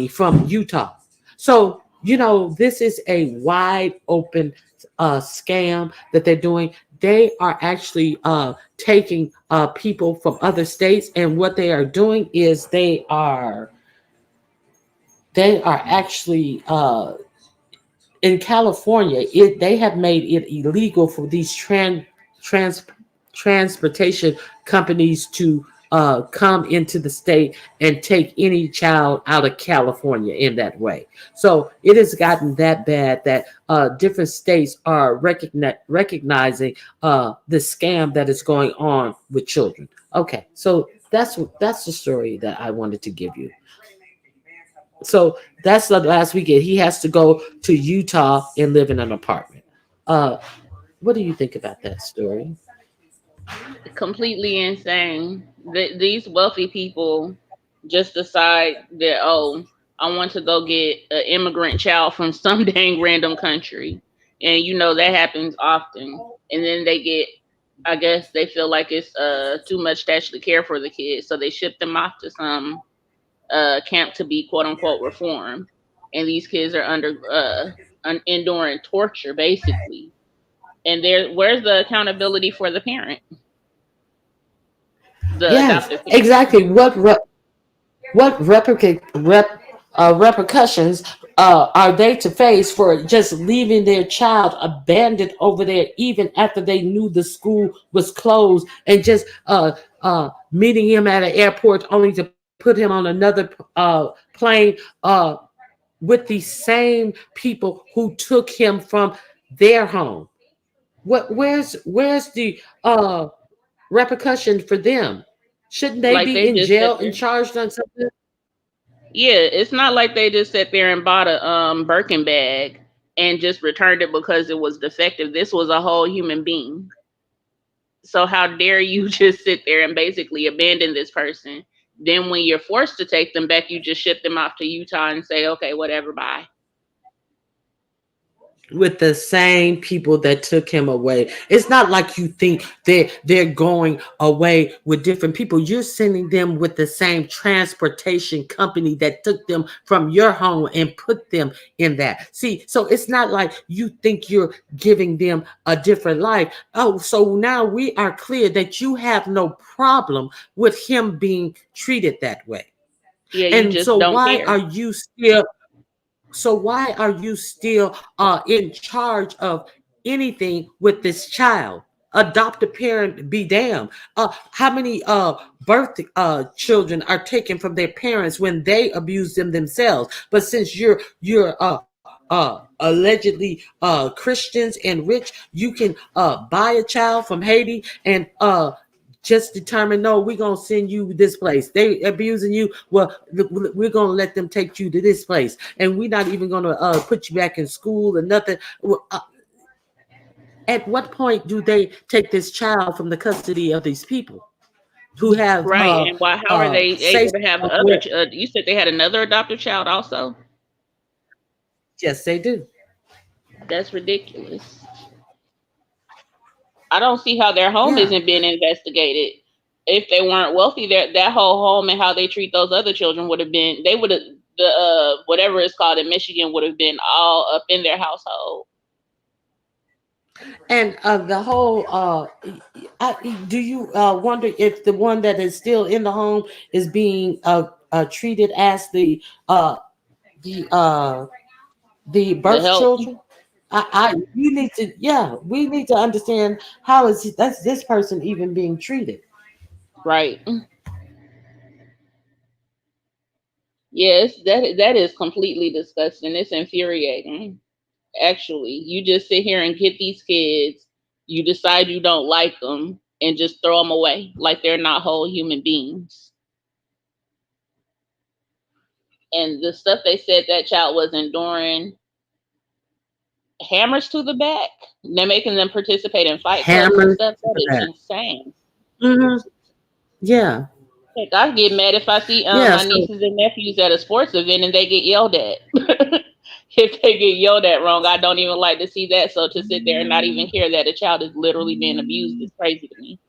from Utah. So you know this is a wide open scam that they're doing. They are actually taking people from other states, and what they are doing is they are actually in California, they have made it illegal for these trans transportation companies to come into the state and take any child out of California in that way. So it has gotten that bad that different states are recognizing the scam that is going on with children. Okay, so that's the story that I wanted to give you. So that's the last weekend. He has to go to Utah and live in an apartment. Uh, what do you think about that story? Completely insane. These wealthy people just decide that, oh, I want to go get an immigrant child from some dang random country, and you know that happens often. And then they get, I guess they feel like it's too much to actually care for the kids, so they ship them off to some camp to be quote unquote reformed, and these kids are under enduring torture basically. And where's the accountability for the parent, the Yes, adoptive parent? exactly. What repercussions are they to face for just leaving their child abandoned over there, even after they knew the school was closed, and just meeting him at an airport only to put him on another plane with the same people who took him from their home? Where's the repercussion for them? Shouldn't they Like be they in just sit jail and there. charged on something? Yeah, it's not like they just sat there and bought a Birkin bag and just returned it because it was defective. This was a whole human being. So how dare you just sit there and basically abandon this person? Then when you're forced to take them back, you just ship them off to Utah and say, okay, whatever, bye. with the same people that took him away. It's not like you think they're going away with different people. You're sending them with the same transportation company that took them from your home and put them in that. See, so it's not like you think you're giving them a different life. Oh, so now we are clear that you have no problem with him being treated that way. Yeah, you And just so don't why care. are you still in charge of anything with this child? Adoptive parent be damned. How many birth children are taken from their parents when they abuse them themselves? But since you're allegedly Christians and rich, you can buy a child from Haiti and just determine, no, we're gonna send you this place. They abusing you. Well, we're gonna let them take you to this place, and we're not even gonna put you back in school or nothing. At what point do they take this child from the custody of these people who have Right, and why? How are they say able to have other? where? You said they had another adopted child also. Yes, they do. That's ridiculous. I don't see how their home Yeah. isn't being investigated. If they weren't wealthy, that whole home and how they treat those other children would have been. They would have the whatever it's called in Michigan would have been all up in their household. And the whole do you wonder if the one that is still in the home is being treated as the uh the The birth help, children? You need to, yeah, we need to understand how is that's this person even being treated. right? Yes, that is completely disgusting. It's infuriating. Actually, you just sit here and get these kids. You decide you don't like them and just throw them away like they're not whole human beings. And the stuff they said that child was enduring, hammers to the back. They're making them participate in fight clubs and Hammers stuff. to That the is back. insane. Yeah. Heck, I get mad if I see Yeah. my So nieces and nephews at a sports event and they get yelled at. If they get yelled at wrong, I don't even like to see that. So to sit there and not even hear that a child is literally being abused is crazy to me.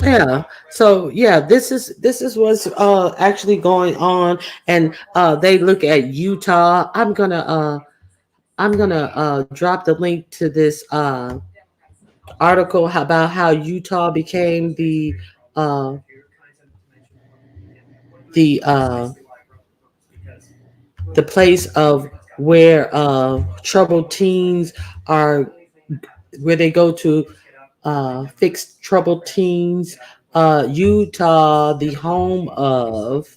yeah. So yeah, this is what's actually going on. And they look at Utah. I'm gonna drop the link to this article about how Utah became uh the uh the place of where troubled teens are, where they go to fix troubled teens. Utah, the home of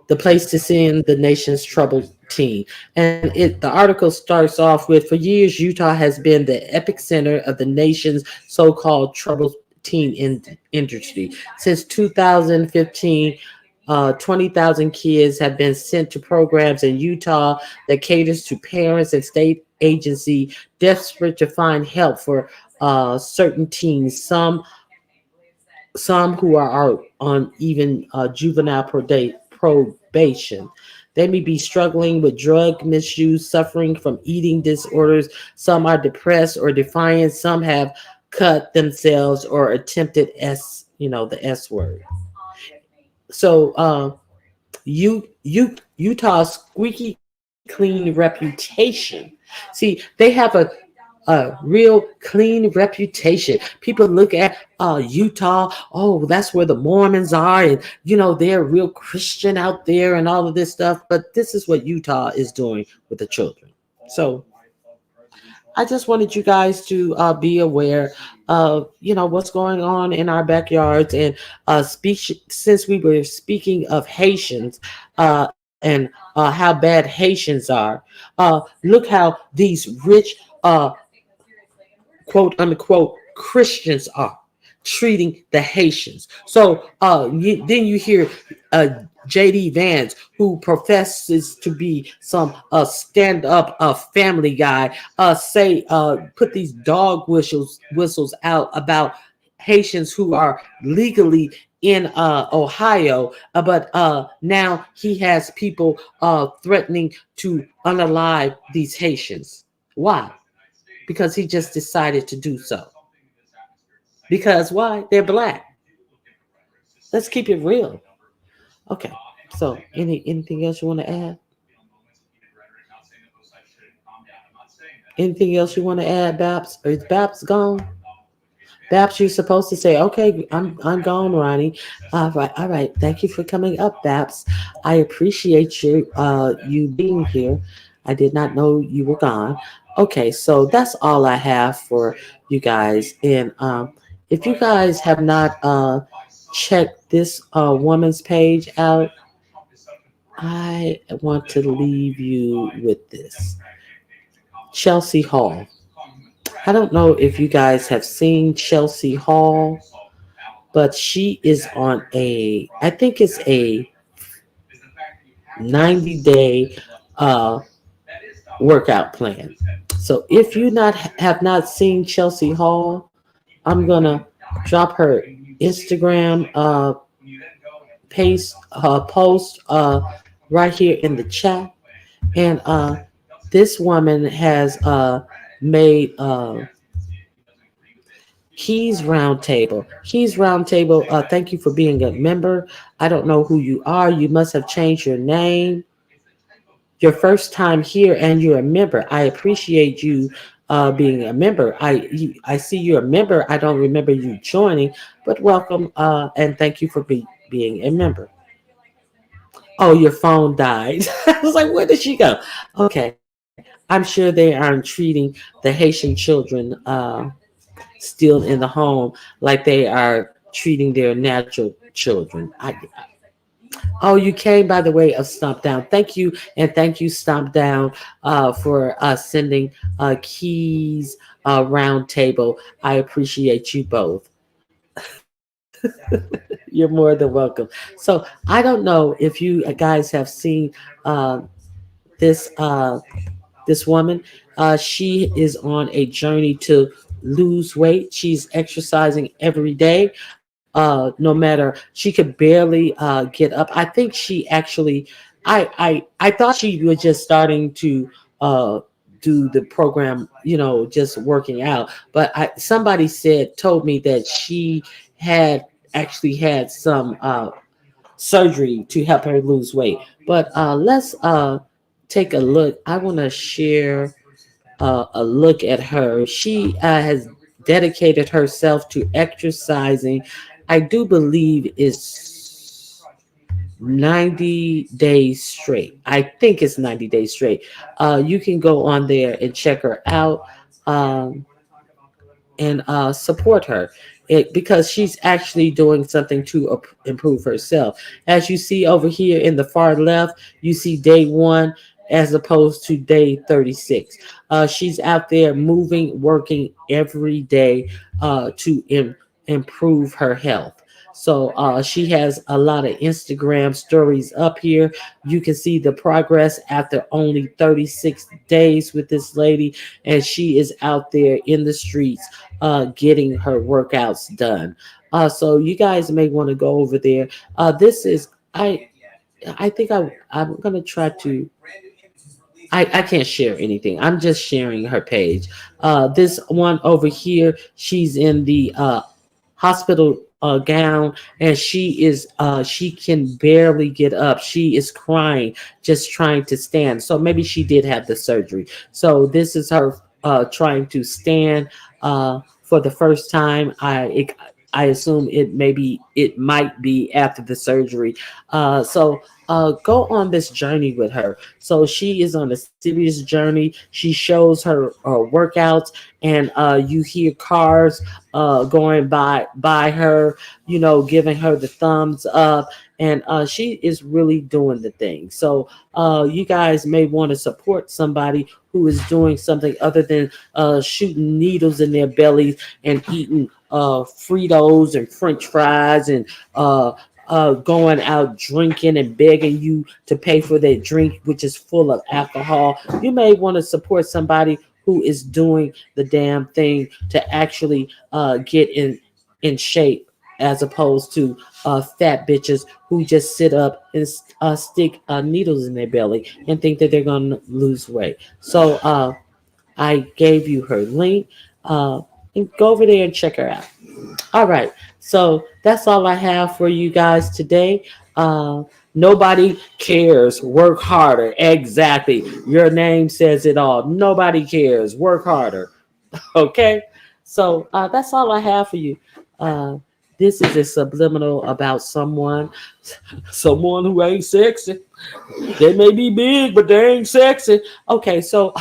the place to send the nation's troubled teen. And the article starts off with, for years, Utah has been the epicenter of the nation's so-called troubled teen industry. Since 2015, 20,000 kids have been sent to programs in Utah that caters to parents and state agency desperate to find help for certain teens. Some who are on even juvenile probation. They may be struggling with drug misuse, suffering from eating disorders. Some are depressed or defiant. Some have cut themselves or attempted the S word. So Utah's squeaky clean reputation. See, they have a real clean reputation. People look at Utah, oh, that's where the Mormons are, and they're real Christian out there and all of this stuff. But this is what Utah is doing with the children. So I just wanted you guys to be aware of what's going on in our backyards, and speak since we were speaking of Haitians and how bad Haitians are. Look how these rich quote unquote Christians are treating the Haitians. So then you hear JD Vance, who professes to be some stand-up family guy, say put these dog whistles out about Haitians who are legally in Ohio, but now he has people threatening to unalive these Haitians. Why? Because he just decided to do so. Because why? They're black. Let's keep it real. Okay. So, anything else you want to add? Anything else you want to add, Babs? Or is Babs gone? Babs, you're supposed to say, "Okay, I'm gone, Ronnie." All right. Thank you for coming up, Babs. I appreciate you being here. I did not know you were gone. Okay, so that's all I have for you guys. And if you guys have not checked this woman's page out, I want to leave you with this. Chelsea Hall. I don't know if you guys have seen Chelsea Hall, but she is on I think it's a 90-day workout plan. So if you not have not seen Chelsea Hall, I'm gonna drop her Instagram post right here in the chat. And this woman has made Keys Roundtable. Keys Roundtable, thank you for being a member. I don't know who you are. You must have changed your name. Your first time here and you're a member. I appreciate you being a member. I see you're a member. I don't remember you joining, but welcome and thank you for being a member. Oh, your phone died. I was like, where did she go? Okay. I'm sure they aren't treating the Haitian children still in the home like they are treating their natural children. Oh, you came by the way of Stomp Down. Thank you. And thank you, Stomp Down, for sending Keys Roundtable. I appreciate you both. You're more than welcome. So I don't know if you guys have seen this this woman. She is on a journey to lose weight. She's exercising every day. No matter, she could barely get up. I think she actually, I thought she was just starting to do the program, just working out. But somebody told me that she had actually had some surgery to help her lose weight. But let's take a look. I want to share a look at her. She has dedicated herself to exercising. I do believe it's 90 days straight. I think it's 90 days straight. You can go on there and check her out. And support her because she's actually doing something to improve herself. As you see over here in the far left, you see day 1 as opposed to day 36. She's out there moving, working every day to improve her health. So she has a lot of Instagram stories up here. You can see the progress after only 36 days with this lady, and she is out there in the streets getting her workouts done. So you guys may want to go over there. This is I think I'm gonna try to. I can't share anything. I'm just sharing her page. This one over here, she's in the hospital gown, and she can barely get up. She is crying, just trying to stand. So maybe she did have the surgery. So this is her trying to stand for the first time. I assume it might be after the surgery. So go on this journey with her. So she is on a serious journey. She shows her workouts, and you hear cars going by her, giving her the thumbs up, and she is really doing the thing. So you guys may want to support somebody who is doing something other than shooting needles in their bellies and eating Fritos and French fries and going out drinking and begging you to pay for their drink, which is full of alcohol. You may want to support somebody who is doing the damn thing to actually get in shape, as opposed to fat bitches who just sit up and stick needles in their belly and think that they're going to lose weight. So I gave you her link. And go over there and check her out. All right. So that's all I have for you guys today. Nobody cares. Work harder. Exactly. Your name says it all. Nobody cares. Work harder. Okay. So that's all I have for you. This is a subliminal about someone who ain't sexy. They may be big, but they ain't sexy. Okay. So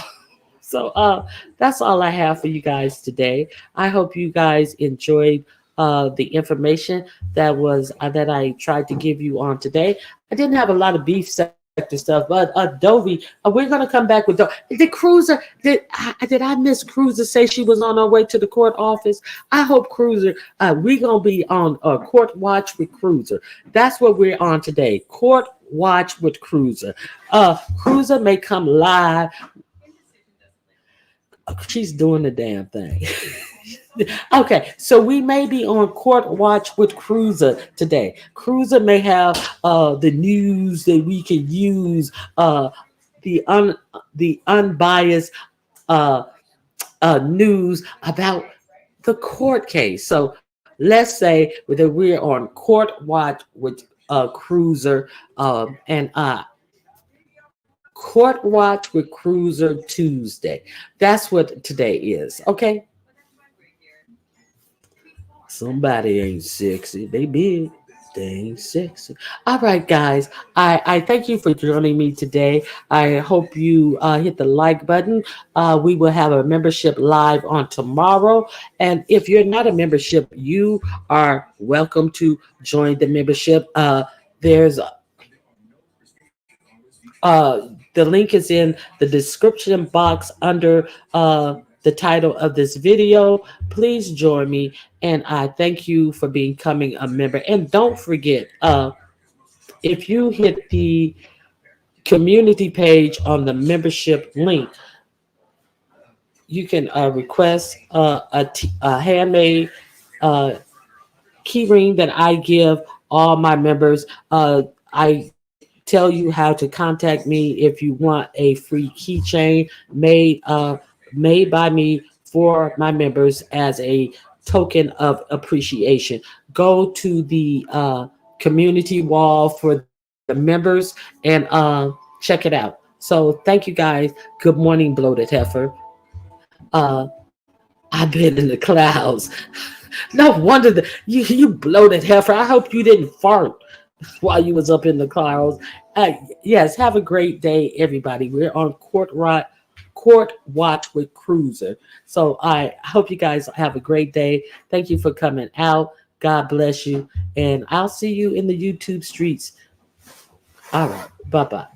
that's all I have for you guys today. I hope you guys enjoyed the information that I tried to give you on today. I didn't have a lot of beef sector stuff, but Dovie, we're gonna come back with Dovie. Did Cruiser? Did I miss Cruiser say she was on her way to the court office? I hope Cruiser. We're gonna be on Court Watch with Cruiser. That's what we're on today. Court Watch with Cruiser. Cruiser may come live. She's doing the damn thing. Okay, so we may be on Court Watch with Cruiser today. Cruiser may have the news that we can use, the unbiased news about the court case. So let's say that we're on Court Watch with Cruiser and Court Watch with Cruiser Tuesday. That's what today is. Okay. Somebody ain't sexy. They big. They ain't sexy. All right, guys. I thank you for joining me today. I hope you hit the like button. We will have a membership live on tomorrow. And if you're not a membership, you are welcome to join the membership. There's the link is in the description box under the title of this video. Please join me, and I thank you for becoming a member. And don't forget, if you hit the community page on the membership link, you can request a handmade key ring that I give all my members. I tell you how to contact me if you want a free keychain made by me for my members as a token of appreciation. Go to the community wall for the members and check it out. So thank you guys. Good morning, bloated heifer. I've been in the clouds. No wonder that you bloated heifer. I hope you didn't fart while you was up in the clouds. Yes, have a great day, everybody. We're on Court Watch with Cruiser. So I hope you guys have a great day. Thank you for coming out. God bless you. And I'll see you in the YouTube streets. All right. Bye-bye.